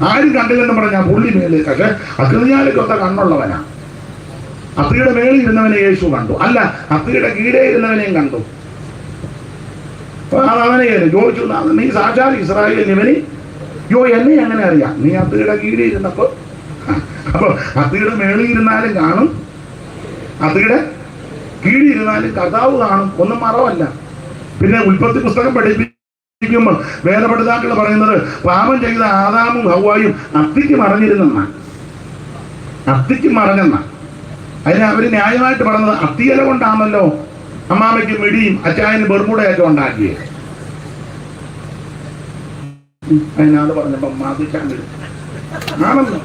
ആരും കണ്ടില്ലെന്ന് പറഞ്ഞാൽ പുള്ളി മേളിൽ. പക്ഷെ അക്രിയാലിക്കൊത്ത കണ്ണുള്ളവനാ. അത്തിയുടെ മേളിൽ ഇരുന്നവനെ യേശു കണ്ടു. അല്ല, അത്തിയുടെ കീഴേ ഇരുന്നവനെയും കണ്ടു. അവനെ ചോദിച്ചു, നീ സാക്ഷാൽ ഇസ്രായേൽ ഇവന്? എന്നെ അങ്ങനെ അറിയാം. നീ അത്തിയുടെ കീഴേ ഇരുന്നപ്പോ. അപ്പൊ അത്തിയുടെ മേളിൽ ഇരുന്നാലും കാണും, അത്തിയുടെ കീഴിൽ ഇരുന്നാലും കർത്താവ് കാണും. ഒന്നും മറവല്ല. പിന്നെ ഉൽപ്പത്തി പുസ്തകം പഠിപ്പിക്കുമ്പോൾ വേദപഠിതാക്കൾ പറയുന്നത് പാപം ചെയ്ത ആദാമും ഹവ്വായും അത്തിക്ക് മറഞ്ഞെന്ന. അതിന് അവര് ന്യായമായിട്ട് പറഞ്ഞത് അത്തിയില കൊണ്ടാണല്ലോ അമ്മാമയ്ക്ക് മിടിയും അച്ചായന് ബെർമുടയൊക്കെ ഉണ്ടാക്കിയത്. അതിനകത്ത് പറഞ്ഞപ്പോ ആണല്ലോ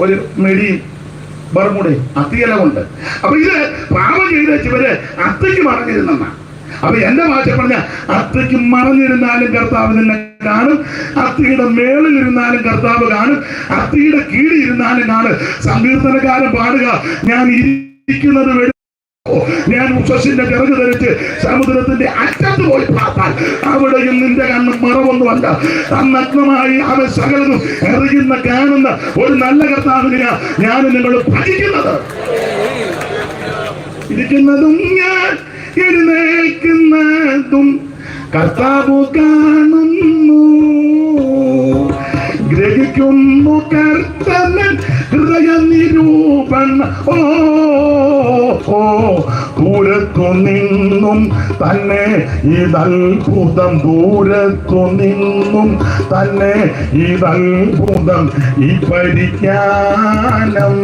ഒരു മിടിയും ബെർമുടയും അത്തിയില കൊണ്ട്. അപ്പൊ ഇത് പാപം ചെയ്ത ഇവര് അത്തിക്ക് മറഞ്ഞിരുന്ന. അപ്പൊ എന്റെ ഭാഷ പറഞ്ഞ അത്തിക്ക് മറഞ്ഞിരുന്നാലും കർത്താവ് നിന്നെ കാണും, അത്തിയുടെ മേളിലിരുന്നാലും കർത്താവ് കാണും, അത്തിയുടെ കീഴിലിരുന്നാലും കാണും. സങ്കീർത്തനക്കാരൻ പാടുക, ഞാൻ ഇരിക്കുന്നത് ഞാൻ ഉഷസ്സിന്റെ ചിറക് ധരിച്ച് സമുദ്രത്തിന്റെ അറ്റത്ത് പോയി പാർത്താൽ അവിടെയും നിന്റെ കണ്ണ് മറവൊന്നുമല്ല. നഗ്നമായി അവൻ സകലതും എറിയുന്ന കാണുന്ന ഒരു നല്ല കർത്താവിനെയാ ഞാൻ നിങ്ങൾ ഭജിക്കുന്നത്. ഇരിക്കുന്നതും ഞാൻ എഴുന്നേൽക്കുന്നതും കർത്താവ് കാണുന്നു, ഗ്രഹിക്കുന്നു കർത്തനൻ ഹൃദയ നിരൂപണ. ദൂരത്തു നിന്നും തന്നെ ഇതത്ഭുതം, ദൂരത്തു നിന്നും തന്നെ ഇതത്ഭുതം, ഈ പരിജ്ഞാനം.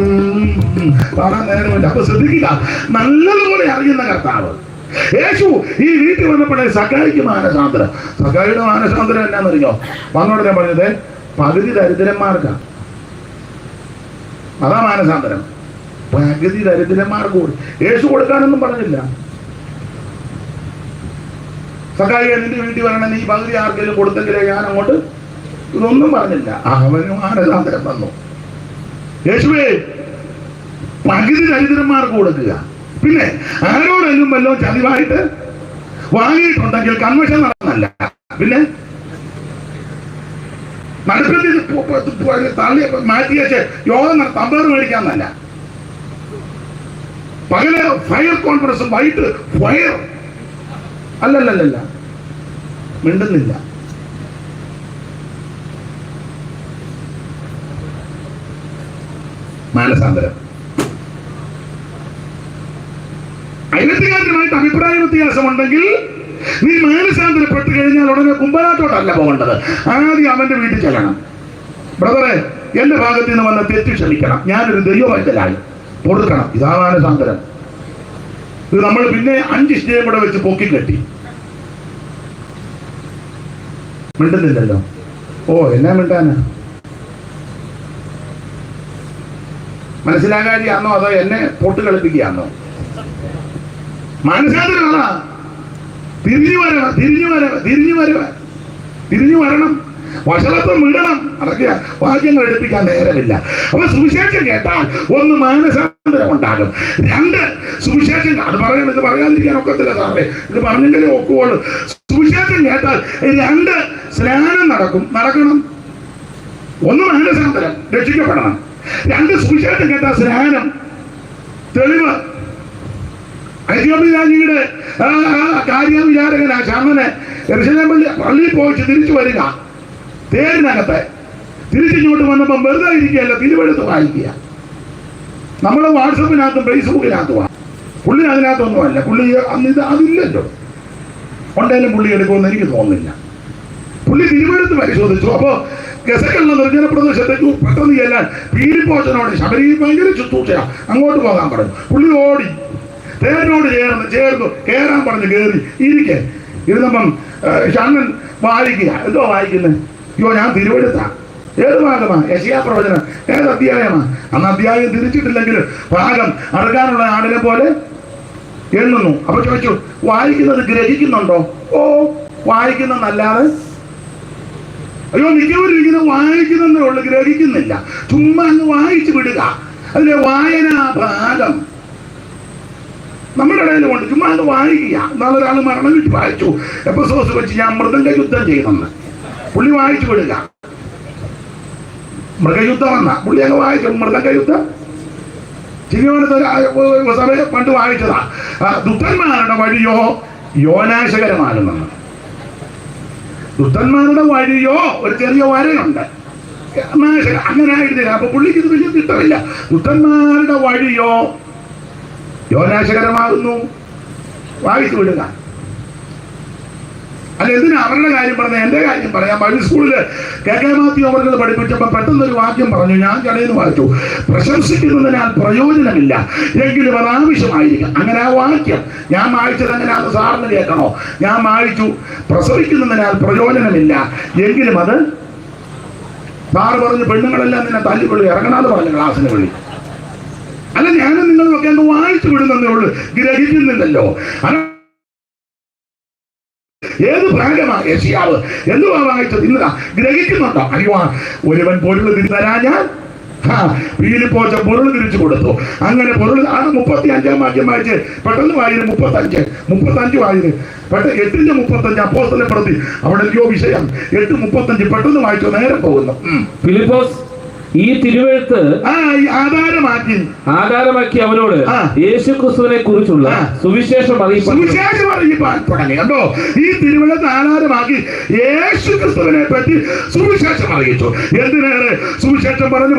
അപ്പൊ ശ്രദ്ധിക്കുക, നല്ലതുപോലെ അറിയുന്ന കർത്താവ് യേശു ഈ വീട്ടിൽ വന്നപ്പോഴേ സഖായിക്ക് മാനസാന്തരം. സഖായിയുടെ മാനസാന്തരം എന്നാന്നറിയോ? വന്നോടെ പറഞ്ഞത് പകുതി ദരിദ്രന്മാർക്കാ. അതാ മാനസാന്തരം. പകുതി ദരിദ്രന്മാർക്ക് കൂടി യേശു കൊടുക്കാനൊന്നും പറഞ്ഞില്ല. സഖായി നിന്റെ വീട്ടിൽ വരണം, നീ പകുതി ആർക്കെങ്കിലും കൊടുത്തെങ്കിലേ ഞാൻ അങ്ങോട്ട്, ഇതൊന്നും പറഞ്ഞില്ല. അവന് മാനസാന്തരം വന്നു. യേശുവേ പകുതി ദരിദ്രന്മാർക്ക് കൊടുക്കുക. പിന്നെ ആരോടെങ്കിലും വല്ലോ ചതിവായിട്ട് വാങ്ങിയിട്ടുണ്ടെങ്കിൽ കൺവെഷൻ നടന്നല്ല, പിന്നെ നടുക്കത്തിൽ തള്ളി മാറ്റിയേച്ച് യോഗം തമ്പേർ മേടിക്കാന്നല്ല. പകല് ഫയർ കോൺഫറൻസും വൈകിട്ട് ഫയർ. അല്ലല്ലല്ല, മിണ്ടുന്നില്ല. മാനസാന്തരം. അയലത്തുകാരനുമായിട്ട് അഭിപ്രായ വ്യത്യാസമുണ്ടെങ്കിൽ നീ മാനസാന്തരപ്പെട്ട് കഴിഞ്ഞാൽ ഉടനെ കുമ്പനാട്ടോട്ടല്ല പോകേണ്ടത്, ആദ്യം അവന്റെ വീട്ടിൽ ചെല്ലണം. ബ്രദറെ, എന്റെ ഭാഗത്ത് നിന്ന് വന്ന തെറ്റ് ക്ഷമിക്കണം, ഞാനൊരു ദൈവവൈദ്യനായി കൊടുക്കണം. ഇതാ മാനസാന്തരം. ഇത് നമ്മൾ പിന്നെ 5 സ്റ്റേയും കൂടെ വെച്ച് പൊക്കിക്കെട്ടി. മിണ്ടുന്നില്ലല്ലോ. എന്നാ മിണ്ടാനാ? മനസ്സിലാകാതെയാണോ അതോ എന്നെ പൊട്ട് കളിപ്പിക്കുകയാണോ? മാനസാന്തരമാണ്. തിരിഞ്ഞു വരണം, വഷളത്വം വിടണം. അതൊക്കെ വാക്യങ്ങൾ എടുപ്പിക്കാൻ നേരമില്ല. അപ്പൊ സുവിശേഷം കേട്ടാൽ ഒന്ന് മാനസാന്തരം ഉണ്ടാകും, 2 സുവിശേഷം അത് പറയാൻ ഇത് പറയാതിരിക്കാൻ ഒക്കത്തില്ല സാറേ, ഇത് പറഞ്ഞെങ്കിലേ ഒക്കുള്ളൂ. സുവിശേഷം കേട്ടാൽ 2 സ്നാനം നടക്കണം. 1 മാനസാന്തരം, രക്ഷിക്കപ്പെടണം. 2 സുവിശേഷം കേട്ടാൽ സ്നാനം, തെളിവ്. ഐഥിയോപ്യ രാജ്ഞിയുടെ കാര്യവിചാരകനാ ഷാമനെ യെരൂശലേം പള്ളിയിൽ പോയിട്ട് തിരിച്ചു വരിക, തേരിനകത്ത് തിരിച്ചിങ്ങോട്ട് വന്നപ്പം വെറുതെ ഇരിക്കുകയല്ല, തിരുവെഴുത്ത് വായിക്കുക. നമ്മൾ വാട്സപ്പിനകത്തും ഫേസ്ബുക്കിനകത്തുമാണ്. പുള്ളി അതിനകത്തൊന്നുമല്ല. പുള്ളി അന്ന് അതില്ലല്ലോ, ഉണ്ടെങ്കിലും പുള്ളി എടുക്കുമെന്ന് എനിക്ക് തോന്നുന്നില്ല. പുള്ളി തിരുവെഴുത്ത് പരിശോധിച്ചു. അപ്പോൾ ഗസക്കുള്ള നിർജ്ജന പ്രദേശത്തേക്ക് പെട്ടെന്ന് ചെല്ലാൻ പീലിപ്പോച്ചനോട് ശബരി ഭയങ്കര ശുശ്രൂഷയാ, അങ്ങോട്ട് പോകാൻ പറഞ്ഞു. പുള്ളി ഓടി തേരിനോട് ചേർന്നു കയറാൻ പറഞ്ഞു. കയറി ഇരുന്നപ്പം ഷണ്ണൻ വായിക്കുക. എന്തോ വായിക്കുന്നത്? അയ്യോ ഞാൻ തിരുവെഴുത്താ. ഏത് ഭാഗമാ? യെശയ്യാ പ്രവചനം. ഏത് അധ്യായമാ? അന്ന് അധ്യായം തിരിച്ചിട്ടില്ലെങ്കിൽ ഭാഗം അടക്കാനുള്ള ആടിനെ പോലെ എണ്ണുന്നു. അപ്പൊ ചോദിച്ചു, വായിക്കുന്നത് ഗ്രഹിക്കുന്നുണ്ടോ? ഓ, വായിക്കുന്നതല്ലാതെ. അയ്യോ, മിക്കവരും ഇങ്ങനെ വായിക്കുന്നതേ ഉള്ളു, ഗ്രഹിക്കുന്നില്ല. ചുമ്മാ അങ്ങ് വായിച്ചു വിടുക. അതിലെ വായനാ ഭാഗം നമ്മുടെ ഇടയിലും ഉണ്ട്. ചുമ്മാ അത് വായിക്കുക. നാളൊരാൾ മരണം വീട്ടിൽ വായിച്ചു, എപ്പിസോഡ് വെച്ച് ഞാൻ മൃദംഗ യുദ്ധം ചെയ്യണമെന്ന്. പുള്ളി വായിച്ചു വിടുക. മൃഗയുദ്ധം വന്ന പുള്ളി അങ്ങ് വായിച്ചു. മൃദംഗ യുദ്ധം ചിരിവനത്തെ പണ്ട് വായിച്ചതാ. ദുഷ്ടന്മാരുടെ വഴിയോ യോനാശകരമാകുന്നെന്ന്. ദുഷ്ടന്മാരുടെ വഴിയോ ഒരു ചെറിയ വരയുണ്ട്, അങ്ങനെ ആയിരുന്നില്ല. അപ്പൊ പുള്ളിക്ക് ഇത് വലിയ തിട്ടമില്ല. ദുഷ്ടന്മാരുടെ വഴിയോ യോനാശകരമാകുന്നു, വായിച്ചു വിടുക. അല്ല, എന്തിനാ അവരുടെ കാര്യം പറഞ്ഞത്? എൻ്റെ കാര്യം പറയാം. ബൈബിൾ സ്കൂളിൽ KK മാത്യു അവർ പഠിപ്പിച്ചപ്പോൾ പെട്ടെന്നൊരു വാക്യം പറഞ്ഞു. ഞാൻ കടയിൽ നിന്ന് വായിച്ചു, പ്രശംസിക്കുന്നതിനാൽ പ്രയോജനമില്ല, എങ്കിലും അത് ആവശ്യമായിരിക്കും. അങ്ങനെ ആ വാക്യം ഞാൻ വായിച്ചത് എങ്ങനെയാണെന്ന് സാറിന് കേൾക്കണോ? ഞാൻ വായിച്ചു, പ്രസവിക്കുന്നതിനാൽ പ്രയോജനമില്ല, എങ്കിലും അത്. സാറ് പറഞ്ഞു, പെണ്ണുങ്ങളെല്ലാം നിന്നെ തല്ലിക്കൊള്ളി, ഇറങ്ങണമെന്ന് പറഞ്ഞു ക്ലാസ്സിന് വിളി. അല്ല, ഞാനും നിങ്ങളും ഒക്കെ അങ്ങ് വായിച്ചു വിടുന്നതേ ഉള്ളൂ, ഗ്രഹിക്കുന്നില്ലല്ലോ. ഏത് ഭാഗമാ യെശയ്യാവ്? എന്തുവാ വായിച്ചത്? ഇന്നതാ ഗ്രഹിക്കുന്നുണ്ടോ? അയ്യോ, ഒരുവൻ പൊരുൾ തരാഞ്ഞാൽ പീലിപ്പോച്ച പൊരുൾ തിരിച്ചു കൊടുത്തു. അങ്ങനെ പൊരുൾ 35-ാം വാക്യം വായിച്ച് പെട്ടെന്ന് വായിന് 35 വായിന് 8:35 അപ്പോസ്തലനെ പ്രതി. അവിടെ അയ്യോ വിഷയം 8:35 പെട്ടെന്ന് വായിച്ചു, നേരെ പോകുന്നു. ഫിലിപ്പോസ് ഈ തിരുവെഴുത്ത് ആധാരമാക്കി അവനോട് യേശുക്രിസ്തുവിനെ കുറിച്ചുള്ള സുവിശേഷം അറിയിപ്പാൻ തുടങ്ങി. കണ്ടോ? ഈ തിരുവെഴുത്ത് ആധാരമാക്കി യേശുക്രിസ്തുവിനെ പറ്റി സുവിശേഷം അറിയിച്ചു. എന്തിനേറെ സുവിശേഷം പറഞ്ഞ്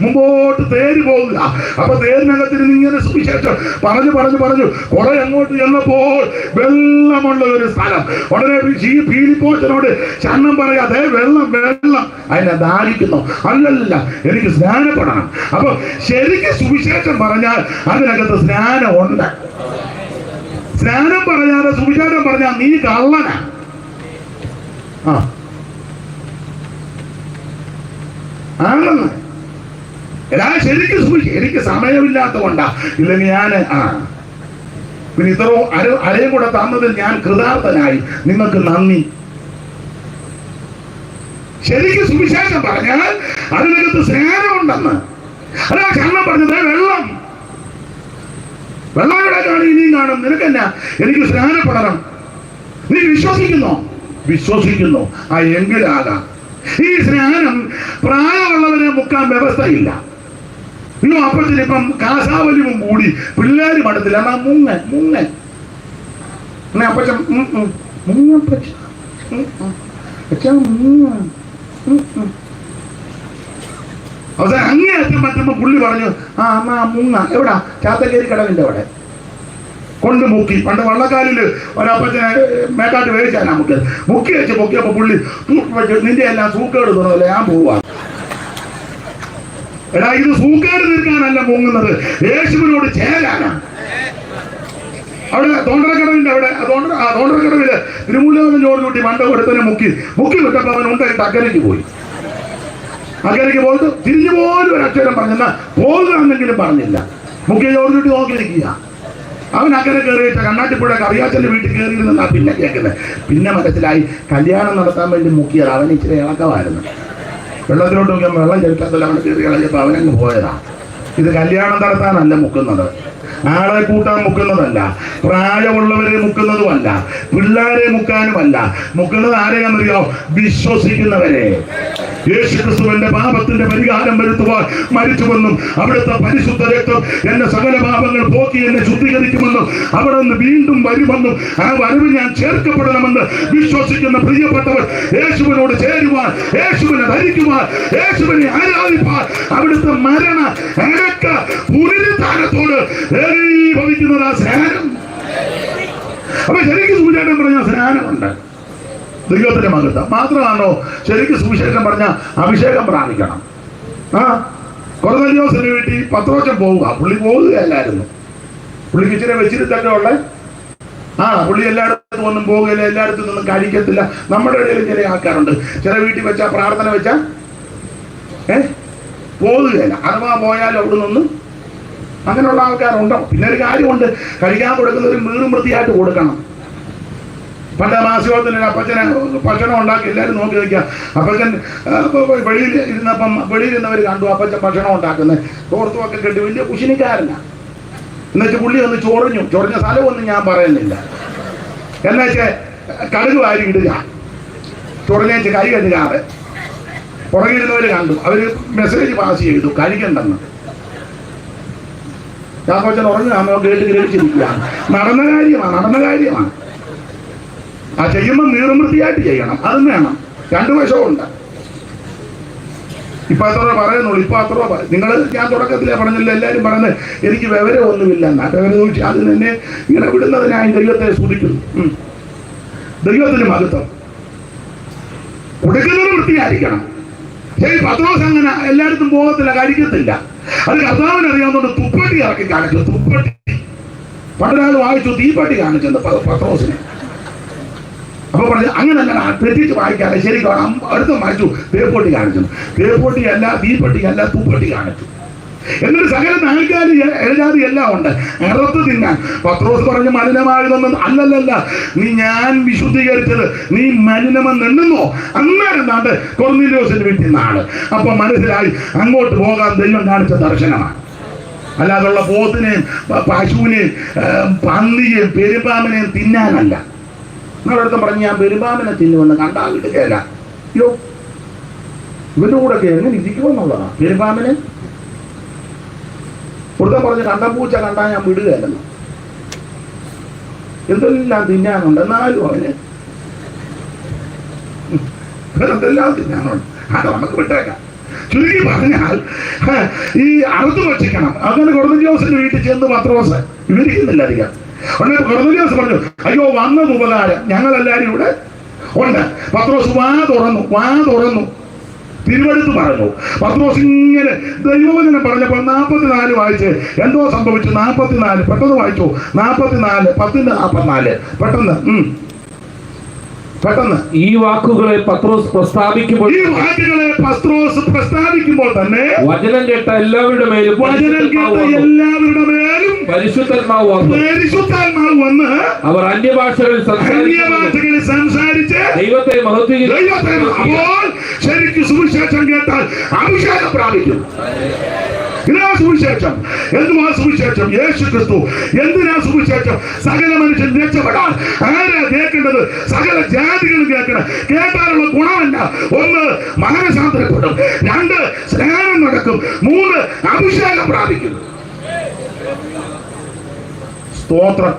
മുമ്പോട്ട് തേര് പോകുക. അപ്പൊ തേരിനകത്തിന് ഇങ്ങനെ സുവിശേഷം പറഞ്ഞു കുറെ അങ്ങോട്ട് ചെന്നപ്പോൾ വെള്ളമുള്ള ഒരു സ്ഥലം. ഉടനെ ഫിലിപ്പോസിനോട് ഷണ്ണം പറയാതെ വെള്ളം അതിനെ ദാഹിക്കുന്നു. അല്ലല്ല, എനിക്ക് സ്നാനപ്പെടണം. അപ്പൊ ശരിക്കും സുവിശേഷം പറഞ്ഞാൽ അതിനകത്ത് സ്നാനം ഉണ്ട്. സ്നാനം പറയാതെ സുവിശേഷം പറഞ്ഞാൽ നീ കള്ളനാ. ആണെന്ന് ശരിക്കും സുവിശേഷം. എനിക്ക് സമയമില്ലാത്ത കൊണ്ടാ, ഇല്ലെങ്കിൽ ഞാന് പിന്നെ ഇത്രയും അരയും കൂടെ തന്നതിൽ ഞാൻ കൃതാർത്ഥനായി. നിങ്ങൾക്ക് നന്ദി. ശരിക്കും സുവിശേഷം പറഞ്ഞാൽ അതിനകത്ത് സ്നേഹമുണ്ടെന്ന്. അതാ കള്ളം പറഞ്ഞത്. വെള്ളം ഇവിടെ കാണും, ഇനിയും കാണും. നിനക്കെന്നാ? എനിക്ക് സ്നാനപ്പെടണം. നീ വിശ്വസിക്കുന്നു എങ്കിലാകാം. ഈ സ്നാനം പ്രായമുള്ളവരെ മുക്കാൻ വ്യവസ്ഥയില്ല. ഇന്നും അപ്പത്തിന് ഇപ്പം കാസാവലിവും കൂടി പിള്ളേര് മടത്തില്ല. എന്നാ മുങ്ങ അപ്പച്ചൻ അവസാനം അങ്ങേയറ്റം പറ്റുമ്പോ പുള്ളി പറഞ്ഞു, അമ്മ മുങ്ങ എവിടാ? ചാത്തക്കേരി കടവിന്റെ അവിടെ കൊണ്ട് മുക്കി. പണ്ട് വള്ളക്കാലില് ഒരപ്പച്ചനെ മേക്കാട്ട് വേടിച്ചാൽ മുക്കി മുക്കിയപ്പോ പുള്ളി നിന്റെ എല്ലാം സൂക്കേട് തോന്നല്ലേ, ഞാൻ പോവാ. എടാ, ഇത് സൂക്കേട് തീർക്കാനല്ല മുങ്ങുന്നത്, യേശുവിനോട് ചേരാനാണ്. അവിടെ തോണ്ടരക്കടവിന്റെ അവിടെ തോണ്ടരക്കടവില് തിരുമൂലം ചോറിലൂട്ടി മണ്ട ഒരുത്തനെ മുക്കി വിട്ടപ്പോ അവൻ ഉണ്ടായിട്ട് അക്കരയ്ക്ക് പോയി. അക്കരയ്ക്ക് പോയിട്ട് തിരിഞ്ഞു പോലും ഒരു അക്ഷരം പറഞ്ഞില്ല, പോകുകയാണെങ്കിലും പറഞ്ഞില്ല. മുക്കിയ ചോറിലൂട്ടി നോക്കി നിൽക്കുക. അവൻ അക്കരെ കയറിയിട്ട് കണ്ണാട്ടിപ്പുഴ കറിയാച്ചന്റെ വീട്ടിൽ കയറിയിരുന്നാ പിന്നെ കേൾക്കുന്നത്. പിന്നെ മനസ്സിലായി കല്യാണം നടത്താൻ വേണ്ടി മുക്കിയത്. അവൻ ഇച്ചിരി ഇളക്കമായിരുന്നു. വെള്ളത്തിലോട്ട് നോക്കിയാൽ വെള്ളം ചെലുത്താത്തല്ല, അവൻ കയറി കളഞ്ഞപ്പോൾ അവനങ്ങ് പോയതാ. ഇത് കല്യാണം നടത്താനല്ല മുക്കുന്നത്, ആളെ കൂട്ടാൻ മുക്കുന്നതല്ല, പ്രായമുള്ളവരെ മുക്കുന്നതുമല്ല, പിള്ളേരെ മുക്കാനുമല്ല. മുക്കുന്നത് ആരെയാണെന്നറിയോ? വിശ്വസിക്കുന്നവരെ. യേശു ക്രിസ്തുവിന്റെ പാപത്തിന്റെ പരിഹാരം വരുത്തുവാൻ മരിച്ചുവെന്നും അവിടുത്തെ പരിശുദ്ധ രക്തം എന്റെ സകല പാപങ്ങൾ പോക്കി എന്നെ ശുദ്ധീകരിക്കുമെന്നും അവിടെ നിന്ന് വീണ്ടും വരുമെന്നും ആ വരവ് ഞാൻ ചേർക്കപ്പെടണമെന്ന് വിശ്വസിക്കുന്ന പ്രിയപ്പെട്ടവർ യേശുവിനോട് ചേരുവാൻ, യേശുവിനെ ധരിക്കുവാൻ, യേശുവിനെ ആരാധിപ്പാൻ അവിടുത്തെ മരണ അടക്ക പുനരുദ്ധാനത്തോട് ഏകീഭവിക്കുന്നത് ആ സ്നാനം. അപ്പൊ ശരിക്കും സുവിശേഷം പറഞ്ഞ സ്നാനമുണ്ട്. ദൈവത്തിന്റെ മകത്വം മാത്രമാണോ ശരിക്കും സുവിശേഷം പറഞ്ഞ അഭിഷേകം പ്രാപിക്കണം? കൊർന്നേലിയോസിന്റെ വീട്ടിൽ പത്രോച്ചൻ പോവുക, പുള്ളി പോവുകയല്ലായിരുന്നു. പുള്ളിക്ക് ഇച്ചിരി വെച്ചിരുത്തൊക്കെ ഉള്ള പുള്ളി എല്ലായിടത്തും ഒന്നും പോവുകയില്ല, എല്ലായിടത്തും ഒന്നും കഴിക്കത്തില്ല. നമ്മുടെ ഇടയിൽ ചില ആൾക്കാരുണ്ട്, ചില വീട്ടിൽ വെച്ചാ പ്രാർത്ഥന വെച്ചാ പോവുകയില്ല, അഥവാ പോയാലും അവിടെ നിന്ന് അങ്ങനെയുള്ള ആൾക്കാരുണ്ടോ? പിന്നെ ഒരു കാര്യമുണ്ട്, കഴിക്കാൻ കൊടുക്കുന്നവർ വീടും വൃത്തിയായിട്ട് കൊടുക്കണം. പണ്ട് മാസത്തിന് അപ്പച്ചനെ ഭക്ഷണം ഉണ്ടാക്കി എല്ലാവരും നോക്കി വയ്ക്കുക. അപ്പച്ചൻ വെളിയിൽ ഇരുന്നപ്പം വെളിയിലിരുന്നവർ കണ്ടു അപ്പച്ചൻ ഭക്ഷണം ഉണ്ടാക്കുന്നത്, തോർത്തുമൊക്കെ കെട്ടി വലിയ കുശിനിക്കാരനാ. എന്നുവെച്ചാൽ പുള്ളി ഒന്ന് ചൊറിഞ്ഞ സ്ഥലമൊന്നും ഞാൻ പറയുന്നില്ല. എന്നുവെച്ചാൽ കടുക് വാരി ഇടുക, ചൊറിഞ്ഞേച്ച് കൈ കഴുകാതെ. പുറകിരുന്നവർ കണ്ടു, അവര് മെസ്സേജ് പാസ് ചെയ്തു കഴിക്കണ്ടെന്ന്. അപ്പച്ചൻ ഉറങ്ങുകയാണോ കേട്ട് ഗ്രഹിച്ചിരിക്കുകയാണ്. നടന്ന കാര്യമാണ്. ആ ചെയ്യുമ്പോൾ നീർവൃത്തിയായിട്ട് ചെയ്യണം, അതും വേണം. രണ്ടു വശമുണ്ട്. ഇപ്പൊ എത്ര രൂപ പറയുന്നുള്ളൂ, ഇപ്പൊ അത്ര രൂപ. നിങ്ങൾ ഞാൻ തുടക്കത്തിലേ പറഞ്ഞില്ല, എല്ലാവരും പറയുന്നത് എനിക്ക് വിവരമൊന്നുമില്ലെന്നാ. വിവരം അതിന് എന്നെ ഇങ്ങനെ വിടുന്നതിനായി ദൈവത്തെ സ്തുതിക്കുന്നു. ദൈവത്തിന് മഹത്വം. കൊടുക്കുന്നത് വൃത്തിയായിരിക്കണം. ശരി, പത്രോസ് അങ്ങനെ എല്ലായിടത്തും പോകത്തില്ല, കഴിക്കത്തില്ല. അത് കർത്താവിന് അറിയാവുന്നതുകൊണ്ട് തുപ്പട്ടി ഇറക്കി കാണിച്ചു. തുപ്പട്ടി പണ്ടൊരാൾ വായിച്ചു, തീപ്പട്ടി കാണിച്ചത് പത്രോസിനെ. അപ്പൊ പറഞ്ഞു അങ്ങനല്ല, തെറ്റിച്ച് വായിക്കാതെ ശരിക്കും അടുത്ത വായിച്ചു, തേപ്പൊട്ടി കാണിച്ചു. തേപ്പൊട്ടിയല്ല, തീപ്പെട്ടിയല്ല, തുപ്പട്ടി കാണിച്ചു. എന്നിട്ട് സകല നാൽക്കാലി എഴുതാതി എല്ലാം ഉണ്ട്, അറുത്ത് തിന്നാൻ. പത്രോസ് പറഞ്ഞു മലിനമായതൊന്നും അല്ലല്ല, ഞാൻ വിശുദ്ധീകരിച്ചത് നീ മലിനമെന്ന് എണ്ണുന്നോ? അന്നേരം നാണ്ട് കൊർന്നേലിയോസിന്റെ വീട്ടിൽ നിന്നാണ്. അപ്പൊ മനസ്സിലായി അങ്ങോട്ട് പോകാൻ ദൈവം കാണിച്ച ദർശനമാണ്. അല്ലാതുള്ള പോത്തിനെയും പശുവിനെയും പന്നിയെയും പെരുമ്പാമ്പിനെയും തിന്നാനല്ല. നിങ്ങളടുത്തും പറഞ്ഞ് ഞാൻ പെരുമ്പാമ്പിനെ തിന്നുവെന്ന് കണ്ടാ കിട്ടുകയല്ല. അയ്യോ, ഇവന്റെ കൂടെ ഒക്കെ എങ്ങനെ ഇരിക്കുമെന്നുള്ളതാണ്. പെരുമ്പാമ്പിനെ വൃത്തം പറഞ്ഞ് കണ്ടപ്പൂച്ച കണ്ടാ ഞാൻ വിടുകയല്ലെന്ന്. എന്തെല്ലാം തിന്നാനുണ്ട്, എന്നാലും അവന് എന്തെല്ലാം തിന്നാനുണ്ട്. അത് നമുക്ക് വിട്ടേക്കാം. ചുരുക്കി പറഞ്ഞാൽ ഈ അറുത്ത് ഭക്ഷിക്കണം. അങ്ങനെ കൊർന്നേലിയോസിന്റെ വീട്ടിൽ ചെന്ന് പത്രോസ് വിവരിക്കുന്നില്ല അധികം. ഉടനെ കൊർന്നേലിയോസ് പറഞ്ഞു, അയ്യോ വന്നത് ഉപകാരം, ഞങ്ങളെല്ലാരും ഇവിടെ ഉണ്ട്. പത്രോസ് വാ തുറന്നു തിരുവെടുത്ത് പറഞ്ഞു. പത്രോസ് ഇങ്ങനെ ദൈവവചനം പറഞ്ഞപ്പോൾ 44 വായിച്ച് എന്തോ സംഭവിച്ചു. 44 പെട്ടെന്ന് വായിച്ചു. 44 10-44 പെട്ടെന്ന് ഈ വാക്കുകളെ പത്രോസ് പ്രസ്താവിക്കുമ്പോൾ തന്നെ വചനം കേട്ട എല്ലാവരുടെ മേലും പരിശുദ്ധാത്മാവ് വന്ന് അവർ അന്യഭാഷകളിൽ സംസാരിച്ച് ദൈവത്തെ അപ്പോൾ ശരിക്കും സുവിശേഷം കേട്ടാൽ അഭിഷേകം പ്രാപിക്കും. ഇതാ സുവിശേഷം. എന്തുവാ സുവിശേഷം? യേശു ക്രിസ്തു. എന്തിനാ സുവിശേഷം? സകല മനുഷ്യൻ രക്ഷപ്പെടാൻ. ആരാ കേൾക്കേണ്ടത്? സകല ജാതികളും കേൾക്കണം. കേട്ടാലുള്ള ഗുണമല്ല, 1 മനസാന്തരപ്പെടും, 2 സ്നാനം നടക്കും, 3 അഭിഷേകം പ്രാപിക്കും. സ്തോത്രം.